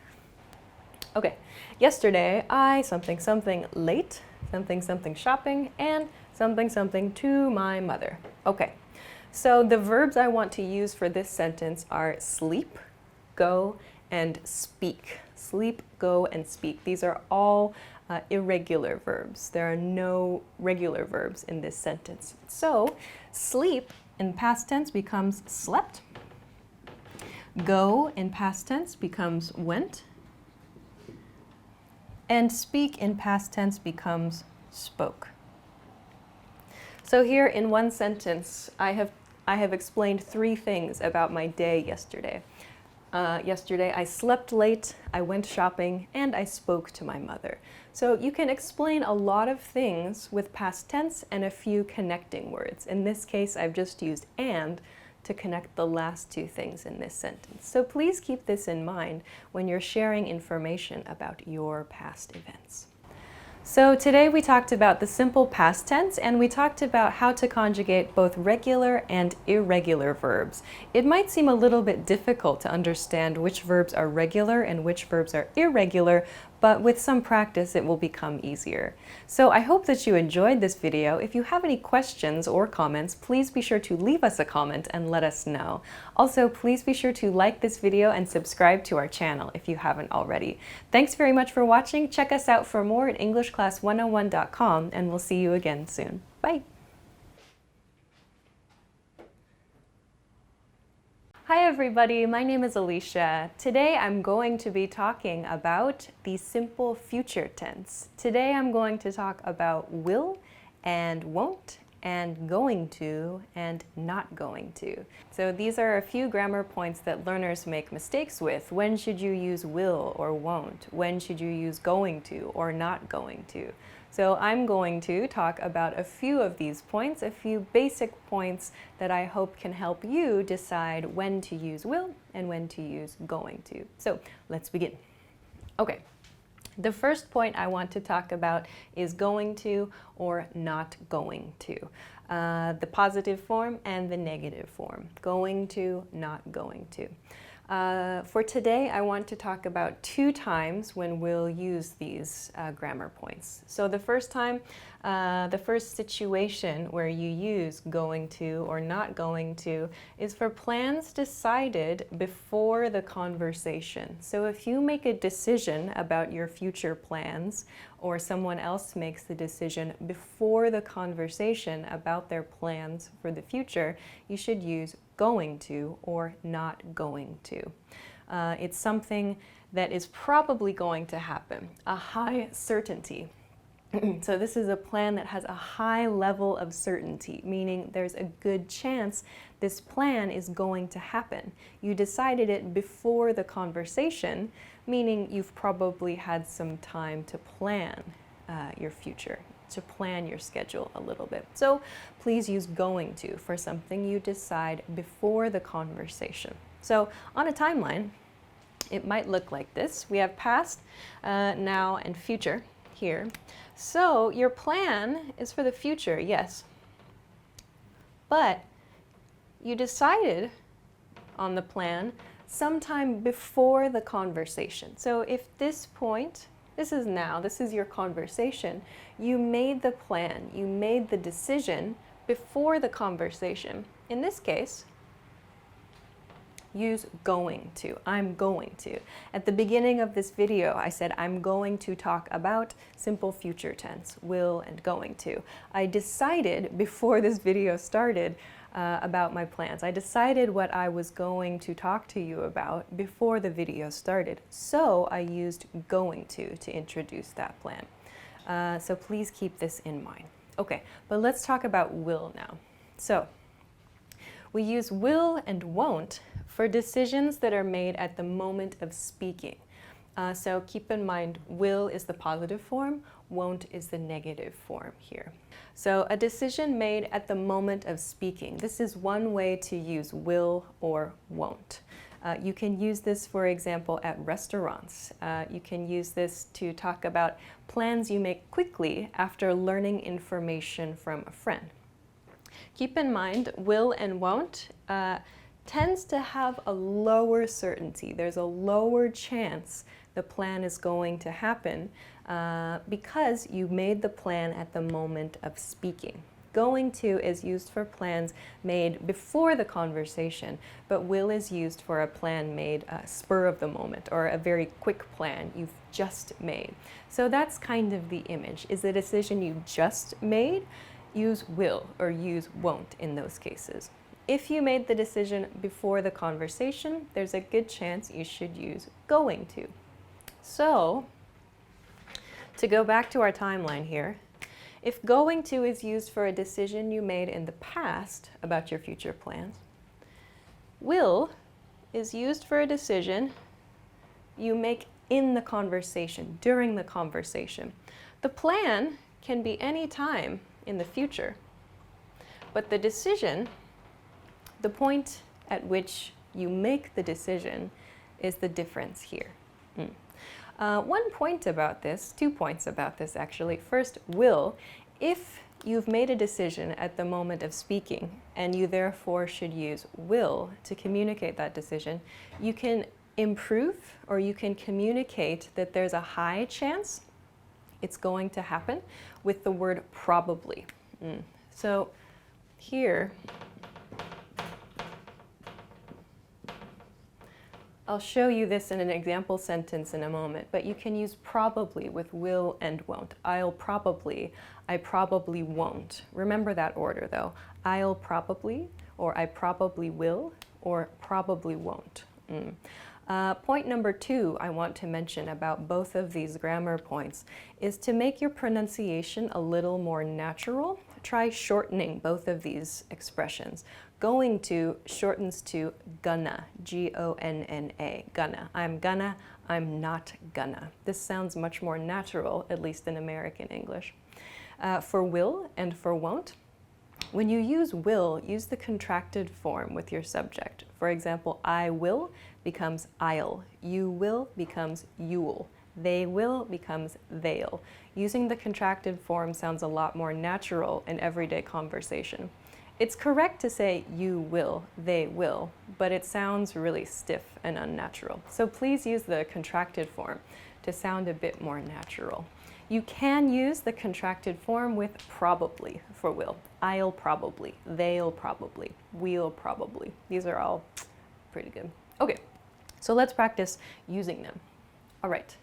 Okay, yesterday I something something late, something something shopping, and something something to my mother. Okay, so the verbs I want to use for this sentence are sleep, go, and speak. Sleep, go, and speak. These are all irregular verbs. There are no regular verbs in this sentence. So, sleep in past tense becomes slept. Go in past tense becomes went. And speak in past tense becomes spoke. So here in one sentence, I have explained 3 things about my day yesterday. Yesterday I slept late, I went shopping, and I spoke to my mother. So you can explain a lot of things with past tense and a few connecting words. In this case, I've just used and to connect the last 2 things in this sentence. So please keep this in mind when you're sharing information about your past events. So today we talked about the simple past tense, and we talked about how to conjugate both regular and irregular verbs. It might seem a little bit difficult to understand which verbs are regular and which verbs are irregular, but with some practice it will become easier. So I hope that you enjoyed this video. If you have any questions or comments, please be sure to leave us a comment and let us know. Also, please be sure to like this video and subscribe to our channel if you haven't already. Thanks very much for watching. Check us out for more at EnglishClass101.com, and we'll see you again soon. Bye! Hi everybody, my name is Alicia. Today I'm going to be talking about the simple future tense. Today I'm going to talk about will and won't and going to and not going to. So these are a few grammar points that learners make mistakes with. When should you use will or won't? When should you use going to or not going to? So I'm going to talk about a few of these points, a few basic points that I hope can help you decide when to use will and when to use going to. So let's begin. Okay, the first point I want to talk about is going to or not going to. The positive form and the negative form. Going to, not going to. For today, I want to talk about 2 times when we'll use these grammar points. So the first time, the first situation where you use going to or not going to is for plans decided before the conversation. So if you make a decision about your future plans, or someone else makes the decision before the conversation about their plans for the future, you should use going to or not going to. It's something that is probably going to happen, a high certainty. So this is a plan that has a high level of certainty, meaning there's a good chance this plan is going to happen. You decided it before the conversation, meaning you've probably had some time to plan your future, to plan your schedule a little bit. So please use going to for something you decide before the conversation. So on a timeline, it might look like this. We have past, now, and future here. So your plan is for the future, yes. But you decided on the plan sometime before the conversation. So if this point, this is now, this is your conversation, you made the plan, you made the decision before the conversation. In this case, use going to. I'm going to. At the beginning of this video, I said I'm going to talk about simple future tense, will and going to. I decided before this video started about my plans. I decided what I was going to talk to you about before the video started. So I used going to introduce that plan. So please keep this in mind. Okay, but let's talk about will now. So we use will and won't for decisions that are made at the moment of speaking. So keep in mind, will is the positive form, won't is the negative form here. So a decision made at the moment of speaking. This is one way to use will or won't. You can use this, for example, at restaurants. You can use this to talk about plans you make quickly after learning information from a friend. Keep in mind, will and won't tends to have a lower certainty. There's a lower chance the plan is going to happen because you made the plan at the moment of speaking. Going to is used for plans made before the conversation, but will is used for a plan made spur of the moment or a very quick plan you've just made. So that's kind of the image. Is the decision you just made? Use will or use won't in those cases. If you made the decision before the conversation, there's a good chance you should use going to. So, to go back to our timeline here, if going to is used for a decision you made in the past about your future plans, will is used for a decision you make in the conversation, during the conversation. The plan can be any time in the future, but the decision, the point at which you make the decision, is the difference here. One point about this, 2 points about this actually. First, will. If you've made a decision at the moment of speaking and you therefore should use will to communicate that decision, you can improve or you can communicate that there's a high chance it's going to happen with the word probably. So here, I'll show you this in an example sentence in a moment, but you can use probably with will and won't. I'll probably, I probably won't. Remember that order though. I'll probably, or I probably will, or probably won't. Point number 2 I want to mention about both of these grammar points is to make your pronunciation a little more natural. Try shortening both of these expressions. Going to shortens to gonna, G-O-N-N-A, gonna. I'm gonna, I'm not gonna. This sounds much more natural, at least in American English. For will and for won't, when you use will, use the contracted form with your subject. For example, I will becomes I'll. You will becomes you'll. They will becomes they'll. Using the contracted form sounds a lot more natural in everyday conversation. It's correct to say you will, they will, but it sounds really stiff and unnatural. So please use the contracted form to sound a bit more natural. You can use the contracted form with probably for will. I'll probably, they'll probably, we'll probably. These are all pretty good. Okay, so let's practice using them. All right.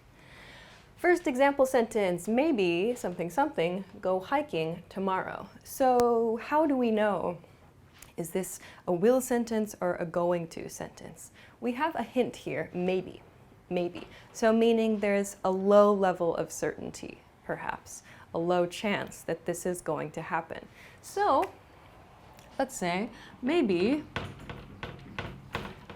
First example sentence, maybe something something, go hiking tomorrow. So how do we know? Is this a will sentence or a going to sentence? We have a hint here, maybe, maybe. So meaning there's a low level of certainty, perhaps, a low chance that this is going to happen. So let's say, maybe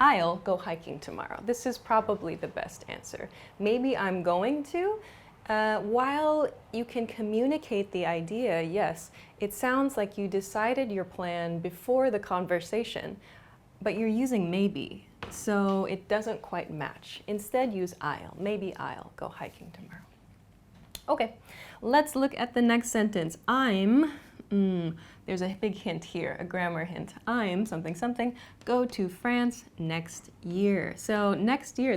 I'll go hiking tomorrow. This is probably the best answer. Maybe I'm going to. While you can communicate the idea, yes, it sounds like you decided your plan before the conversation, but you're using maybe, so it doesn't quite match. Instead, use I'll. Maybe I'll go hiking tomorrow. Okay, let's look at the next sentence. I'm, there's a big hint here, a grammar hint. I'm something something, go to France next year. So next year,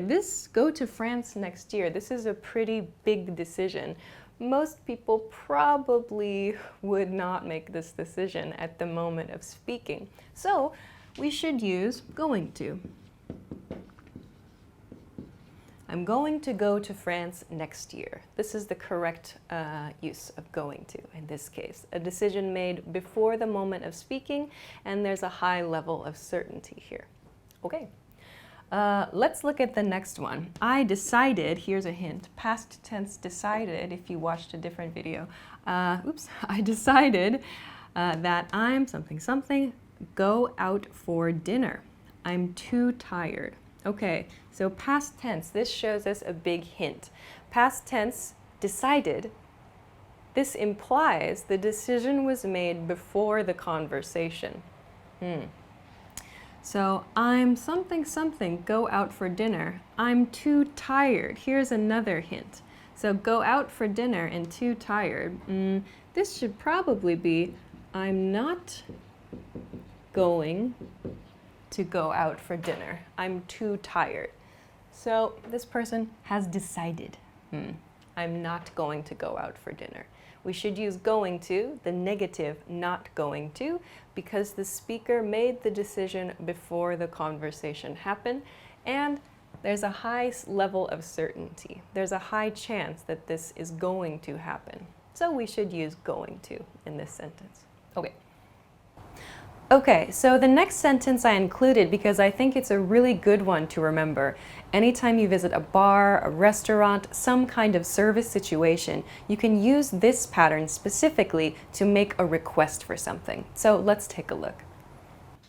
go to France next year, this is a pretty big decision. Most people probably would not make this decision at the moment of speaking. So we should use going to. I'm going to go to France next year. This is the correct use of going to in this case. A decision made before the moment of speaking, and there's a high level of certainty here. Okay, let's look at the next one. I decided, here's a hint, past tense decided, if you watched a different video. I decided that I'm something something, go out for dinner. I'm too tired. Okay, so past tense, this shows us a big hint. Past tense, decided. This implies the decision was made before the conversation. So, I'm something something, go out for dinner. I'm too tired. Here's another hint. So, go out for dinner and too tired. This should probably be, I'm not going to go out for dinner. I'm too tired. So, this person has decided. I'm not going to go out for dinner. We should use going to, the negative not going to, because the speaker made the decision before the conversation happened, and there's a high level of certainty. There's a high chance that this is going to happen. So we should use going to in this sentence. Okay, so the next sentence I included because I think it's a really good one to remember. Anytime you visit a bar, a restaurant, some kind of service situation, you can use this pattern specifically to make a request for something. So let's take a look.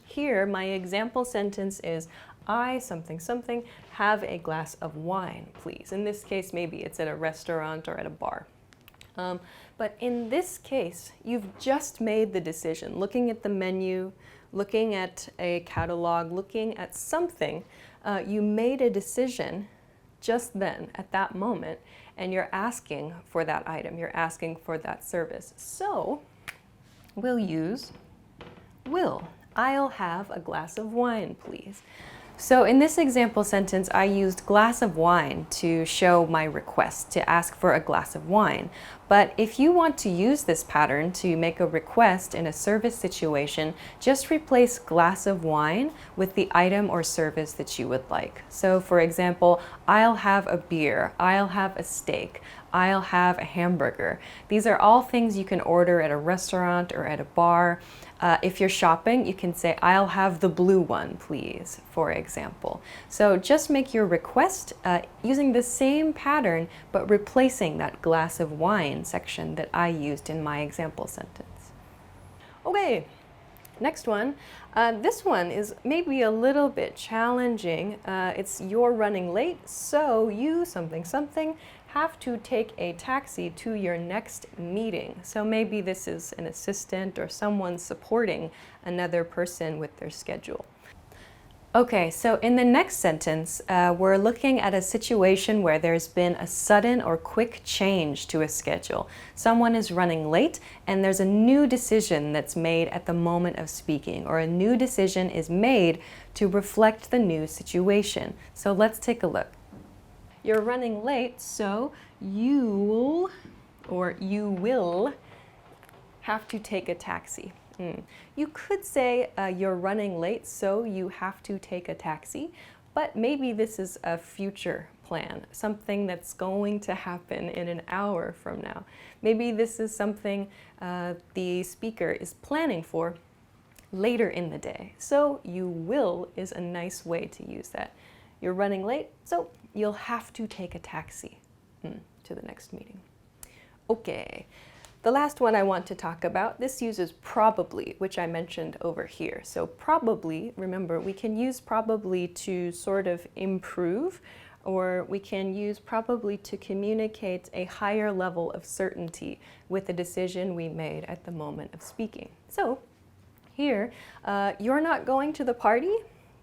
Here, my example sentence is, I something something have a glass of wine, please. In this case, maybe it's at a restaurant or at a bar. But in this case, you've just made the decision, looking at the menu, looking at a catalog, looking at something. You made a decision just then, at that moment, and you're asking for that item, you're asking for that service. So, we'll use will. I'll have a glass of wine, please. So in this example sentence, I used glass of wine to show my request, to ask for a glass of wine. But if you want to use this pattern to make a request in a service situation, just replace glass of wine with the item or service that you would like. So for example, I'll have a beer, I'll have a steak, I'll have a hamburger. These are all things you can order at a restaurant or at a bar. If you're shopping, you can say, I'll have the blue one, please, for example. So just make your request using the same pattern, but replacing that glass of wine section that I used in my example sentence. Okay, next one. This one is maybe a little bit challenging. It's you're running late, so you something something have to take a taxi to your next meeting. So maybe this is an assistant or someone supporting another person with their schedule. Okay, so in the next sentence, we're looking at a situation where there's been a sudden or quick change to a schedule. Someone is running late and there's a new decision that's made at the moment of speaking, or a new decision is made to reflect the new situation. So let's take a look. You're running late, so you will have to take a taxi. You could say you're running late, so you have to take a taxi, but maybe this is a future plan, something that's going to happen in an hour from now. Maybe this is something the speaker is planning for later in the day. So you will is a nice way to use that. You're running late, so you'll have to take a taxi to the next meeting. Okay, the last one I want to talk about, this uses probably, which I mentioned over here. So probably, remember, we can use probably to sort of improve, or we can use probably to communicate a higher level of certainty with the decision we made at the moment of speaking. So here, you're not going to the party?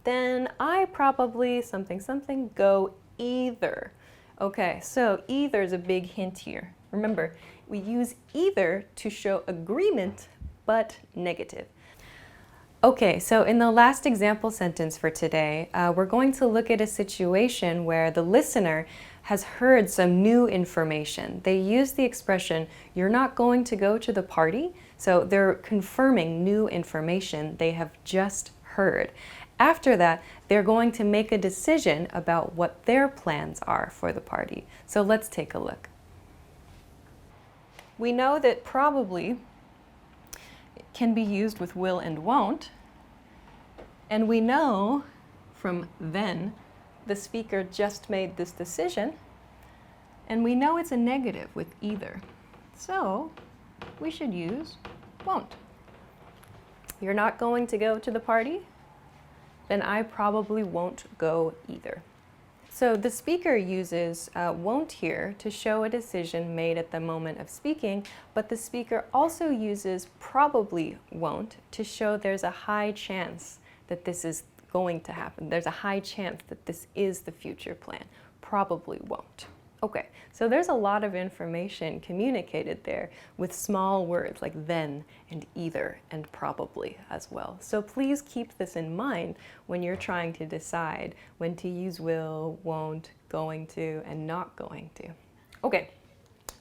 Then I probably something something go either. Okay, so either is a big hint here. Remember, we use either to show agreement, but negative. Okay, so in the last example sentence for today, we're going to look at a situation where the listener has heard some new information. They use the expression, you're not going to go to the party, so they're confirming new information they have just heard. After that, they're going to make a decision about what their plans are for the party. So let's take a look. We know that probably can be used with will and won't. And we know from then the speaker just made this decision. And we know it's a negative with either. So we should use won't. You're not going to go to the party? then I probably won't go either. So the speaker uses won't here to show a decision made at the moment of speaking, but the speaker also uses probably won't to show there's a high chance that this is going to happen. There's a high chance that this is the future plan. Probably won't. Okay, so there's a lot of information communicated there with small words like then and either and probably as well. So please keep this in mind when you're trying to decide when to use will, won't, going to, and not going to. Okay.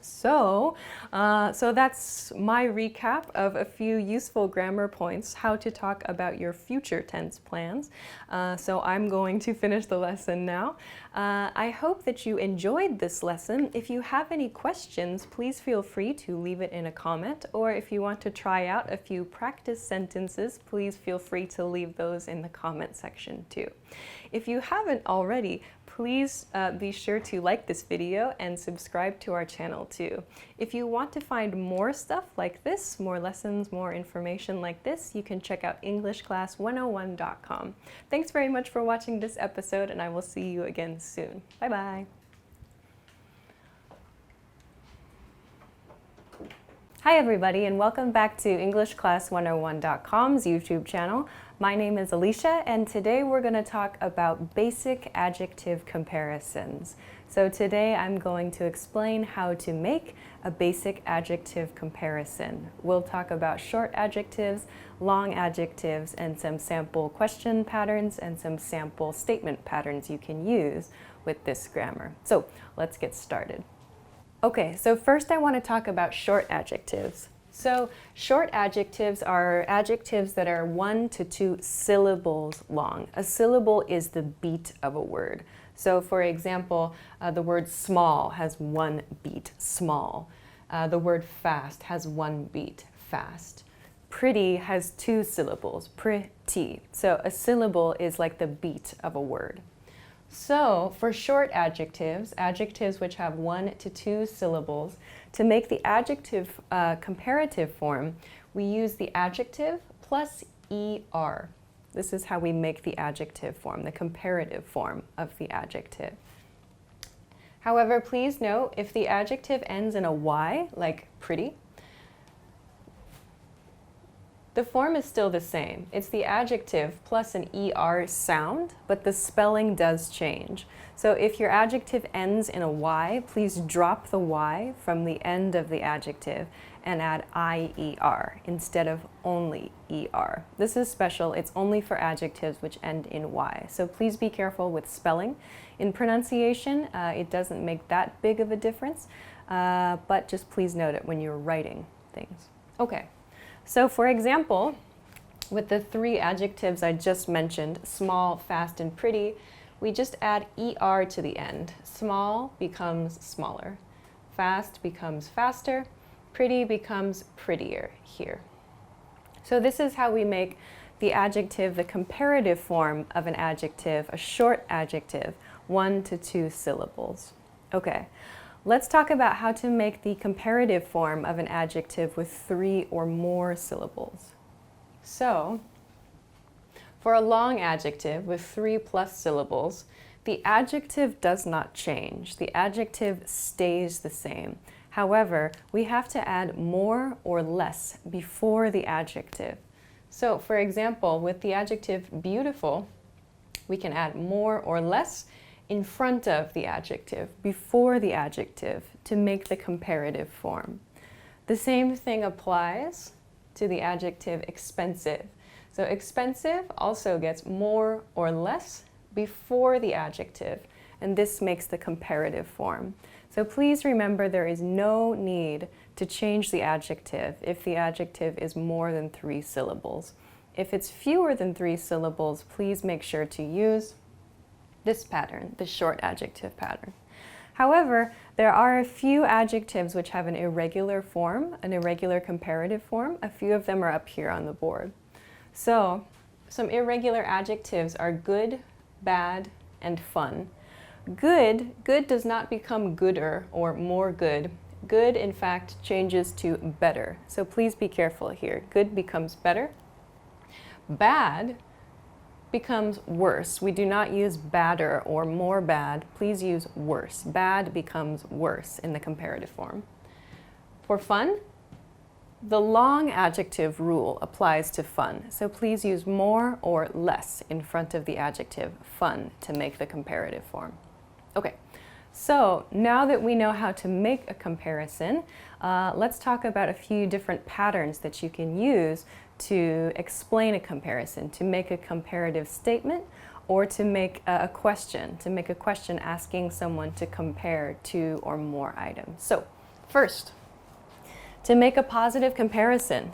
So that's my recap of a few useful grammar points, how to talk about your future tense plans. So I'm going to finish the lesson now. I hope that you enjoyed this lesson. If you have any questions, please feel free to leave it in a comment, or if you want to try out a few practice sentences, please feel free to leave those in the comment section too. If you haven't already, please be sure to like this video and subscribe to our channel too. If you want to find more stuff like this, more lessons, more information like this, you can check out EnglishClass101.com. Thanks very much for watching this episode, and I will see you again soon. Bye-bye. Hi everybody, and welcome back to EnglishClass101.com's YouTube channel. My name is Alicia, and today we're going to talk about basic adjective comparisons. So today I'm going to explain how to make a basic adjective comparison. We'll talk about short adjectives, long adjectives, and some sample question patterns and some sample statement patterns you can use with this grammar. So let's get started. Okay, so first I want to talk about short adjectives. So short adjectives are adjectives that are 1 to 2 syllables long. A syllable is the beat of a word. So for example, the word small has 1 beat, small. The word fast has 1 beat, fast. Pretty has 2 syllables, pretty. So a syllable is like the beat of a word. So for short adjectives, adjectives which have 1 to 2 syllables, to make the adjective comparative form, we use the adjective plus ER. This is how we make the adjective form, the comparative form of the adjective. However, please note, if the adjective ends in a Y, like pretty, the form is still the same. It's the adjective plus an ER sound, but the spelling does change. So if your adjective ends in a Y, please drop the Y from the end of the adjective and add IER instead of only ER. This is special. It's only for adjectives which end in Y. So please be careful with spelling. In pronunciation, it doesn't make that big of a difference, but just please note it when you're writing things. Okay. So for example, with the 3 adjectives I just mentioned, small, fast, and pretty, we just add ER to the end. Small becomes smaller. Fast becomes faster. Pretty becomes prettier here. So this is how we make the adjective the comparative form of an adjective, a short adjective, 1 to 2 syllables. Okay. Let's talk about how to make the comparative form of an adjective with 3 or more syllables. So, for a long adjective with 3+ syllables, the adjective does not change. The adjective stays the same. However, we have to add more or less before the adjective. So, for example, with the adjective beautiful, we can add more or less in front of the adjective, before the adjective, to make the comparative form. The same thing applies to the adjective expensive. So expensive also gets more or less before the adjective, and this makes the comparative form. So please remember there is no need to change the adjective if the adjective is more than 3 syllables. If it's fewer than 3 syllables, please make sure to use this pattern, the short adjective pattern. However, there are a few adjectives which have an irregular form, an irregular comparative form. A few of them are up here on the board. So, some irregular adjectives are good, bad, and fun. Good does not become gooder or more good. Good, in fact, changes to better. So please be careful here. Good becomes better. Bad becomes worse. We do not use badder or more bad. Please use worse. Bad becomes worse in the comparative form. For fun, the long adjective rule applies to fun. So please use more or less in front of the adjective fun to make the comparative form. Okay, so now that we know how to make a comparison, let's talk about a few different patterns that you can use to explain a comparison, to make a comparative statement, or to make a question asking someone to compare two or more items. So first, to make a positive comparison,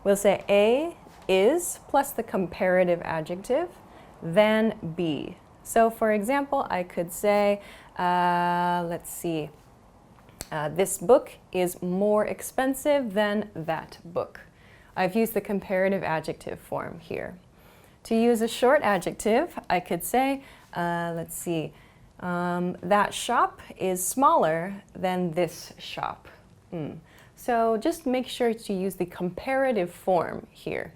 we'll say A is plus the comparative adjective, then B. So for example, I could say, this book is more expensive than that book. I've used the comparative adjective form here. To use a short adjective, I could say, that shop is smaller than this shop. So just make sure to use the comparative form here.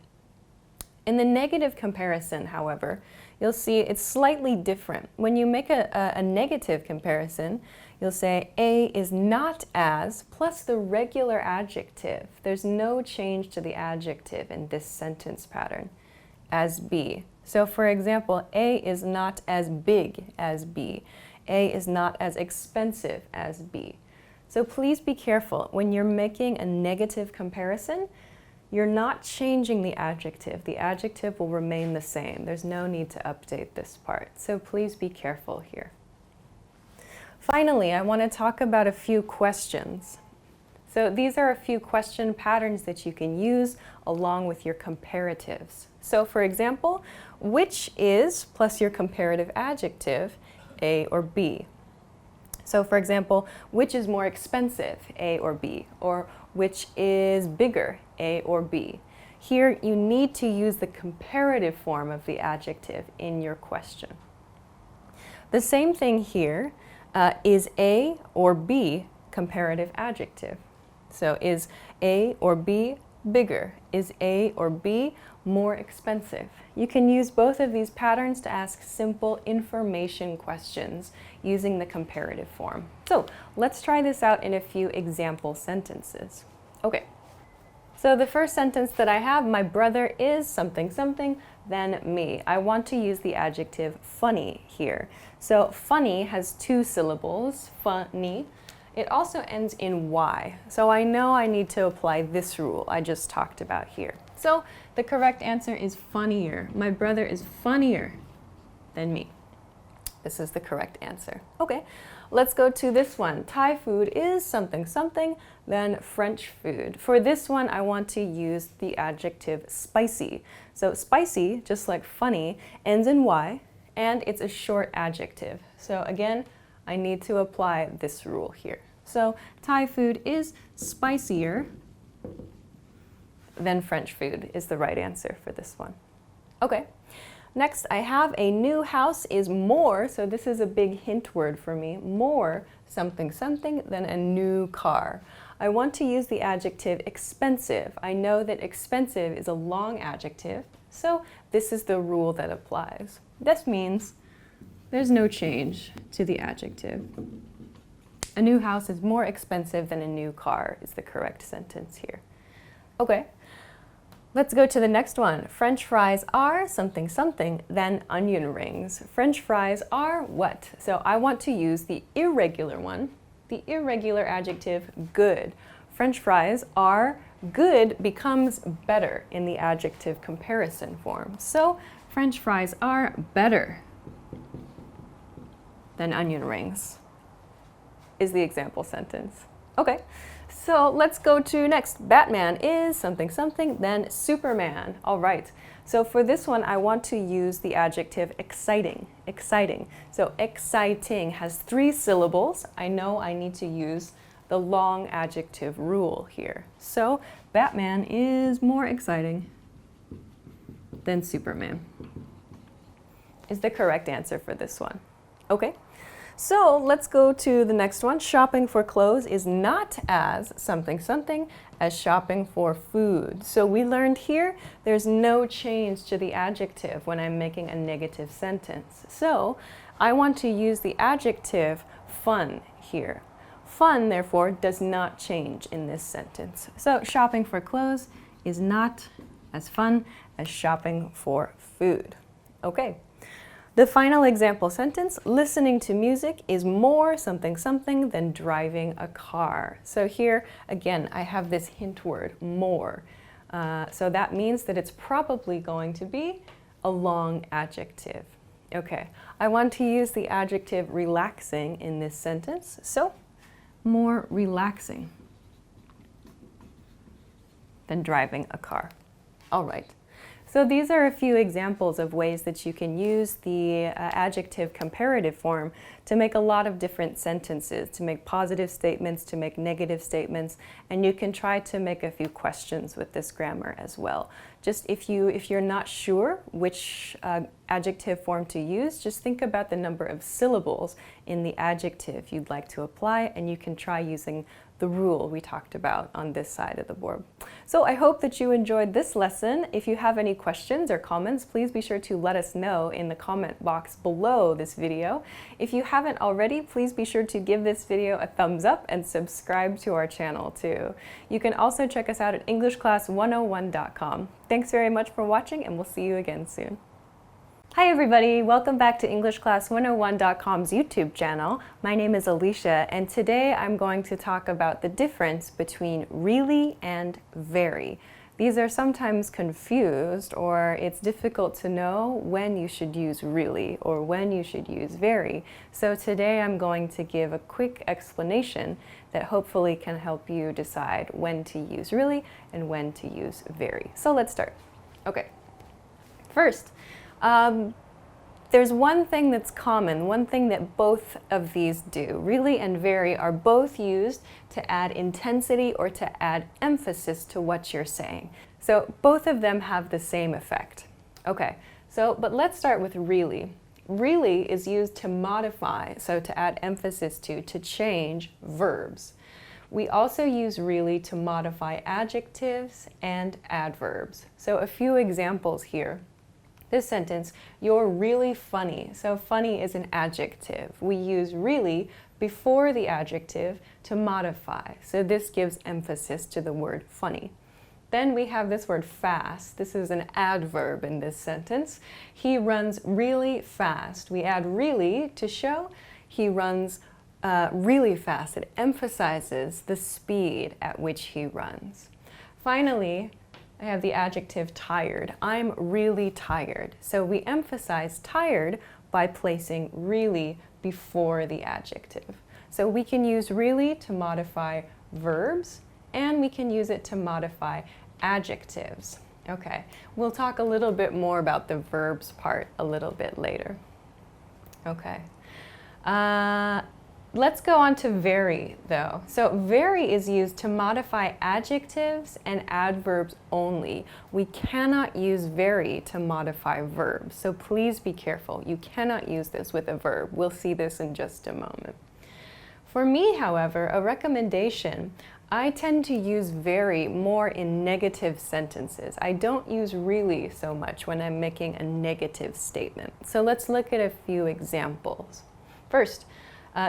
In the negative comparison, however, you'll see it's slightly different. When you make a negative comparison, you'll say A is not as plus the regular adjective. There's no change to the adjective in this sentence pattern as B. So for example, A is not as big as B. A is not as expensive as B. So please be careful. When you're making a negative comparison, you're not changing the adjective. The adjective will remain the same. There's no need to update this part. So please be careful here. Finally, I want to talk about a few questions. So these are a few question patterns that you can use along with your comparatives. So for example, which is plus your comparative adjective, A or B. So for example, which is more expensive, A or B? Or which is bigger, A or B? Here you need to use the comparative form of the adjective in your question. The same thing here, is A or B comparative adjective? So is A or B bigger? Is A or B more expensive? You can use both of these patterns to ask simple information questions using the comparative form. So let's try this out in a few example sentences. Okay, so the first sentence that I have, my brother is something something than me. I want to use the adjective funny here. So funny has two syllables, funny. It also ends in Y. So I know I need to apply this rule I just talked about here. So the correct answer is funnier. My brother is funnier than me. This is the correct answer. Okay, let's go to this one. Thai food is something something than French food. For this one, I want to use the adjective spicy. So spicy, just like funny, ends in Y, and it's a short adjective. So again, I need to apply this rule here. So Thai food is spicier than French food is the right answer for this one. Okay, next I have a new house is more, so this is a big hint word for me, more something something than a new car. I want to use the adjective expensive. I know that expensive is a long adjective, so this is the rule that applies. This means there's no change to the adjective. A new house is more expensive than a new car is the correct sentence here. Okay, let's go to the next one. French fries are something something than onion rings. French fries are what? So I want to use the irregular one, the irregular adjective good. French fries are good becomes better in the adjective comparison form. So French fries are better than onion rings is the example sentence. Okay, so let's go to next. Batman is something something than Superman. All right, so for this one I want to use the adjective exciting. Exciting. So exciting has 3 syllables. I know I need to use the long adjective rule here. So Batman is more exciting than Superman is the correct answer for this one. Okay, So let's go to the next one. Shopping for clothes is not as something something as shopping for food. So we learned here there's no change to the adjective when I'm making a negative sentence. So I want to use the adjective fun here. Fun, therefore, does not change in this sentence. So shopping for clothes is not as fun as shopping for food. Okay. The final example sentence, listening to music is more something something than driving a car. So here, again, I have this hint word, more. So that means that it's probably going to be a long adjective. Okay, I want to use the adjective relaxing in this sentence. So, more relaxing than driving a car. All right. So these are a few examples of ways that you can use the adjective comparative form to make a lot of different sentences, to make positive statements, to make negative statements, and you can try to make a few questions with this grammar as well. Just if you're not sure which adjective form to use, just think about the number of syllables in the adjective you'd like to apply, and you can try using the rule we talked about on this side of the board. So I hope that you enjoyed this lesson. If you have any questions or comments, please be sure to let us know in the comment box below this video. If you haven't already, please be sure to give this video a thumbs up and subscribe to our channel too. You can also check us out at EnglishClass101.com. Thanks very much for watching, and we'll see you again soon. Hi everybody, welcome back to EnglishClass101.com's YouTube channel. My name is Alicia, and today I'm going to talk about the difference between really and very. These are sometimes confused, or it's difficult to know when you should use really or when you should use very. So today I'm going to give a quick explanation that hopefully can help you decide when to use really and when to use very. So let's start. Okay, first, there's one thing that's common, one thing that both of these do. Really and very are both used to add intensity or to add emphasis to what you're saying. So both of them have the same effect. Okay, but let's start with really. Really is used to modify, so to add emphasis to change verbs. We also use really to modify adjectives and adverbs. So a few examples here. This sentence, you're really funny. So funny is an adjective. We use really before the adjective to modify. So this gives emphasis to the word funny. Then we have this word fast. This is an adverb in this sentence. He runs really fast. We add really to show he runs really fast. It emphasizes the speed at which he runs. Finally, I have the adjective tired. I'm really tired. So we emphasize tired by placing really before the adjective. So we can use really to modify verbs, and we can use it to modify adjectives. Okay, we'll talk a little bit more about the verbs part a little bit later. Okay. Let's go on to very, though. So very is used to modify adjectives and adverbs only. We cannot use very to modify verbs, so please be careful. You cannot use this with a verb. We'll see this in just a moment. For me, however, a recommendation, I tend to use very more in negative sentences. I don't use really so much when I'm making a negative statement. So let's look at a few examples. First,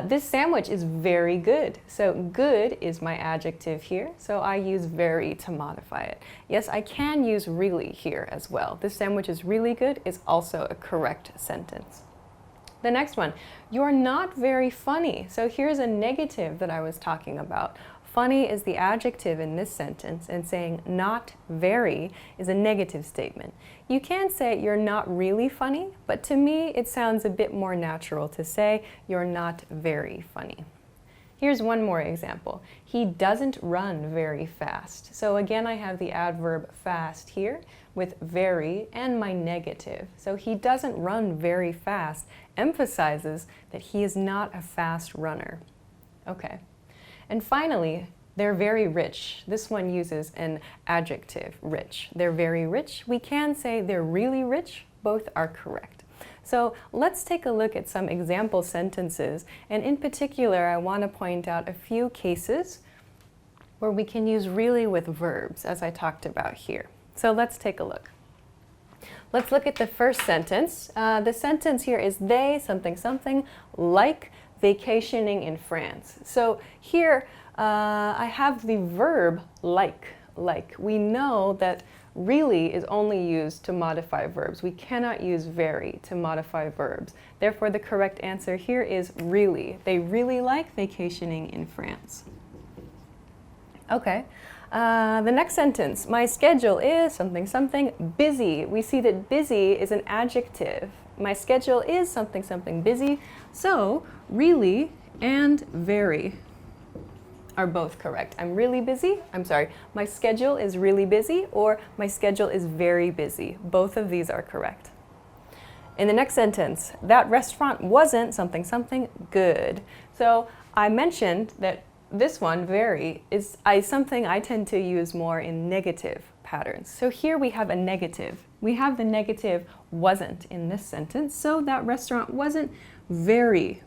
this sandwich is very good. So good is my adjective here, so I use very to modify it. Yes, I can use really here as well. This sandwich is really good is also a correct sentence. The next one, you're not very funny. So here's a negative that I was talking about. Funny is the adjective in this sentence, and saying not very is a negative statement. You can say you're not really funny, but to me it sounds a bit more natural to say you're not very funny. Here's one more example. He doesn't run very fast. So again, I have the adverb fast here with very and my negative. So he doesn't run very fast emphasizes that he is not a fast runner. Okay. And finally, they're very rich. This one uses an adjective, rich. They're very rich. We can say they're really rich. Both are correct. So let's take a look at some example sentences, and in particular I want to point out a few cases where we can use really with verbs, as I talked about here. So let's take a look. Let's look at the first sentence. The sentence here is they something something like vacationing in France. So here I have the verb like. We know that really is only used to modify verbs. We cannot use very to modify verbs. Therefore, the correct answer here is really. They really like vacationing in France. Okay. The next sentence, my schedule is something something busy. We see that busy is an adjective. My schedule is something something busy. So really and very are both correct. I'm really busy. My schedule is really busy, or my schedule is very busy. Both of these are correct. In the next sentence, that restaurant wasn't something something good. So I mentioned that this one, very, is something I tend to use more in negative patterns. So here we have a negative. We have the negative wasn't in this sentence, so that restaurant wasn't very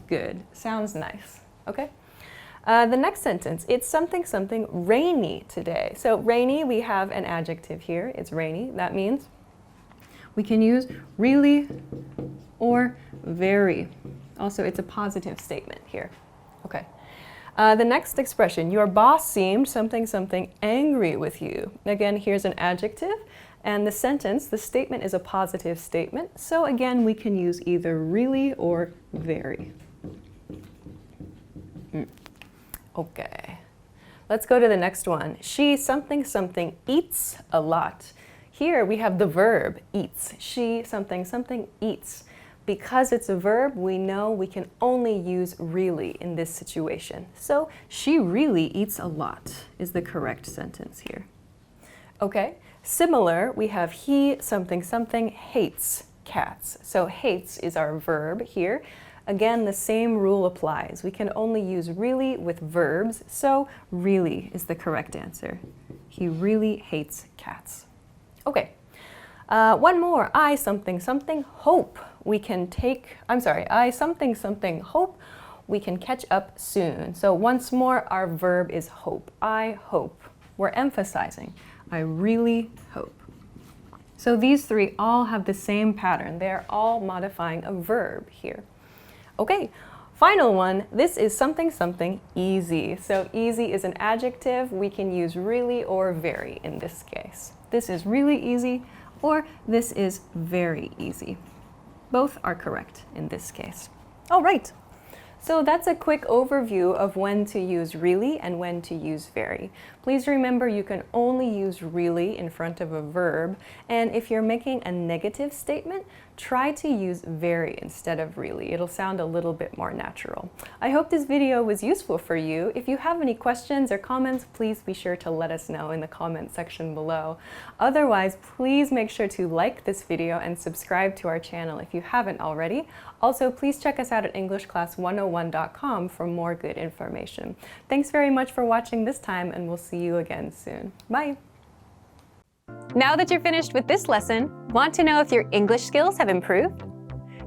good. Sounds nice, okay? The next sentence, it's something something rainy today. So rainy, we have an adjective here. It's rainy. That means we can use really or very. Also, it's a positive statement here. Okay. The next expression, your boss seemed something something angry with you. Again, here's an adjective. And the sentence, the statement is a positive statement. So again, we can use either really or very. Okay, let's go to the next one. She something something eats a lot. Here we have the verb eats. She something something eats. Because it's a verb, we know we can only use really in this situation. So she really eats a lot is the correct sentence here. Okay, similar, we have he something something hates cats. So hates is our verb here. Again, the same rule applies. We can only use really with verbs, so really is the correct answer. He really hates cats. Okay, one more. I something something hope we can I something something hope we can catch up soon. So once more, our verb is hope. I hope. We're emphasizing. I really hope. So these three all have the same pattern. They're all modifying a verb here. Okay, final one. This is something something easy. So easy is an adjective. We can use really or very in this case. This is really easy, or this is very easy. Both are correct in this case. All right. So that's a quick overview of when to use really and when to use very. Please remember you can only use really in front of a verb, and if you're making a negative statement, try to use very instead of really. It'll sound a little bit more natural. I hope this video was useful for you. If you have any questions or comments, please be sure to let us know in the comment section below. Otherwise, please make sure to like this video and subscribe to our channel if you haven't already. Also, please check us out at EnglishClass101.com for more good information. Thanks very much for watching this time, and we'll see you again soon. Bye! Now that you're finished with this lesson, want to know if your English skills have improved?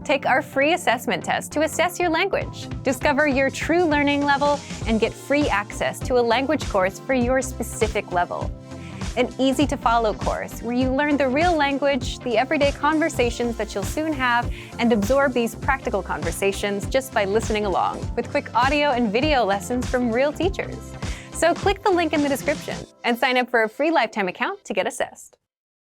Take our free assessment test to assess your language, discover your true learning level, and get free access to a language course for your specific level. An easy-to-follow course where you learn the real language, the everyday conversations that you'll soon have, and absorb these practical conversations just by listening along, with quick audio and video lessons from real teachers. So click the link in the description and sign up for a free lifetime account to get assessed.